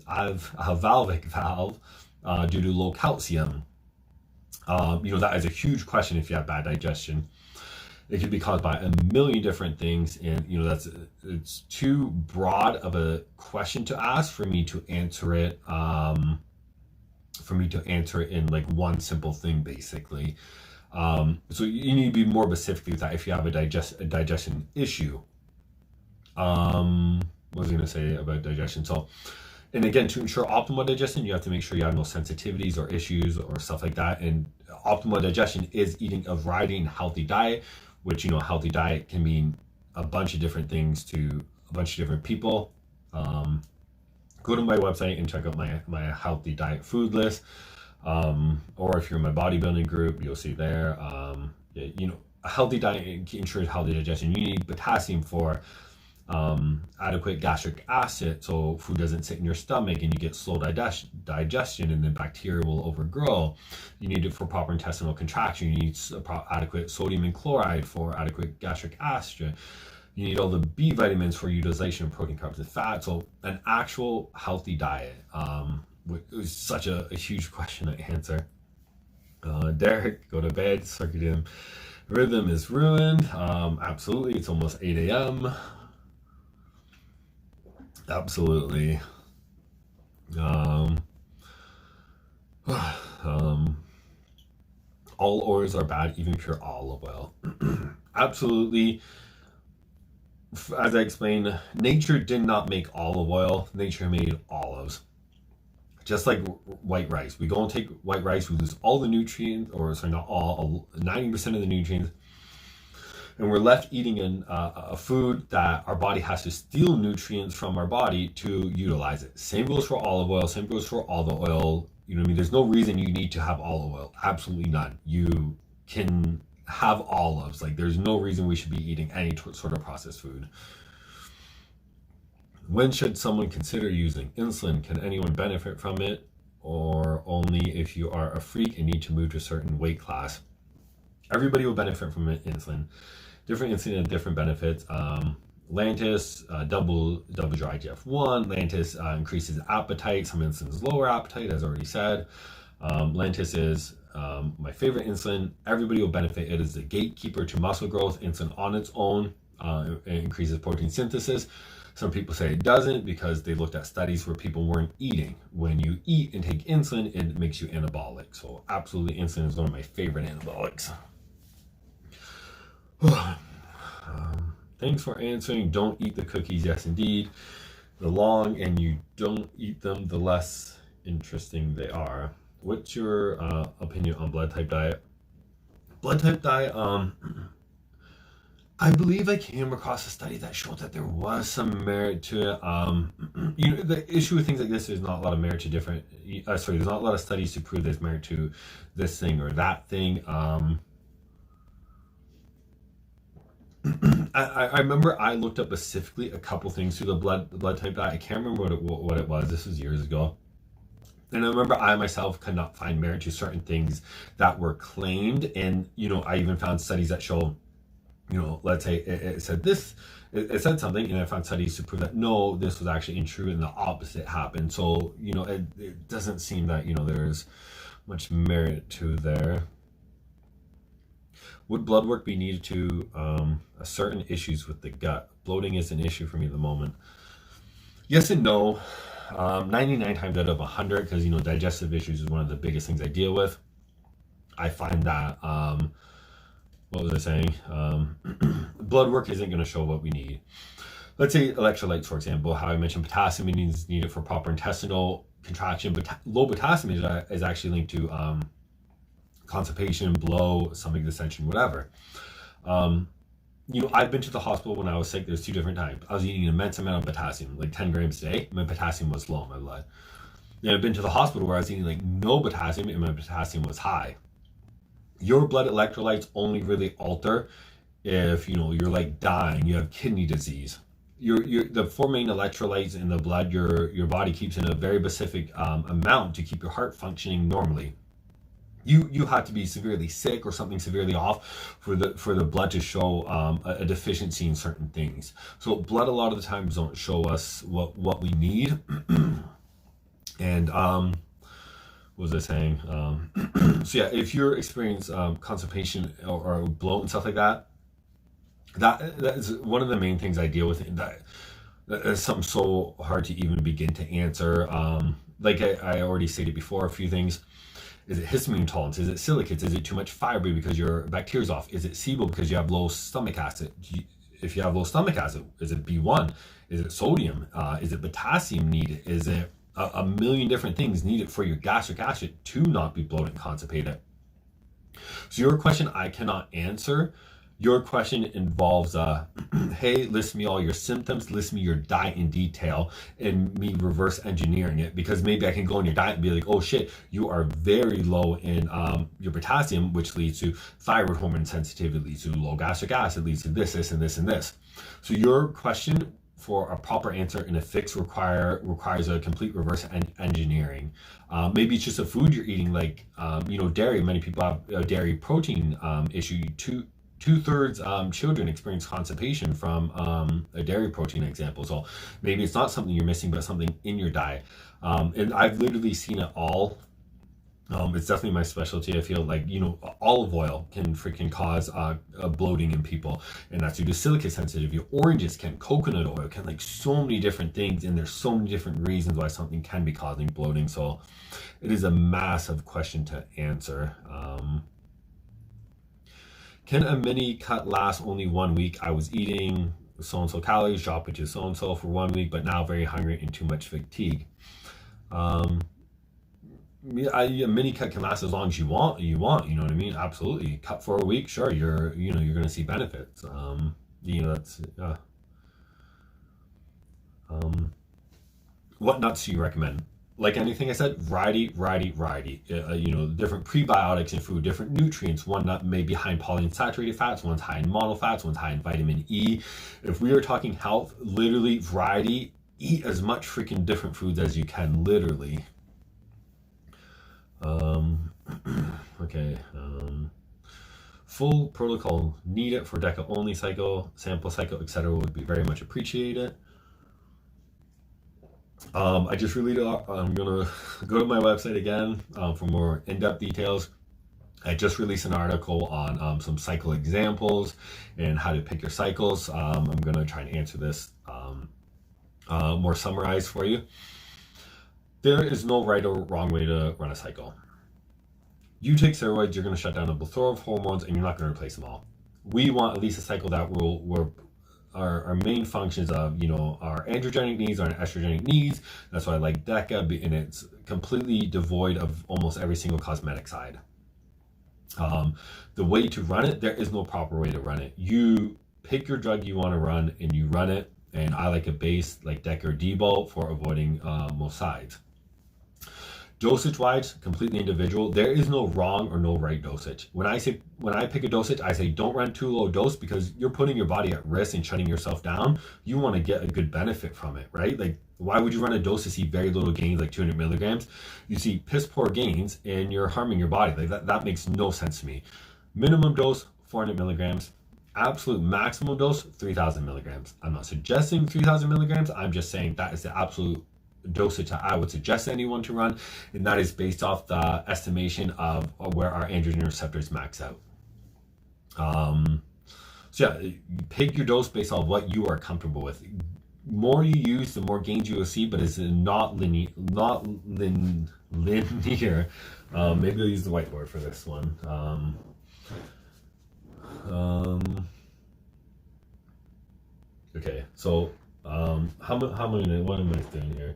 valvic valve? Due to low calcium. That is a huge question if you have bad digestion. It could be caused by a million different things, and it's too broad of a question to ask for me to answer it. In like one simple thing, basically. So you need to be more specific with that if you have a digestion issue. What was I going to say about digestion? So. And again, to ensure optimal digestion, you have to make sure you have no sensitivities or issues or stuff like that. And optimal digestion is eating a variety and healthy diet, which, healthy diet can mean a bunch of different things to a bunch of different people. Go to my website and check out my healthy diet food list. Or if you're in my bodybuilding group, you'll see there. A healthy diet ensures healthy digestion. You need potassium for adequate gastric acid, so food doesn't sit in your stomach and you get slow digestion, and then bacteria will overgrow. You need it for proper intestinal contraction. You need adequate sodium and chloride for adequate gastric acid. You need all the B vitamins for utilization of protein, carbs, and fat. So an actual healthy diet. It was such a huge question to answer. Derek, go to bed. Circadian rhythm is ruined. Absolutely, it's almost 8 a.m. Absolutely. All oils are bad, even pure olive oil. Absolutely. As I explained, nature did not make olive oil. Nature made olives. Just like white rice. We go and take white rice, we lose all the nutrients, or sorry, not all, 90% of the nutrients. And we're left eating a food that our body has to steal nutrients from our body to utilize it. Same goes for olive oil, same goes for all the oil. There's no reason you need to have olive oil. Absolutely none. You can have olives. Like, there's no reason we should be eating any sort of processed food. When should someone consider using insulin? Can anyone benefit from it? Or only if you are a freak and need to move to a certain weight class? Everybody will benefit from insulin. Different insulin have different benefits. Lantus doubles your IGF-1. Lantus increases appetite. Some insulins lower appetite, as already said. Lantus is my favorite insulin. Everybody will benefit. It is the gatekeeper to muscle growth. Insulin on its own it increases protein synthesis. Some people say it doesn't because they looked at studies where people weren't eating. When you eat and take insulin, it makes you anabolic. So absolutely, insulin is one of my favorite anabolics. Thanks for answering. Don't eat the cookies. Yes, indeed. The long and you don't eat them, the less interesting they are. What's your opinion on blood type diet? Blood type diet, I believe I came across a study that showed that there was some merit to it. The issue with things like this, there's not a lot of merit to there's not a lot of studies to prove there's merit to this thing or that thing. I remember I looked up specifically a couple things through the blood type diet. I can't remember what it was. This was years ago. And I remember I myself could not find merit to certain things that were claimed. And, I even found studies that show, let's say it said this, it said something, and I found studies to prove that no, this was actually untrue and the opposite happened. So, it doesn't seem that, there's much merit to there. Would blood work be needed to certain issues with the gut? Bloating is an issue for me at the moment. Yes and no. 99 times out of 100, because digestive issues is one of the biggest things I deal with. I find that what was I saying? Blood work isn't going to show what we need. Let's say electrolytes, for example. How I mentioned potassium is needed for proper intestinal contraction, but low potassium is actually linked to constipation, blow, stomach distension, whatever. I've been to the hospital when I was sick. There's 2 different times. I was eating an immense amount of potassium, like 10 grams a day. My potassium was low in my blood. Then I've been to the hospital where I was eating like no potassium and my potassium was high. Your blood electrolytes only really alter if, you're like dying, you have kidney disease. The 4 main electrolytes in the blood, your body keeps in a very specific amount to keep your heart functioning normally. You have to be severely sick or something severely off for the blood to show a deficiency in certain things. So blood a lot of the times don't show us what we need. And what was I saying? So yeah, if you're experiencing constipation or bloat and stuff like that, that is one of the main things I deal with. That is something so hard to even begin to answer. Like I already stated before, a few things. Is it histamine intolerance? Is it silicates? Is it too much fiber because your bacteria's off? Is it SIBO because you have low stomach acid? If you have low stomach acid, is it B1? Is it sodium? Is it potassium needed? Is it a million different things needed for your gastric acid to not be bloated and constipated? So your question I cannot answer. Your question involves, hey, list me all your symptoms, list me your diet in detail, and me reverse engineering it, because maybe I can go on your diet and be like, oh shit, you are very low in your potassium, which leads to thyroid hormone sensitivity, leads to low gastric acid, leads to this, and this, and this. So your question for a proper answer and a fix requires a complete reverse engineering. Maybe it's just a food you're eating, like, dairy. Many people have a dairy protein issue. Two-thirds children experience constipation from a dairy protein example. So maybe it's not something you're missing, but something in your diet. And I've literally seen it all. It's definitely my specialty. I feel like, olive oil can freaking cause a bloating in people, and that's due to silicate sensitivity. Oranges can, coconut oil can, like so many different things, and there's so many different reasons why something can be causing bloating. So it is a massive question to answer. Can a mini cut last only 1 week? I was eating so-and-so calories, dropped it to so-and-so for 1 week, but now very hungry and too much fatigue. A mini cut can last as long as you want, you know what I mean? Absolutely. Cut for a week, sure, you're going to see benefits. That's, what nuts do you recommend? Like anything I said, variety. Different prebiotics in food, different nutrients. One nut may be high in polyunsaturated fats, one's high in monofats, one's high in vitamin E. If we are talking health, literally variety, eat as much freaking different foods as you can, literally. Okay. Full protocol needed for Deca only cycle, sample cycle, etc. would be very much appreciated. I just really, I'm gonna go to my website again for more in-depth details. I just released an article on some cycle examples and how to pick your cycles. I'm gonna try and answer this more summarized for you. There is no right or wrong way to run a cycle. You take steroids, you're gonna shut down a plethora of hormones, and you're not gonna replace them all. We want at least a cycle that will our main functions of, our androgenic needs, our estrogenic needs. That's why I like Deca, and it's completely devoid of almost every single cosmetic side. The way to run it, there is no proper way to run it. You pick your drug you want to run and you run it, and I like a base like Deca or Dbol for avoiding most sides. Dosage wise, completely individual. There is no wrong or no right dosage. When I pick a dosage, I say don't run too low dose, because you're putting your body at risk and shutting yourself down. You want to get a good benefit from it, right? Like, why would you run a dose to see very little gains, like 200 milligrams? You see piss poor gains and you're harming your body. Like that makes no sense to me. Minimum dose, 400 milligrams. Absolute maximum dose, 3,000 milligrams. I'm not suggesting 3,000 milligrams. I'm just saying that is the absolute dosage I would suggest anyone to run, and that is based off the estimation of where our androgen receptors max out. So yeah, you pick your dose based on what you are comfortable with. More you use, the more gains you will see, but it's not linear. Maybe I'll use the whiteboard for this one. Okay, so what am I doing here?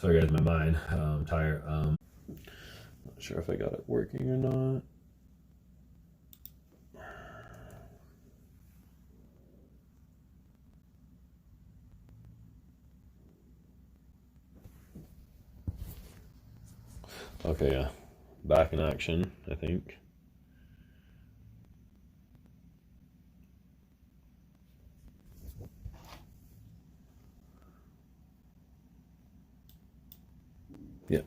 Sorry guys, my mind, I'm tired. Not sure if I got it working or not. Okay, yeah, back in action, I think. Yeah.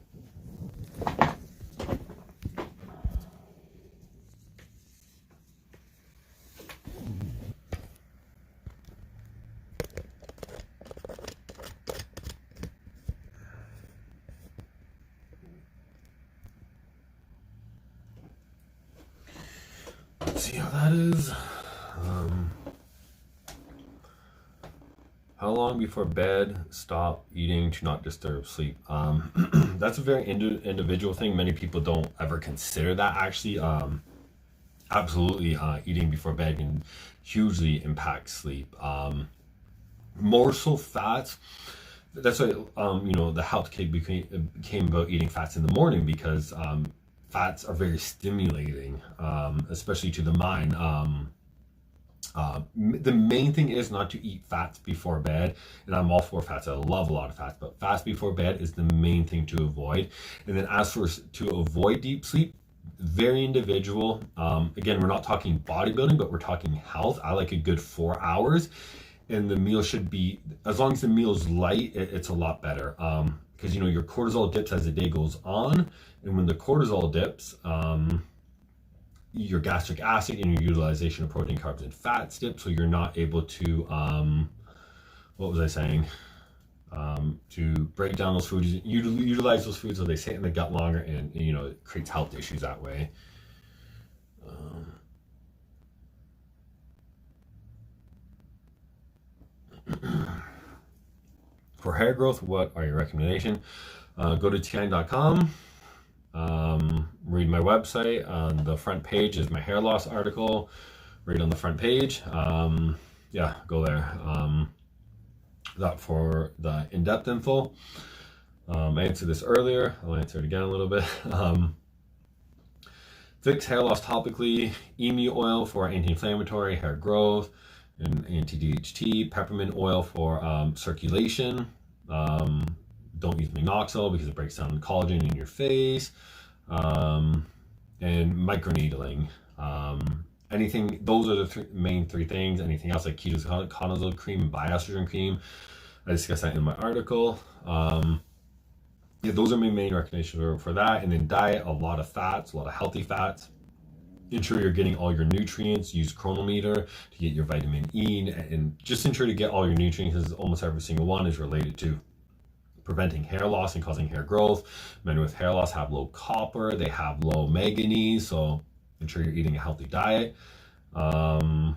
Let's see how that is. How long before bed stop eating to not disturb sleep? That's a very individual thing. Many people don't ever consider that, actually. Absolutely, eating before bed can hugely impact sleep. More so fats. That's why the health kick became about eating fats in the morning, because fats are very stimulating, especially to the mind. The main thing is not to eat fats before bed, and I'm all for fats. I love a lot of fats, but fats before bed is the main thing to avoid. And then as for to avoid deep sleep, very individual. Again, we're not talking bodybuilding, but we're talking health. I like a good 4 hours, and the meal should be, as long as the meal's light, it's a lot better. Because your cortisol dips as the day goes on, and when the cortisol dips, your gastric acid and your utilization of protein, carbs, and fats dip, so you're not able to, what was I saying? To break down those foods, utilize those foods so they stay in the gut longer, and it creates health issues that way. For hair growth, what are your recommendations? Go to tiang.com. Read my website. On the front page is my hair loss article. Read on the front page. Yeah, go there. That for the in-depth info. I answered this earlier. I'll answer it again a little bit. Fix hair loss topically. Emu oil for anti-inflammatory, hair growth, and anti-DHT. Peppermint oil for circulation. Don't use minoxidil because it breaks down collagen in your face. And microneedling. Anything, those are the main three things. Anything else like ketoconazole cream and bioestrogen cream, I discussed that in my article. Yeah, those are my main recommendations for that. And then diet, a lot of fats, a lot of healthy fats. Ensure you're getting all your nutrients. Use Chronometer to get your vitamin E, and just ensure to get all your nutrients, because almost every single one is related to preventing hair loss and causing hair growth. Men with hair loss have low copper, they have low manganese, so ensure you're eating a healthy diet. Yeah,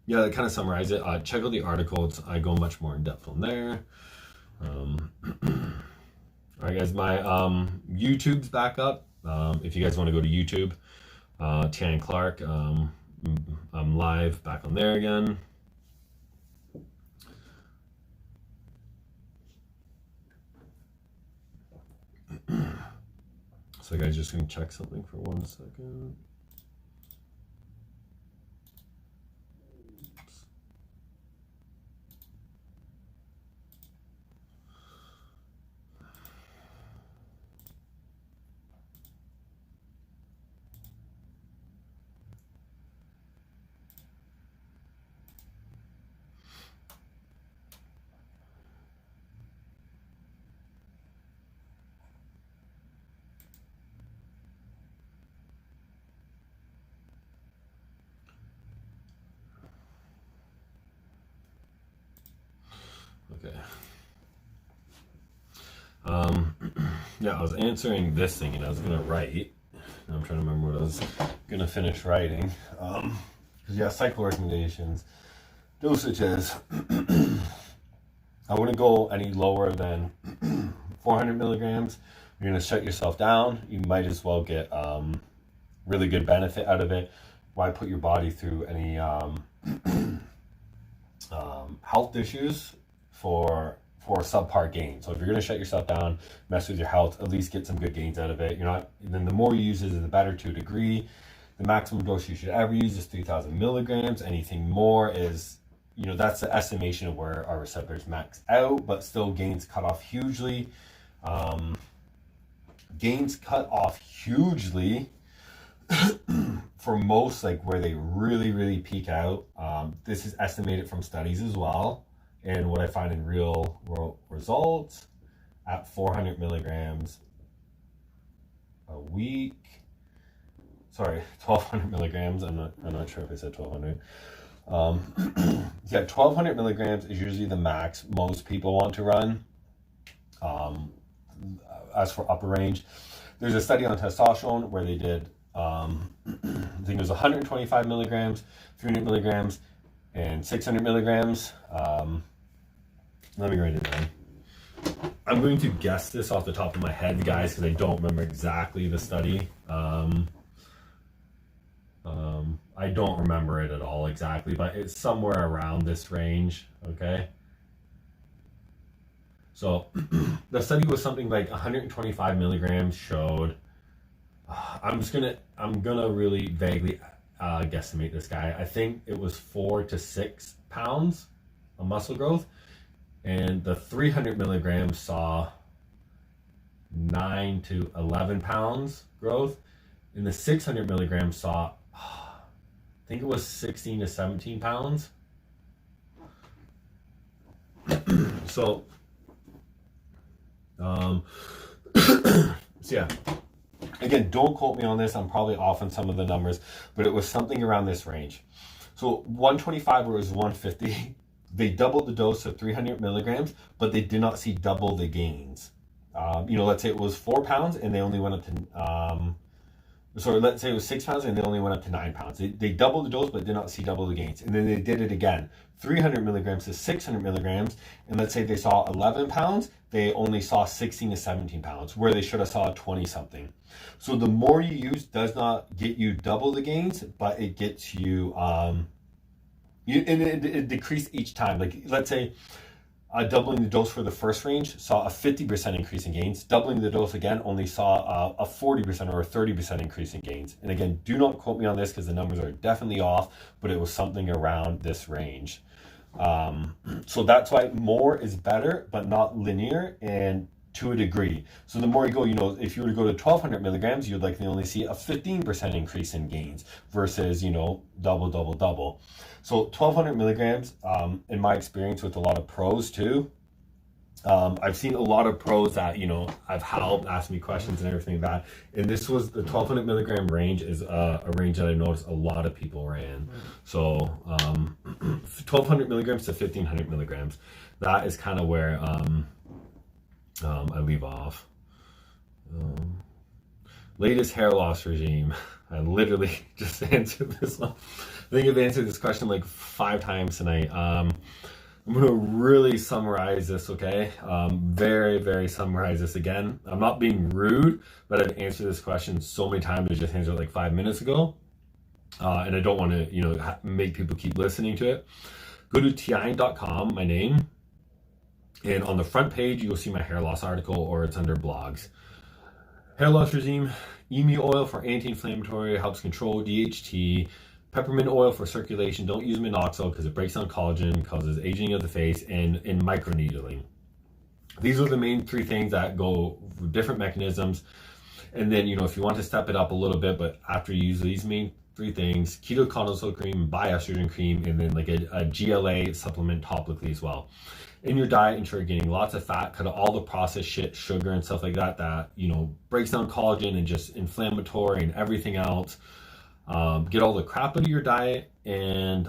that kind of summarize it. Check out the articles. I go much more in depth on there. All right, guys, my YouTube's back up. If you guys want to go to YouTube, Tian Clark, I'm live back on there again. So guys, just gonna check something for 1 second. Okay. Yeah, I was answering this thing and I was gonna write. I'm trying to remember what I was gonna finish writing. Yeah, cycle recommendations, dosages. I wouldn't go any lower than 400 milligrams. You're gonna shut yourself down. You might as well get really good benefit out of it. Why put your body through any health issues for subpar gains? So if you're going to shut yourself down, mess with your health, at least get some good gains out of it. You're not. Then the more you use it, the better to a degree. The maximum dose you should ever use is 3,000 milligrams. Anything more is, that's the estimation of where our receptors max out, but still gains cut off hugely. Gains cut off hugely for most, like where they really, really peak out. This is estimated from studies as well. And what I find in real world results at 400 milligrams a week. Sorry, 1,200 milligrams. I'm not sure if I said 1,200. Yeah, 1,200 milligrams is usually the max most people want to run. As for upper range, there's a study on testosterone where they did, I think it was 125 milligrams, 300 milligrams, and 600 milligrams. Let me write it down. I'm going to guess this off the top of my head, guys, because I don't remember exactly the study. I don't remember it at all exactly, but it's somewhere around this range, okay? So the study was something like 125 milligrams showed, I'm gonna really vaguely guesstimate this guy. I think it was 4 to 6 pounds of muscle growth, and the 300 milligrams saw 9 to 11 pounds growth, and the 600 milligrams saw, I think it was 16 to 17 pounds. So, so yeah. Again, don't quote me on this. I'm probably off on some of the numbers, but it was something around this range. So 125 or it was 150. They doubled the dose of 300 milligrams, but they did not see double the gains. Let's say it was 4 pounds and they only went up to, let's say it was 6 pounds and they only went up to 9 pounds. They doubled the dose, but did not see double the gains. And then they did it again, 300 milligrams to 600 milligrams. And let's say they saw 11 pounds, they only saw 16 to 17 pounds, where they should have saw 20 something. So the more you use does not get you double the gains, but it gets you, it decreased each time. Like let's say doubling the dose for the first range saw a 50% increase in gains. Doubling the dose again only saw a 40% or a 30% increase in gains. And again, do not quote me on this because the numbers are definitely off, but it was something around this range. So that's why more is better, but not linear and to a degree. So the more you go, if you were to go to 1,200 milligrams, you'd likely only see a 15% increase in gains versus, double. So 1,200 milligrams, in my experience with a lot of pros too, I've seen a lot of pros that, I've helped, asked me questions and everything like that. And this was the 1,200 milligram range is a range that I noticed a lot of people ran. So 1,200 milligrams to 1,500 milligrams. That is kind of where I leave off. Latest hair loss regime. I literally just answered this one. I think I've answered this question like 5 times tonight. I'm going to really summarize this, okay? Very, very summarize this again. I'm not being rude, but I've answered this question so many times. I just answered it like 5 minutes ago. And I don't want to, make people keep listening to it. Go to tiine.com, my name. And on the front page, you'll see my hair loss article, or it's under blogs. Hair loss regime, emu oil for anti-inflammatory, helps control DHT. Peppermint oil for circulation. Don't use minoxidil because it breaks down collagen, causes aging of the face, and microneedling. These are the main 3 things that go with different mechanisms. And then, if you want to step it up a little bit, but after you use these main 3 things, ketoconazole cream, bioestrogen cream, and then like a GLA supplement topically as well. In your diet, ensure you're getting lots of fat, cut out all the processed shit, sugar and stuff like that, breaks down collagen and just inflammatory and everything else. get all the crap out of your diet, and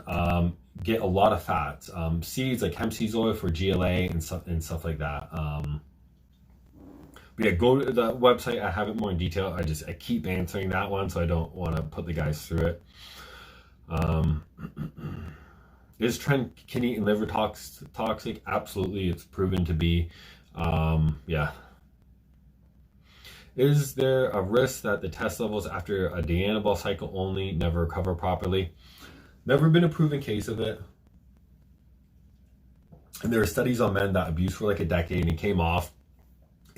get a lot of fats. Seeds like hemp seeds oil for GLA and stuff like that. But yeah, go to the website. I have it more in detail. I keep answering that one, so I don't want to put the guys through it. Is trend kidney and liver toxic? Absolutely, it's proven to be. Yeah. Is there a risk that the test levels after a Dbol cycle only never recover properly? Never been a proven case of it. And there are studies on men that abused for like a decade and came off,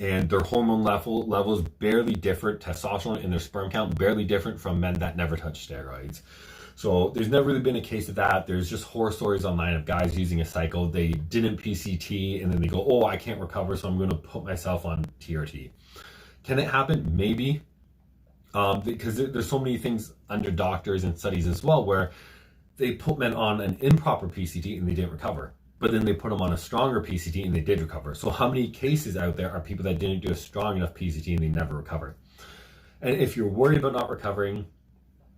and their hormone levels barely different, testosterone and their sperm count barely different from men that never touched steroids. So there's never really been a case of that. There's just horror stories online of guys using a cycle. They didn't PCT and then they go, oh, I can't recover, so I'm going to put myself on TRT. Can it happen? Maybe. Because there's so many things under doctors and studies as well where they put men on an improper PCT and they didn't recover. But then they put them on a stronger PCT and they did recover. So how many cases out there are people that didn't do a strong enough PCT and they never recover? And if you're worried about not recovering,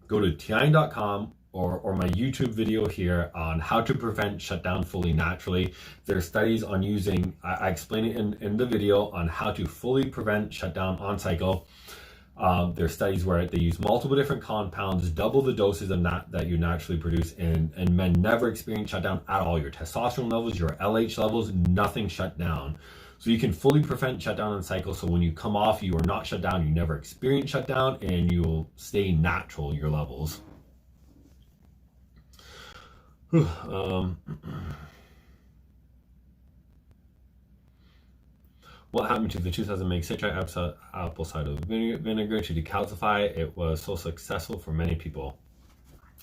go to tian.com or my YouTube video here on how to prevent shutdown fully naturally. There are studies on using, I explain it in the video on how to fully prevent shutdown on cycle. There are studies where they use multiple different compounds, double the doses of that you naturally produce, and men never experience shutdown at all. Your testosterone levels, your LH levels, nothing shut down. So you can fully prevent shutdown on cycle. So when you come off, you are not shut down, you never experience shutdown, and you will stay natural, your levels. What happened to the 2000 mg citric apple cider vinegar to decalcify? It was so successful for many people.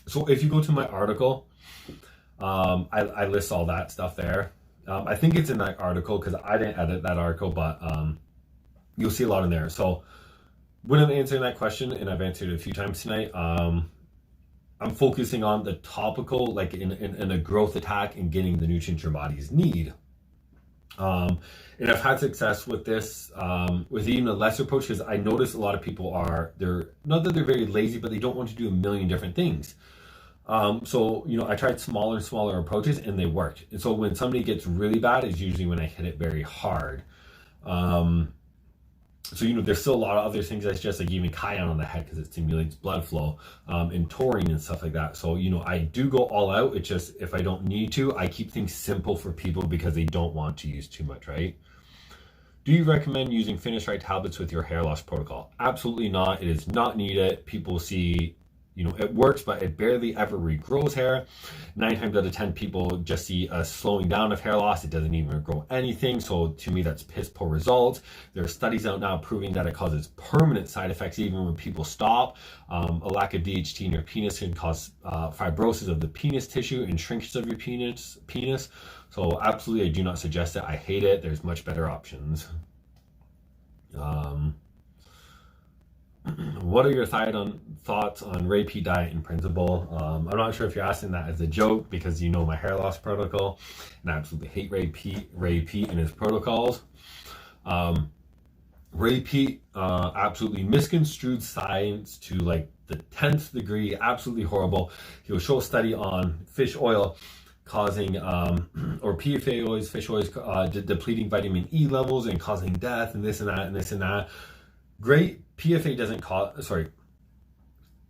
So if you go to my article, I list all that stuff there. I think it's in that article because I didn't edit that article, but you'll see a lot in there. So when I'm answering that question, and I've answered it a few times tonight, I'm focusing on the topical, like in a growth attack and getting the nutrients your bodies need. And I've had success with this, with even a lesser approach, because I notice a lot of people they're not that they're very lazy, but they don't want to do a million different things. So, I tried smaller and smaller approaches and they worked. And so when somebody gets really bad is usually when I hit it very hard. So, there's still a lot of other things that's just like even cayenne on the head because it stimulates blood flow, and taurine and stuff like that. So, I do go all out. It's just if I don't need to, I keep things simple for people because they don't want to use too much, right? Do you recommend using Finish Right tablets with your hair loss protocol? Absolutely not. It is not needed. People see, it works, but it barely ever regrows hair. 9 times out of 10 people just see a slowing down of hair loss. It doesn't even grow anything. So to me, that's piss poor results. There are studies out now proving that it causes permanent side effects even when people stop. A lack of DHT in your penis can cause fibrosis of the penis tissue and shrinkage of your penis. So absolutely, I do not suggest it. I hate it. There's much better options. What are your thoughts on repeat diet in principle? I'm not sure if you're asking that as a joke because my hair loss protocol, and I absolutely hate repeat and his protocols. Repeat, absolutely misconstrued science to like the 10th degree, absolutely horrible. He will show a study on fish oil causing, or PFA oils, fish oils, depleting vitamin E levels and causing death and this and that and this and that. Great. PFA doesn't cause,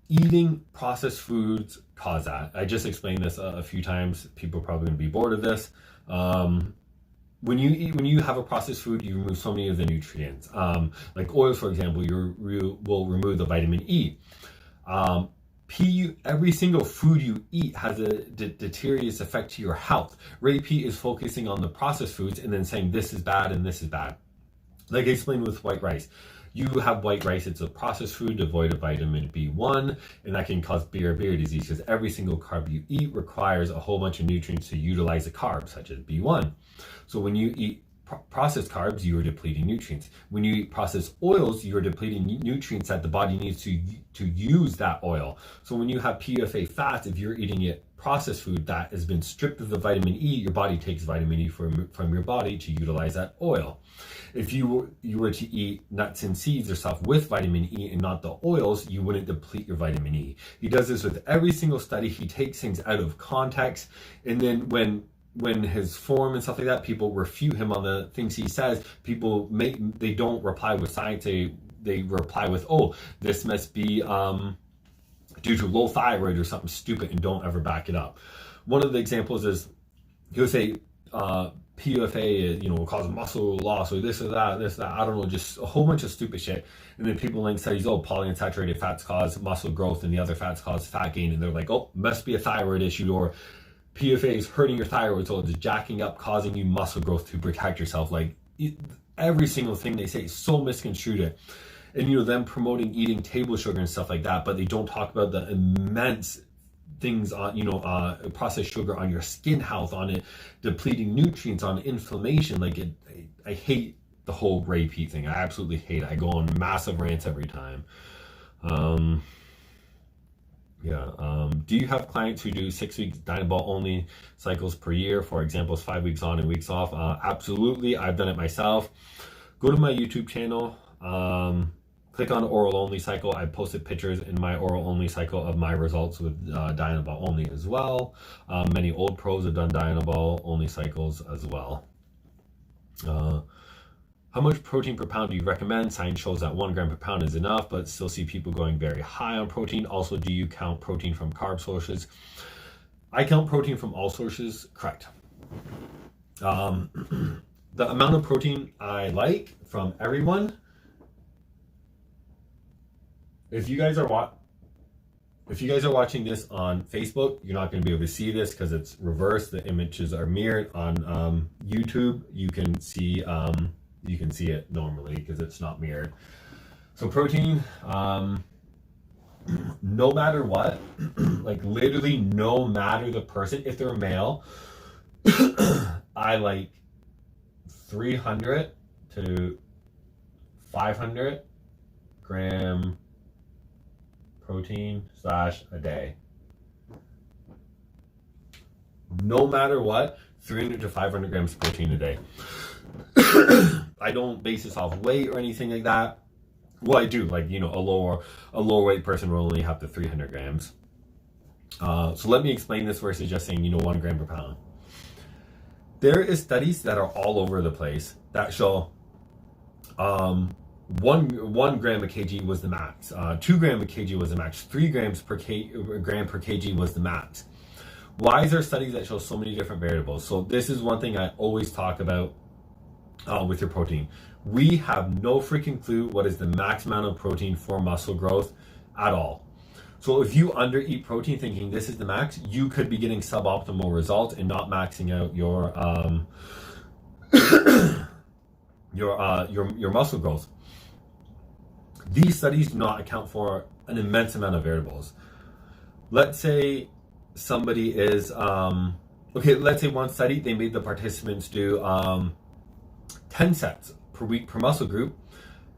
eating processed foods cause that. I just explained this a few times. People are probably going to be bored of this. When you have a processed food, you remove so many of the nutrients. Like oils, for example, you will remove the vitamin E. Every single food you eat has a deleterious effect to your health. Ray P is focusing on the processed foods and then saying this is bad and this is bad. Like I explained with white rice. You have white rice, it's a processed food devoid of vitamin B1, and that can cause beer disease because every single carb you eat requires a whole bunch of nutrients to utilize the carbs, such as B1. So when you eat processed carbs, you are depleting nutrients. When you eat processed oils, you are depleting nutrients that the body needs to use that oil. So when you have PFA fats, if you're eating it processed food that has been stripped of the vitamin E, your body takes vitamin E from your body to utilize that oil. If you were to eat nuts and seeds or stuff with vitamin E and not the oils, you wouldn't deplete your vitamin E. He does this with every single study. He takes things out of context, and then when his form and stuff like that, people refute him on the things he says. They don't reply with science. They reply with, oh, this must be due to low thyroid or something stupid, and don't ever back it up. One of the examples is he'll say PFA will cause muscle loss or this or that, I don't know, just a whole bunch of stupid shit. And then people link studies, polyunsaturated fats cause muscle growth and the other fats cause fat gain, and they're like, oh, must be a thyroid issue, or PFA is hurting your thyroid, so it's jacking up, causing you muscle growth to protect yourself. Like every single thing they say is so misconstrued. And them promoting eating table sugar and stuff like that, but they don't talk about the immense things on processed sugar on your skin health, on it depleting nutrients, on inflammation. Like I hate the whole Ray Peat thing. I absolutely hate it. I go on massive rants every time. Do you have clients who do 6 weeks Dynabol only cycles per year? For example, 5 weeks on and weeks off? Absolutely. I've done it myself. Go to my YouTube channel. Click on oral only cycle. I posted pictures in my oral only cycle of my results with Dynabol only as well. Many old pros have done Dynabol only cycles as well. How much protein per pound do you recommend? Science shows that 1 gram per pound is enough, but still see people going very high on protein. Also, do you count protein from carb sources? I count protein from all sources, correct. The amount of protein I like from everyone, if you guys are watching this on Facebook, you're not going to be able to see this because it's reversed. The images are mirrored. On YouTube, you can see it normally because it's not mirrored. So protein, no matter what, like literally no matter the person, if they're a male, I like 300 to 500 gram protein / a day. No matter what, 300 to 500 grams protein a day. I don't base this off weight or anything like that. Well, I do, like, a lower weight person will only have the 300 grams. So let me explain this versus just saying, 1 gram per pound. There is studies that are all over the place that show 1 gram per kg was the max, 2 gram per kg was the max, 3 grams per gram per kg was the max. Why is there studies that show so many different variables? So this is one thing I always talk about with your protein. We have no freaking clue what is the max amount of protein for muscle growth at all. So if you undereat protein thinking this is the max, you could be getting suboptimal results and not maxing out your your muscle growth. These studies do not account for an immense amount of variables. Let's say somebody is let's say one study, they made the participants do 10 sets per week per muscle group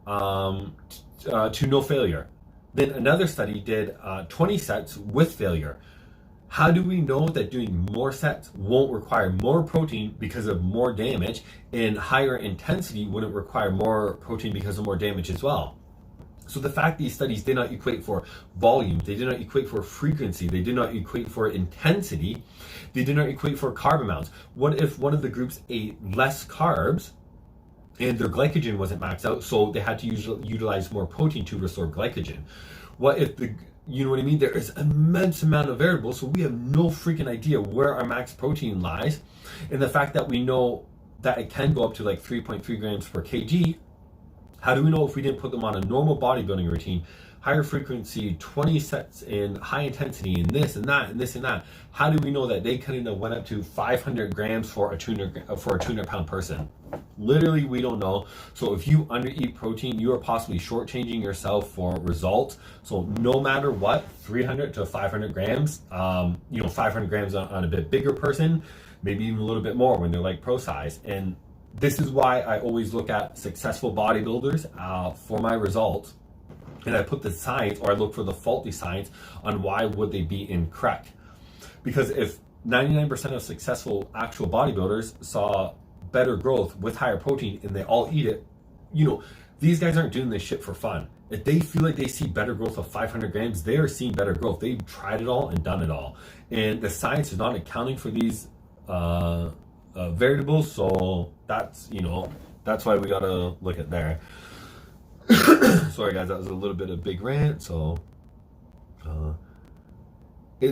to no failure. Then another study did 20 sets with failure. How do we know that doing more sets won't require more protein because of more damage, and higher intensity wouldn't require more protein because of more damage as well? So the fact these studies did not equate for volume, they did not equate for frequency, they did not equate for intensity, they did not equate for carb amounts. What if one of the groups ate less carbs and their glycogen wasn't maxed out, so they had to utilize more protein to restore glycogen? What if you know what I mean? There is an immense amount of variables, so we have no freaking idea where our max protein lies. And the fact that we know that it can go up to like 3.3 grams per kg, how do we know if we didn't put them on a normal bodybuilding routine, higher frequency, 20 sets in high intensity, and this and that and this and that? How do we know that they couldn't have went up to 500 grams for a 200 pound person? Literally, we don't know. So if you undereat protein, you are possibly shortchanging yourself for results. So no matter what, 300 to 500 grams, 500 grams on a bit bigger person, maybe even a little bit more when they're like pro size. And This is why I always look at successful bodybuilders for my results, and I put the science, or I look for the faulty science on why would they be incorrect. Because if 99% of successful actual bodybuilders saw better growth with higher protein and they all eat it, these guys aren't doing this shit for fun. If they feel like they see better growth of 500 grams, they are seeing better growth. They've tried it all and done it all. And the science is not accounting for these variables. So that's why we gotta look at there. Sorry guys, that was a little bit of big rant. So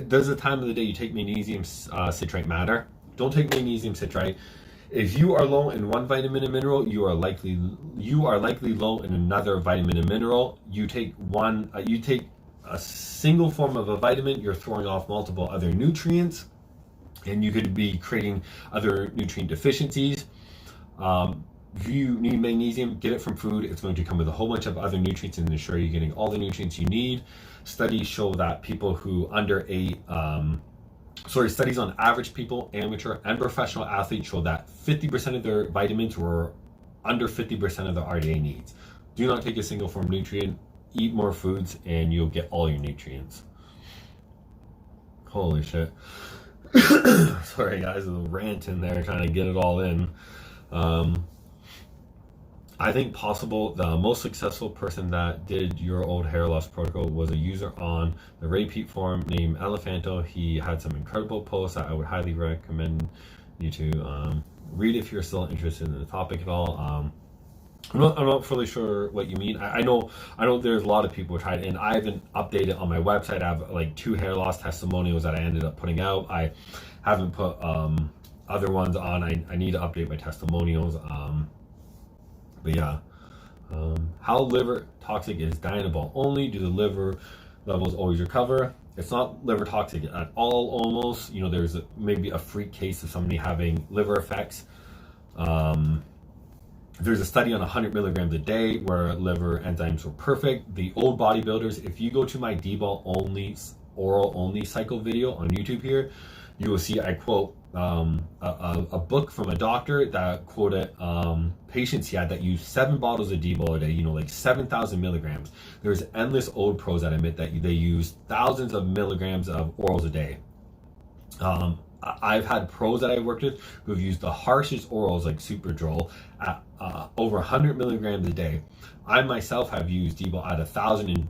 does the time of the day you take magnesium citrate matter? Don't take magnesium citrate. If you are low in one vitamin and mineral, you are likely low in another vitamin and mineral. You take a single form of a vitamin, you're throwing off multiple other nutrients, and you could be creating other nutrient deficiencies. If you need magnesium, get it from food. It's going to come with a whole bunch of other nutrients and ensure you're getting all the nutrients you need. Studies show that people who studies on average people, amateur and professional athletes, show that 50% of their vitamins were under 50% of their RDA needs. Do not take a single form nutrient. Eat more foods and you'll get all your nutrients. Holy shit. Sorry guys, a rant in there trying to get it all in. I think possible the most successful person that did your old hair loss protocol was a user on the repeat forum named Elephanto. He had some incredible posts that I would highly recommend you to read if you're still interested in the topic at all. I'm not fully sure what you mean. I know there's a lot of people who tried, and I haven't updated on my website. I have like 2 hair loss testimonials that I ended up putting out. I haven't put other ones on. I need to update my testimonials. But yeah, how liver toxic is Dbol only? Do the liver levels always recover? It's not liver toxic at all, almost. There's maybe a freak case of somebody having liver effects. There's a study on 100 milligrams a day where liver enzymes were perfect. The old bodybuilders, if you go to my Dbol only, oral only cycle video on YouTube here, you will see I quote a book from a doctor that quoted patients he had that used 7 bottles of Dbol a day, like 7,000 milligrams. There's endless old pros that admit that they use thousands of milligrams of orals a day. I've had pros that I worked with who've used the harshest orals like Superdrol at over 100 milligrams a day. I myself have used Dbol at 1,000 to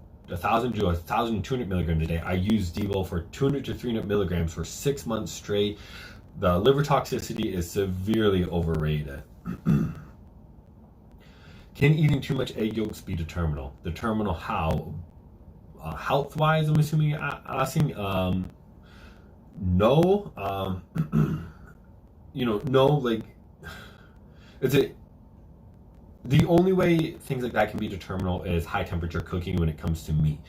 1,200 milligrams a day. I used Dbol for 200 to 300 milligrams for 6 months straight. The liver toxicity is severely overrated. Can eating too much egg yolks be determinal? Determinal how? Health-wise, I'm assuming you're asking. No. No, like, the only way things like that can be determinal is high temperature cooking when it comes to meat.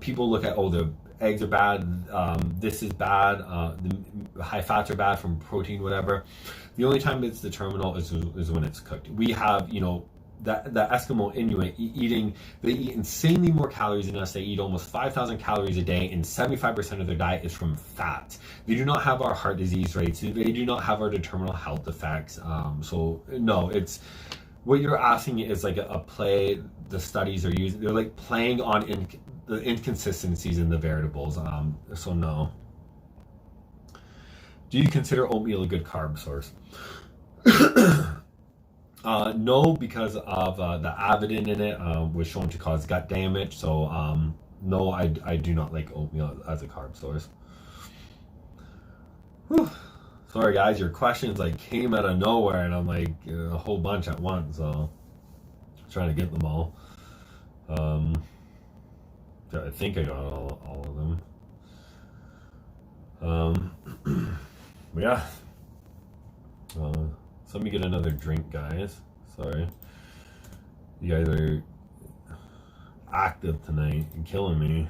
People look at, the eggs are bad, this is bad, the high fats are bad from protein, whatever. The only time it's determinal is when it's cooked. We have, the Eskimo Inuit they eat insanely more calories than us. They eat almost 5,000 calories a day, and 75% of their diet is from fats. They do not have our heart disease rates. They do not have our determinal health effects. So no, it's what you're asking is like a play. The studies are using, they're like playing on the inconsistencies in the variables. So no. Do you consider oatmeal a good carb source? No, because of the avidin in it was shown to cause gut damage. So no, I do not like oatmeal as a carb source. Whew. Sorry guys, your questions like came out of nowhere, and I'm like a whole bunch at once. So I'm trying to get them all. I think I got all of them. But yeah. So let me get another drink, guys. Sorry. You guys are active tonight and killing me.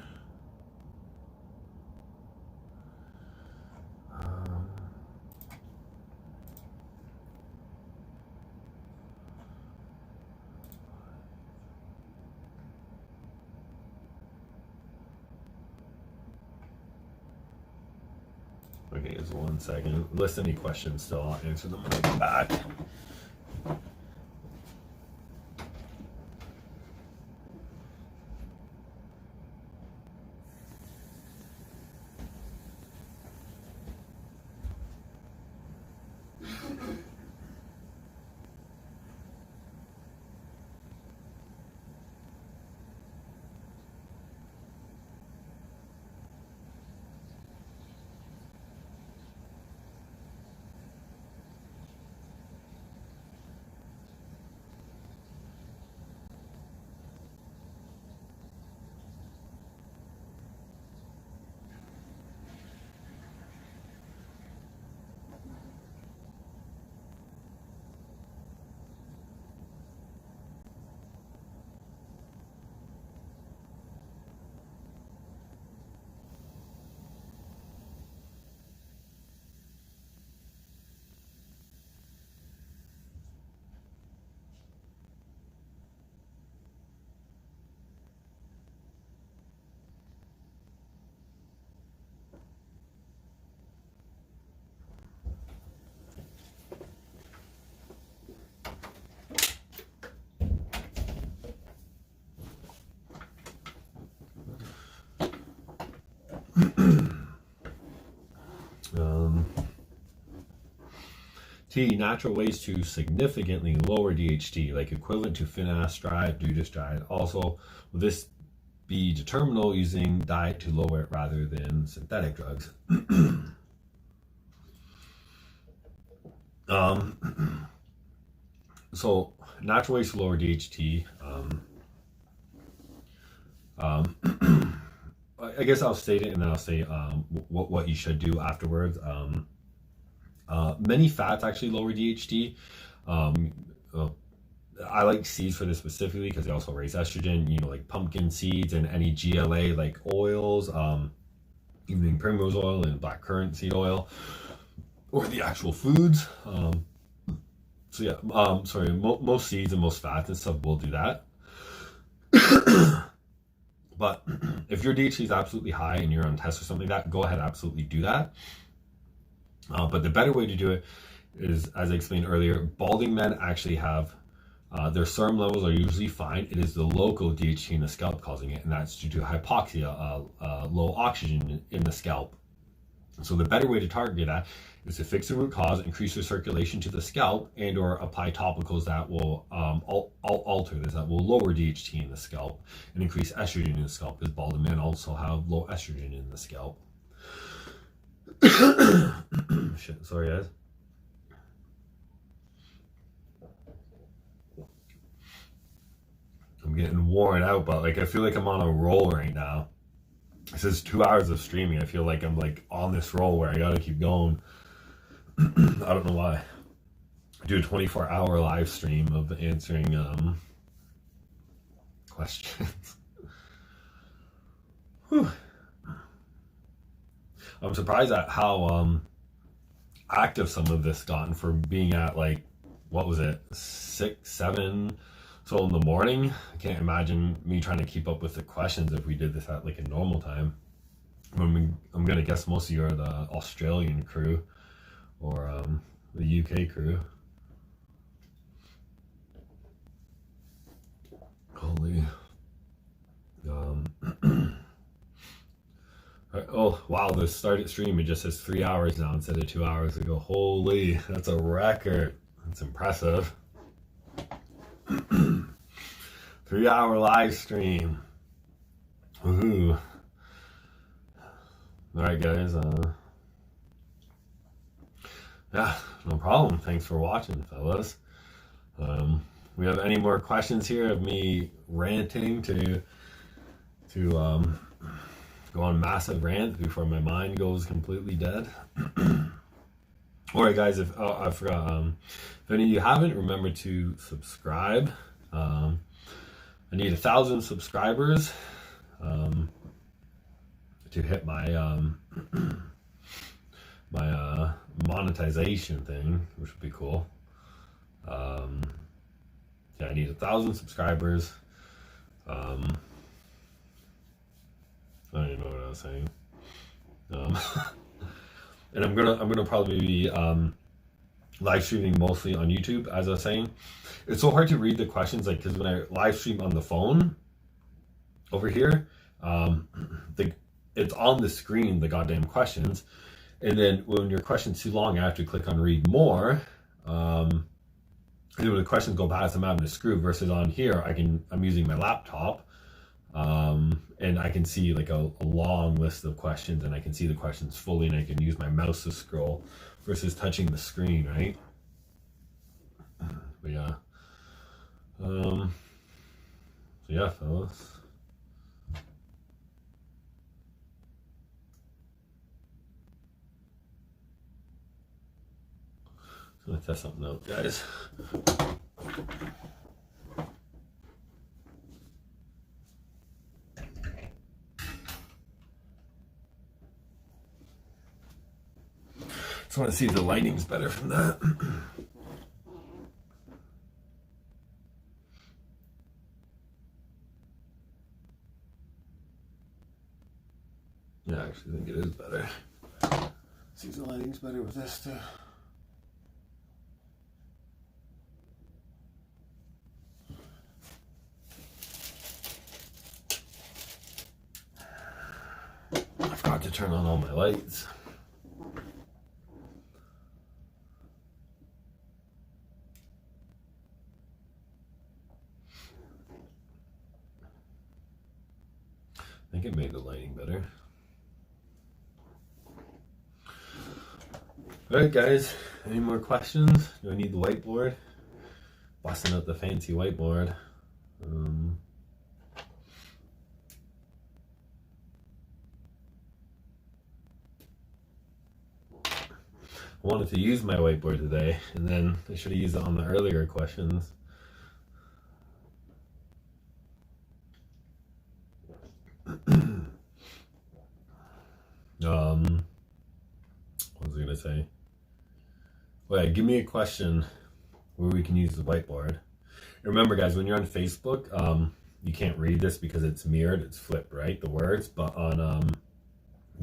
Okay, just 1 second. List any questions still. I'll answer them when I get back. natural ways to significantly lower DHT, like equivalent to finasteride, dutasteride. Also, will this be determinable using diet to lower it rather than synthetic drugs? So natural ways to lower DHT. I guess I'll state it and then I'll say what you should do afterwards. Many fats actually lower DHT. I like seeds for this specifically because they also raise estrogen. You know, like pumpkin seeds and any GLA like oils, evening primrose oil and blackcurrant seed oil, or the actual foods. So yeah, sorry, most seeds and most fats and stuff will do that. But if your DHT is absolutely high and you're on test or something like that, go ahead, absolutely do that. But the better way to do it is, as I explained earlier, balding men actually have their serum levels are usually fine. It is the local DHT in the scalp causing it, and that's due to hypoxia, low oxygen in the scalp. So the better way to target that is to fix the root cause, increase the circulation to the scalp, and or apply topicals that will alter this, that will lower DHT in the scalp and increase estrogen in the scalp, because balding men also have low estrogen in the scalp. Shit, sorry guys. I'm getting worn out, but like I feel like I'm on a roll right now. This is 2 hours of streaming. I feel like I'm like on this roll where I gotta keep going. I don't know why. I do a 24-hour live stream of answering questions. Whew. I'm surprised at how active some of this gotten for being at like, what was it, 6, 7 so in the morning. I can't imagine me trying to keep up with the questions if we did this at like a normal time. I'm gonna guess most of you are the Australian crew or the UK crew. Holy. Oh wow, this started stream, it just says 3 hours now instead of 2 hours ago. Holy, that's a record. That's impressive. 3-hour live stream. Woohoo. Alright guys, yeah, no problem. Thanks for watching, fellas. We have any more questions here of me ranting to go on massive rant before my mind goes completely dead? Alright guys, if I forgot, if any of you haven't, remember to subscribe. I need 1,000 subscribers to hit my my monetization thing, which would be cool. Yeah, I need 1,000 subscribers. I don't even know what I was saying. And I'm gonna probably be live streaming mostly on YouTube, as I was saying. It's so hard to read the questions, like, because when I live stream on the phone over here, it's on the screen, the goddamn questions, and then when your question's too long, I have to click on read more. And when the questions go past, I'm having to screw. Versus on here, I'm using my laptop, and I can see like a long list of questions, and I can see the questions fully, and I can use my mouse to scroll versus touching the screen, right? But yeah. So yeah, fellas. I'm gonna test something out, guys. Just want to see if the lighting's better from that. Yeah, I actually think it is better. See if the lighting's better with this too. I forgot to turn on all my lights. I think it made the lighting better. All right, guys. Any more questions? Do I need the whiteboard? Busting out the fancy whiteboard. I wanted to use my whiteboard today, and then I should have used it on the earlier questions. What was I gonna say? Well, yeah, give me a question where we can use the whiteboard. Remember, guys, when you're on Facebook, you can't read this because it's mirrored, it's flipped, right? The words, but on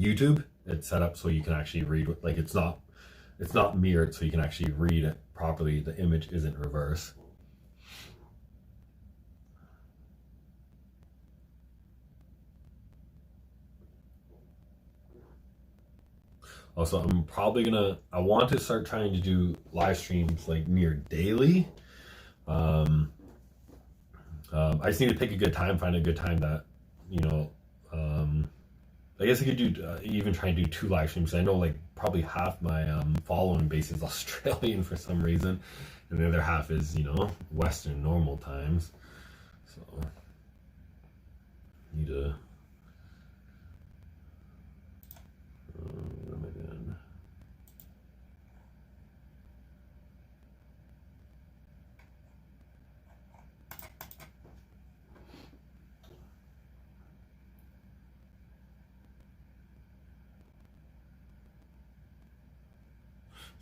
YouTube, it's set up so you can actually read. Like it's not mirrored, so you can actually read it properly. The image isn't reverse. Also, I want to start trying to do live streams like near daily. I just need to pick a good time, find a good time that, I guess I could do, even try and do 2 live streams. I know like probably half my following base is Australian for some reason, and the other half is, Western normal times. So, need to, what am I doing?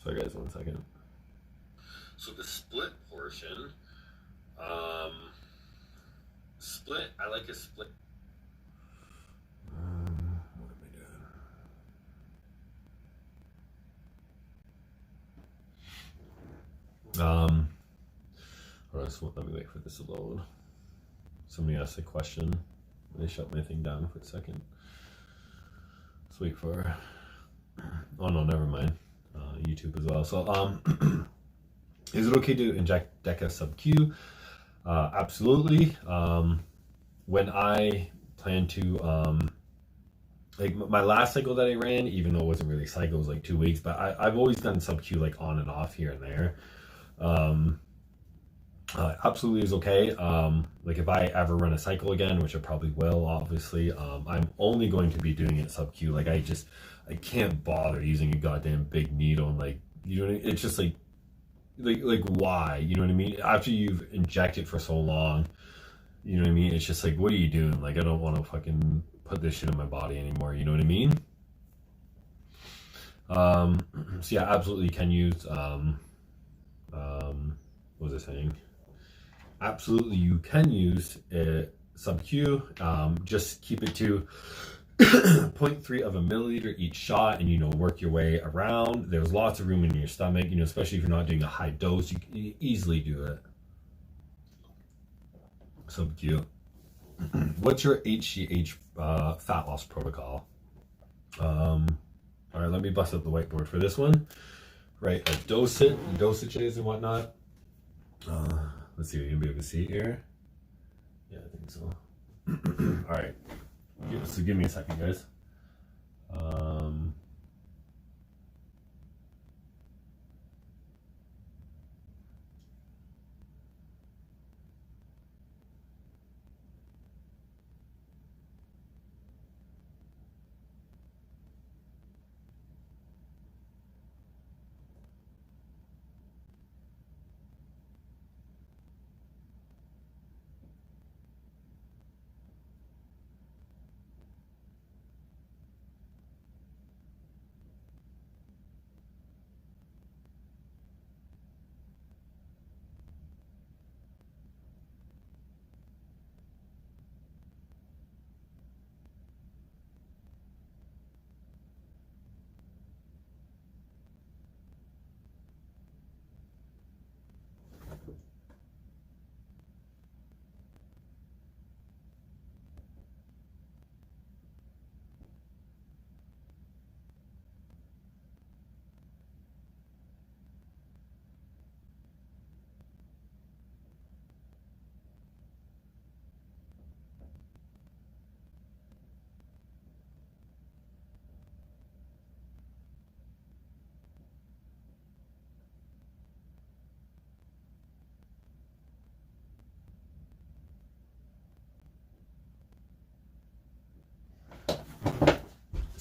Sorry guys, 1 second. So the split portion, split, I like a split. What am I doing? Hold on, let me wait for this to load. Somebody asked a question. They shut my thing down for a second. Let's wait for, oh no, never mind. YouTube as well. So, is it okay to inject Deca sub-Q? Absolutely. When I plan to, like my last cycle that I ran, even though it wasn't really a cycle, it was like 2 weeks, but I've always done sub-Q like on and off here and there. Absolutely is okay. Like if I ever run a cycle again, which I probably will, obviously, I'm only going to be doing it sub-Q. Like I can't bother using a goddamn big needle and like, it's just like why, you know what I mean? After you've injected for so long, you know what I mean? It's just like, what are you doing? Like, I don't want to fucking put this shit in my body anymore. You know what I mean? So yeah, absolutely can use, what was I saying? Absolutely, you can use sub-Q. Just keep it to 0.3 of a milliliter each shot, and work your way around. There's lots of room in your stomach, especially if you're not doing a high dose, you can easily do it. Sub-Q. What's your HGH fat loss protocol? All right, let me bust up the whiteboard for this one. Right, dosages and whatnot. Let's see, are you gonna be able to see it here? Yeah, I think so. All right. So give me a second, guys.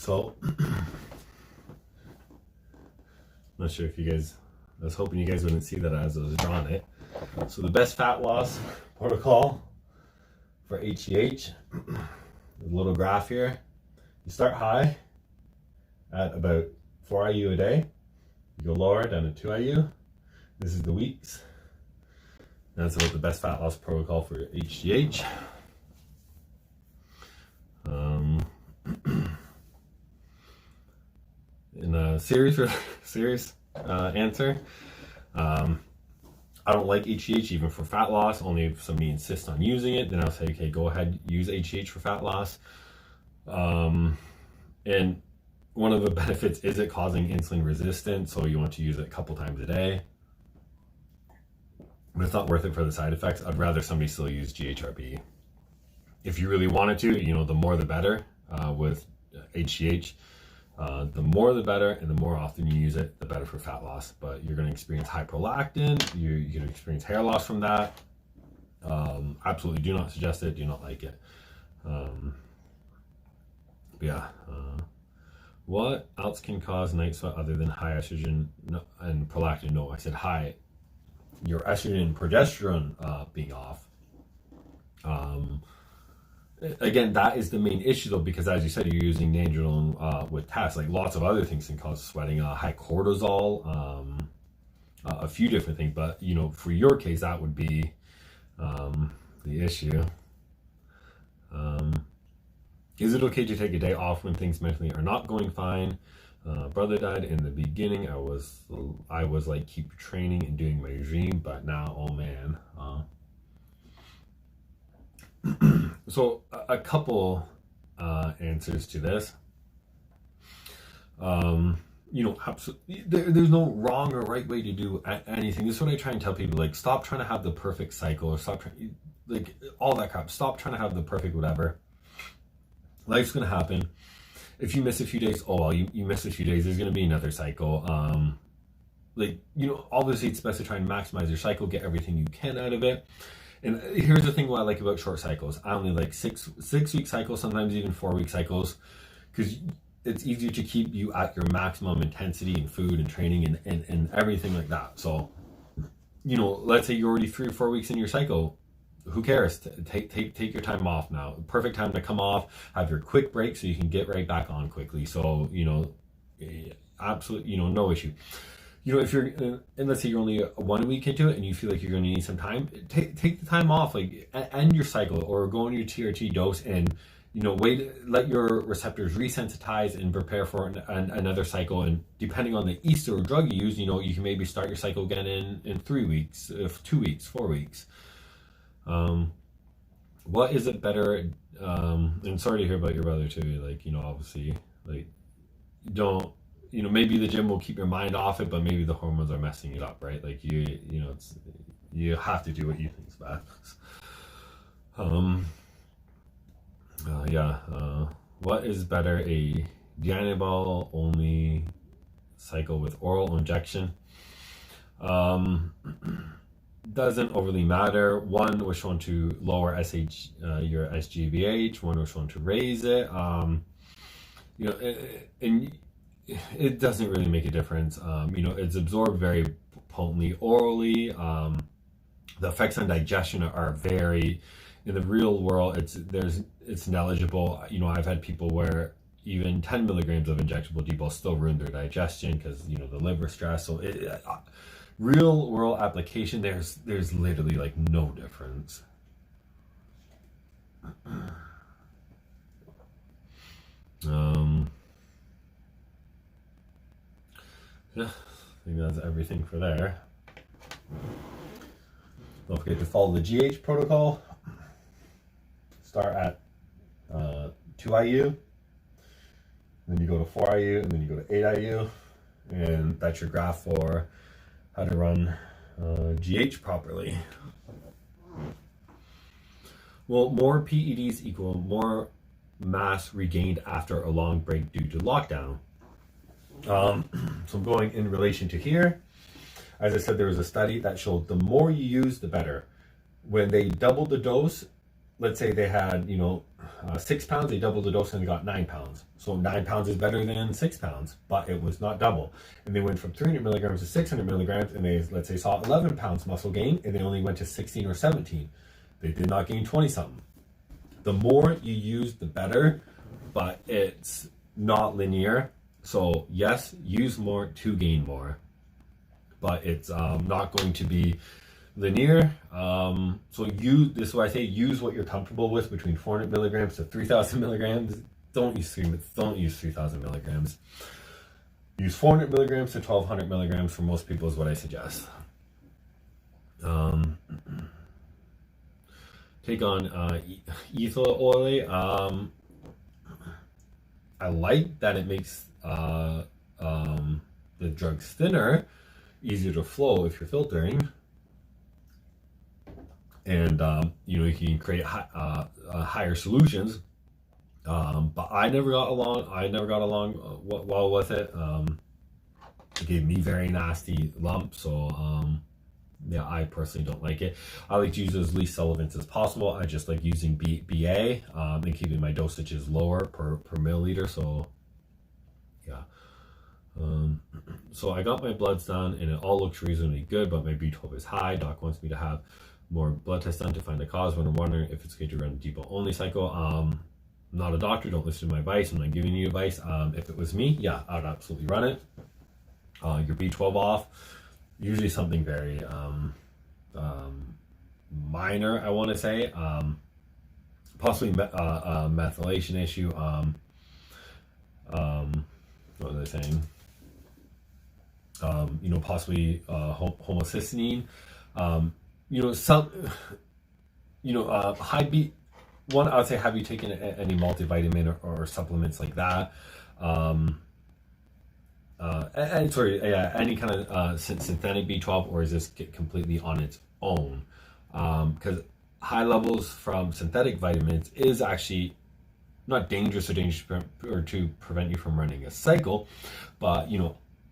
So, not sure if you guys, I was hoping you guys wouldn't see that as I was drawing it. So the best fat loss protocol for HGH, a little graph here. You start high at about 4 IU a day. You go lower down to 2 IU. This is the weeks. That's about the best fat loss protocol for HGH. In a serious answer, I don't like HGH even for fat loss. Only if somebody insists on using it, then I'll say, okay, go ahead, use HGH for fat loss. And one of the benefits is it causing insulin resistance, so you want to use it a couple times a day. But it's not worth it for the side effects. I'd rather somebody still use GHRP. If you really wanted to, you know, the more the better with HGH. The more the better, and the more often you use it, the better for fat loss. But you're going to experience high prolactin, you're going to experience hair loss from that. Absolutely do not suggest it, do not like it. What else can cause night sweat other than high estrogen and prolactin? No, I said high. Your estrogen and progesterone being off. Again, that is the main issue though, because as you said, you're using nandrolone with tests. Like lots of other things can cause sweating. High cortisol, a few different things. But you know, for your case, that would be the issue. Is it okay to take a day off when things mentally are not going fine? Brother died in the beginning. I was like, keep training and doing my regime, but now, oh man. So a couple answers to this. You know, absolutely, there's no wrong or right way to do anything. This is what I try and tell people. Like, stop trying to have the perfect cycle, or stop trying, like, all that crap. Stop trying to have the perfect whatever. Life's gonna happen. If you miss a few days, oh well, you miss a few days. There's gonna be another cycle. Like, you know, obviously it's best to try and maximize your cycle, get everything you can out of it. And here's the thing what I like about short cycles. I only like six week cycles, sometimes even 4 week cycles, because it's easier to keep you at your maximum intensity in food and training and everything like that. So, you know, let's say you're already 3 or 4 weeks in your cycle. Who cares? Take your time off now. Perfect time to come off, have your quick break so you can get right back on quickly. So, you know, absolutely, you know, no issue. You know, if you're, and let's say you're only 1 week into it and you feel like you're going to need some time, take the time off, like end your cycle or go on your TRT dose and, you know, let your receptors resensitize and prepare for another cycle. And depending on the ESA or drug you use, you know, you can maybe start your cycle again in 3 weeks, 2 weeks, 4 weeks. What is it better? And sorry to hear about your brother too. Like, you know, obviously, like, don't, you know, maybe the gym will keep your mind off it, but maybe the hormones are messing it up, right? Like you know, you have to do what you think is best. What is better, a Dbol only cycle with oral injection? Doesn't overly matter. One was shown to lower your SGBH. One was shown to raise it. You know, and it doesn't really make a difference. You know, it's absorbed very potently orally. The effects on digestion are very, in the real world, it's negligible. You know, I've had people where even 10 milligrams of injectable Dbol still ruin their digestion because, you know, the liver stress. So real world application, there's literally like no difference. Yeah, I think that's everything for there. Don't forget to follow the GH protocol. Start at 2 IU, then you go to 4 IU, and then you go to 8 IU, and that's your graph for how to run GH properly. Well, more PEDs equal more mass regained after a long break due to lockdown. So I'm going in relation to here. As I said, there was a study that showed the more you use, the better. When they doubled the dose, let's say they had, 6 pounds, they doubled the dose and they got 9 pounds. So 9 pounds is better than 6 pounds, but it was not double. And they went from 300 milligrams to 600 milligrams, and they, let's say, saw 11 pounds muscle gain, and they only went to 16 or 17. They did not gain 20 something. The more you use, the better, but it's not linear. So yes, use more to gain more, but it's not going to be linear. So this is what I say, use what you're comfortable with between 400 milligrams to 3,000 milligrams. Don't use 3,000 milligrams. Use 400 milligrams to 1,200 milligrams for most people is what I suggest. Take on ethyl oil. I like that it makes the drugs thinner, easier to flow if you're filtering, and you can create higher solutions. But I never got along well with it. It gave me very nasty lumps, so yeah, I personally don't like it. I like to use as least solvents as possible. I just like using BA and keeping my dosages lower per milliliter. So yeah. So I got my bloods done and it all looks reasonably good, but my B12 is high. Doc wants me to have more blood tests done to find the cause when I'm wondering if it's good to run a Dbol only cycle. I'm not a doctor, don't listen to my advice. I'm not giving you advice. If it was me, yeah, I would absolutely run it. Your B12 off. Usually something very minor, I want to say. Possibly a methylation issue. What was I saying? Possibly homocysteine. High B. One, I would say, have you taken any multivitamin or supplements like that? Any kind of synthetic B12, or is this completely on its own? Because high levels from synthetic vitamins is actually not dangerous or to prevent you from running a cycle, but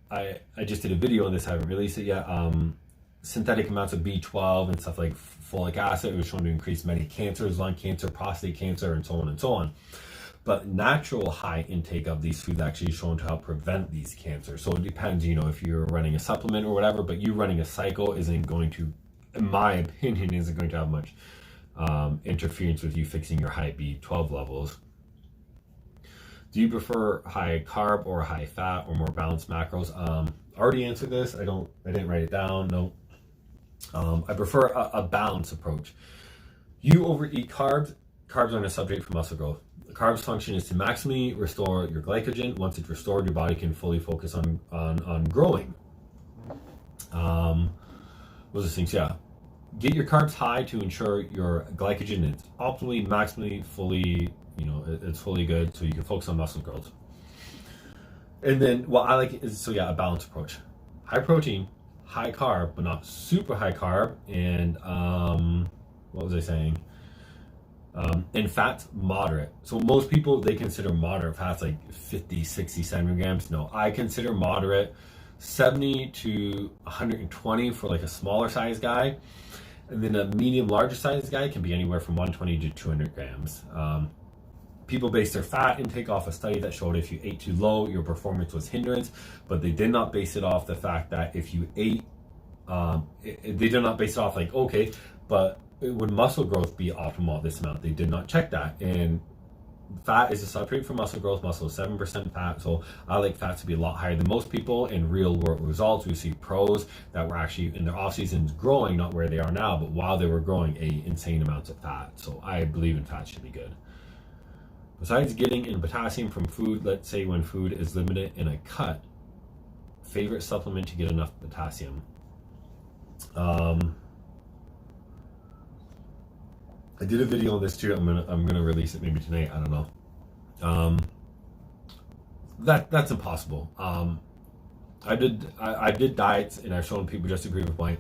I just did a video on this. I haven't released it yet. Synthetic amounts of B12 and stuff like folic acid was shown to increase many cancers, lung cancer, prostate cancer, and so on and so on. But natural high intake of these foods actually shown to help prevent these cancers. So it depends, if you're running a supplement or whatever, but you running a cycle isn't going to, in my opinion, isn't going to have much interference with you fixing your high B12 levels. Do you prefer high carb or high fat or more balanced macros? Already answered this. I didn't write it down. No. I prefer a balanced approach. You overeat carbs. Carbs aren't a substrate for muscle growth. Carbs function is to maximally restore your glycogen. Once it's restored, your body can fully focus on growing. Those are things, yeah. Get your carbs high to ensure your glycogen is optimally, maximally, fully, it's fully good, so you can focus on muscle growth. And then what I like is, a balanced approach. High protein, high carb, but not super high carb. And what was I saying? And fats, moderate. So most people, they consider moderate fats like 50, 60, 70 grams. No, I consider moderate 70 to 120 for like a smaller size guy. And then a medium, larger size guy can be anywhere from 120 to 200 grams. People base their fat intake off a study that showed if you ate too low, your performance was hindrance, but they did not base it off the fact that if you ate, they did not base it off like, okay, but would muscle growth be optimal at this amount? They did not check that. And fat is a substrate for muscle growth. Muscle is 7% fat, so I like fats to be a lot higher than most people. In real world results, we see pros that were actually in their off seasons growing, not where they are now, but while they were growing insane amounts of fat. So I believe in fat should be good. Besides getting in potassium from food, let's say when food is limited in a cut, favorite supplement to get enough potassium? I did a video on this too. I'm gonna release it maybe tonight. I don't know. That's impossible. I did diets and I've shown people just agree with mine.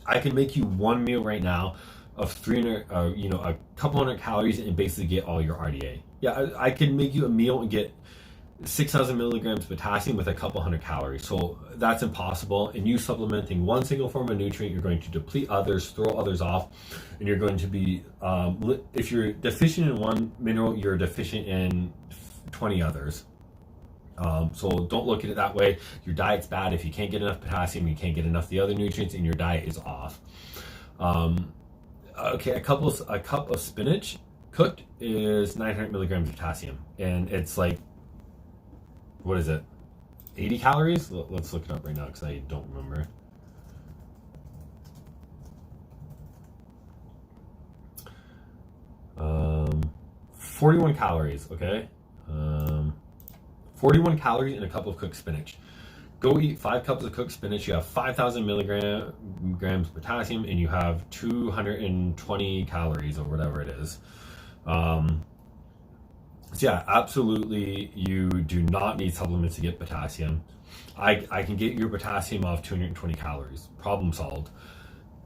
I can make you one meal right now of 300, a couple hundred calories and basically get all your RDA. Yeah, I can make you a meal and get 6,000 milligrams of potassium with a couple hundred calories. So that's impossible. And you supplementing one single form of nutrient, you're going to deplete others, throw others off, and you're going to be, if you're deficient in one mineral, you're deficient in 20 others. So don't look at it that way. Your diet's bad if you can't get enough potassium, you can't get enough of the other nutrients, and your diet is off. Okay, a cup of spinach cooked is 900 milligrams of potassium, and it's like, what is it, 80 calories? Let's look it up right now because I don't remember. Um, 41 calories, okay? 41 calories in a cup of cooked spinach. Go eat 5 cups of cooked spinach. You have 5,000 milligrams of potassium, and you have 220 calories or whatever it is. So yeah, absolutely, you do not need supplements to get potassium. I can get your potassium off 220 calories. Problem solved.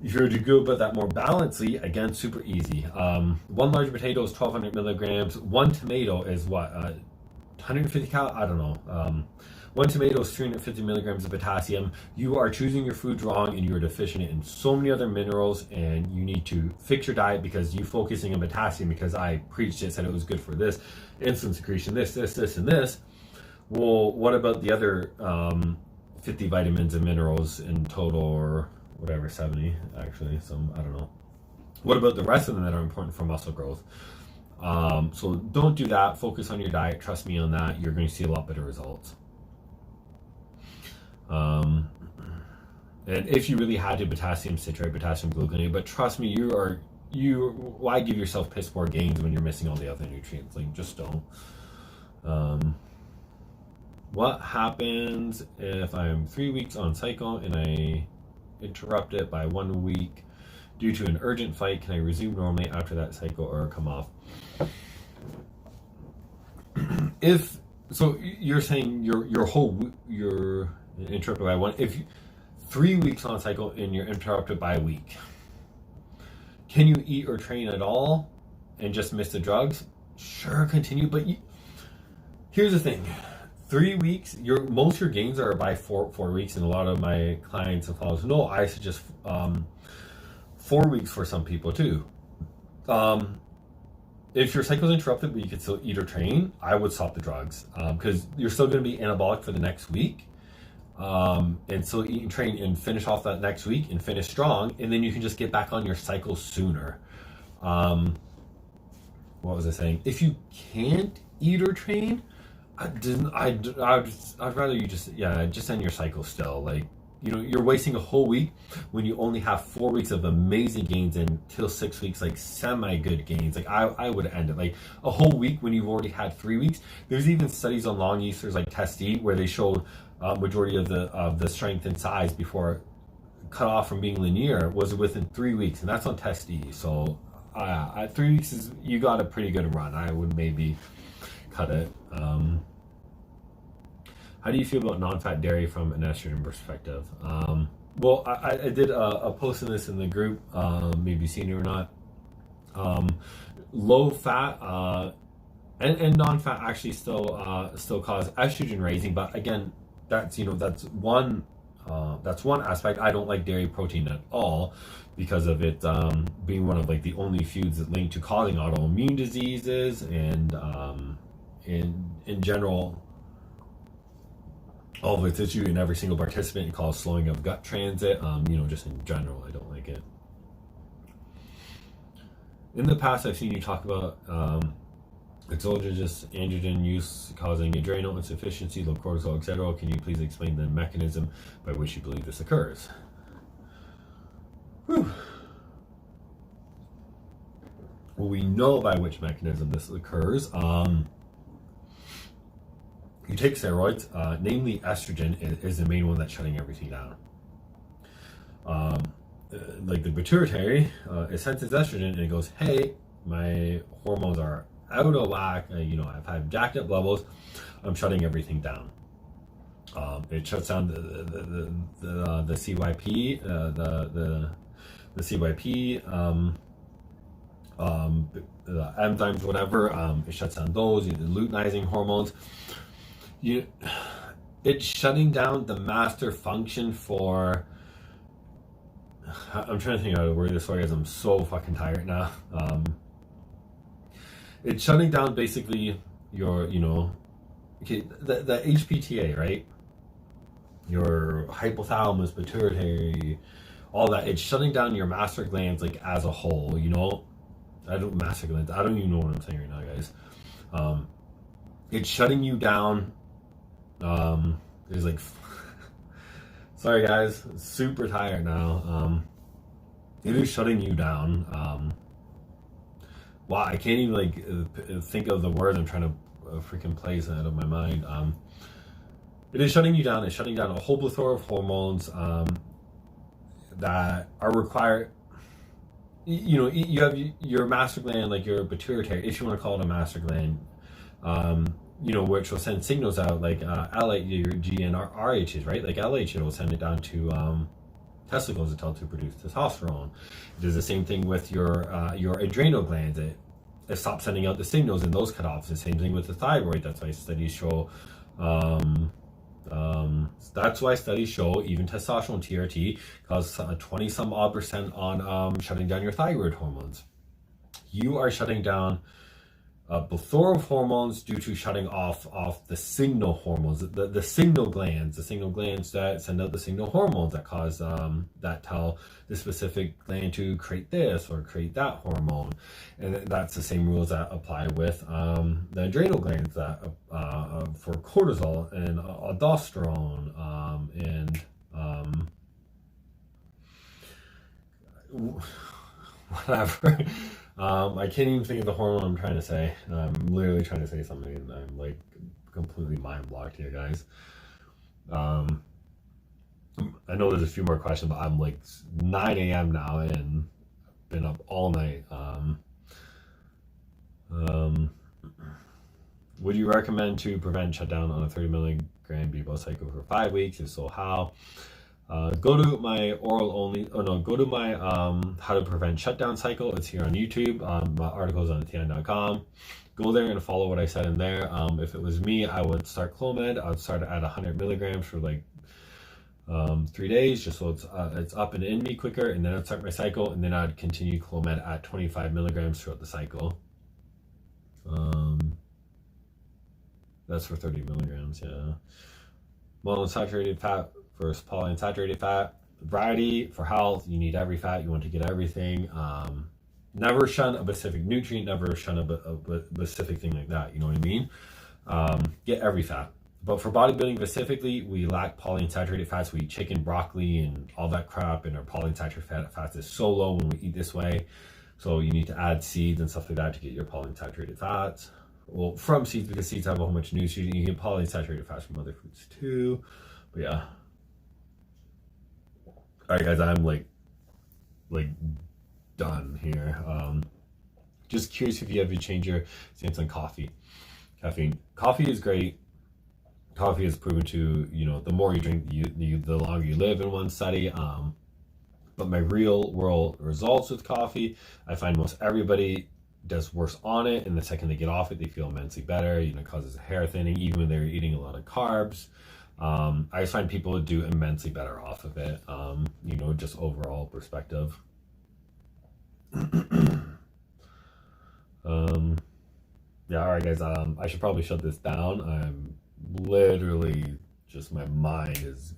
If you're to go about that more balancedly, again, super easy. One large potato is 1,200 milligrams. One tomato is what? 150 calories? I don't know. One tomato is 350 milligrams of potassium. You are choosing your foods wrong, and you are deficient in so many other minerals, and you need to fix your diet because you focusing on potassium because I preached it, said it was good for this, insulin secretion, this, and this. Well, what about the other 50 vitamins and minerals in total, or whatever, 70 actually, some, I don't know. What about the rest of them that are important for muscle growth? So don't do that. Focus on your diet. Trust me on that. You're going to see a lot better results. And if you really had to, potassium citrate, potassium gluconate, but trust me, why give yourself piss poor gains when you're missing all the other nutrients? Like, just don't. What happens if I'm 3 weeks on cycle and I interrupt it by 1 week due to an urgent fight? Can I resume normally after that cycle or come off? If so, you're saying you're interrupted by one. If 3 weeks on cycle and you're interrupted by a week, can you eat or train at all and just miss the drugs? Sure, continue, but here's the thing. 3 weeks, most of your gains are by four weeks, and a lot of my clients and followers know I suggest 4 weeks for some people too. If your cycle is interrupted but you can still eat or train, I would stop the drugs because you're still going to be anabolic for the next week, and still eat and train and finish off that next week and finish strong, and then you can just get back on your cycle sooner. What was I saying? If you can't eat or train, I'd rather you just end your cycle still. Like, you're wasting a whole week when you only have 4 weeks of amazing gains until 6 weeks, like semi-good gains. Like, I would end it. Like, a whole week when you've already had 3 weeks. There's even studies on long yeasters like Test D where they showed majority of the strength and size before cut off from being linear was within 3 weeks, and that's on Test D. So at 3 weeks you got a pretty good run. I would maybe cut it. How do you feel about non-fat dairy from an estrogen perspective? Well, I did a post in this in the group, maybe you've seen it or not. Low fat and non-fat actually still cause estrogen raising, but again, that's one aspect. I don't like dairy protein at all because of it being one of like the only foods that link to causing autoimmune diseases, and in general, all of its issue in every single participant it calls slowing of gut transit. Just in general, I don't like it. In the past, I've seen you talk about exogenous androgen use causing adrenal insufficiency, low cortisol, etc. Can you please explain the mechanism by which you believe this occurs? Whew. Well, we know by which mechanism this occurs. You take steroids, namely estrogen is the main one that's shutting everything down. Like the pituitary, it senses estrogen and it goes, hey, my hormones are out of whack. I've had jacked up levels. I'm shutting everything down. It shuts down the CYP, the CYP, the enzymes, whatever. It shuts down those, the luteinizing hormones. you it's shutting down the master function for, I'm trying to think how to word this way because I'm so fucking tired now. It's shutting down basically your, okay, the HPTA, right? Your hypothalamus, pituitary, all that. It's shutting down your master glands like as a whole, master glands. I don't even know what I'm saying right now, guys. It's shutting you down. There's like, sorry guys, super tired now. It is shutting you down. Wow, I can't even like think of the words I'm trying to freaking place out of my mind. It is shutting you down. It's shutting down a whole plethora of hormones that are required. You have your master gland, like your pituitary, if you want to call it a master gland, which will send signals out like LH, your G and RHs, right? Like LH, it will send it down to testicles to tell to produce testosterone. It does the same thing with your adrenal glands. It stops sending out the signals and those cut off. The same thing with the thyroid. That's why studies show. That's why studies show even testosterone TRT causes 20 some odd percent on shutting down your thyroid hormones. You are shutting down a plethora of hormones due to shutting off the signal hormones, the signal glands that send out the signal hormones that cause that tell the specific gland to create this or create that hormone. And that's the same rules that apply with the adrenal glands that for cortisol and aldosterone and whatever. I can't even think of the hormone I'm trying to say. I'm literally trying to say something and I'm like completely mind blocked here, guys. I know there's a few more questions, but I'm like 9 a.m. now and been up all night. Would you recommend to prevent shutdown on a 30 milligram Dbol cycle for 5 weeks? If so, how? Go to my go to my how to prevent shutdown cycle. It's here on YouTube. My article's on TN.com. Go there and follow what I said in there. If it was me, I would start Clomid. I would start at 100 milligrams for like 3 days, just so it's up and in me quicker, and then I'd start my cycle, and then I'd continue Clomid at 25 milligrams throughout the cycle. That's for 30 milligrams, yeah. Monounsaturated fat versus polyunsaturated fat. Variety for health, you need every fat, you want to get everything. Never shun a specific nutrient, never shun a specific thing like that, you know what I mean? Get every fat. But for bodybuilding specifically, we lack polyunsaturated fats. We eat chicken, broccoli, and all that crap, and our polyunsaturated fats is so low when we eat this way. So you need to add seeds and stuff like that to get your polyunsaturated fats. Well, from seeds, because seeds have a whole bunch of nutrients. You get polyunsaturated fats from other foods too. But yeah. All right, guys, I'm like done here. Just curious if you ever change your stance on coffee. Caffeine. Coffee is great. Coffee is proven to, the more you drink, the longer you live in one study. But my real world results with coffee, I find most everybody does worse on it, and the second they get off it, they feel immensely better. It causes hair thinning, even when they're eating a lot of carbs. I just find people do immensely better off of it. Just overall perspective. Yeah, all right, guys. I should probably shut this down. I'm literally just, my mind is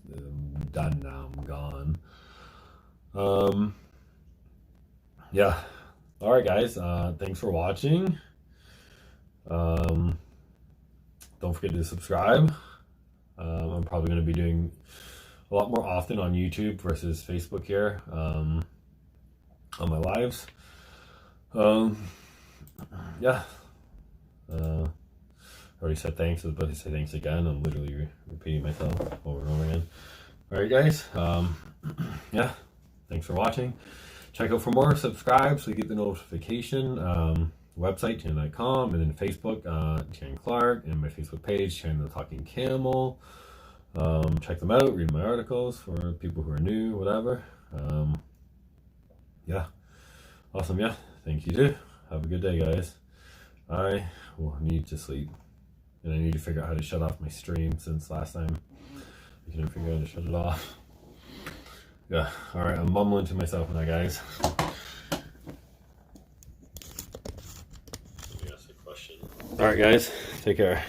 done now. I'm gone. Yeah. All right, guys. Thanks for watching. Don't forget to subscribe. I'm probably going to be doing a lot more often on YouTube versus Facebook here on my lives. Yeah. I already said thanks, but I say thanks again. I'm literally repeating myself over and over again. All right, guys. Yeah. Thanks for watching. Check out for more. Subscribe so you get the notification. Website, TN.com, and then Facebook, Tian Clark, and my Facebook page, Tian the Talking Camel. Check them out, read my articles for people who are new, whatever. Yeah. Awesome, yeah. Thank you too. Have a good day, guys. I will need to sleep. And I need to figure out how to shut off my stream since last time I couldn't figure out how to shut it off. Yeah, alright, I'm mumbling to myself now, guys. Let me ask a question. Alright, guys, take care.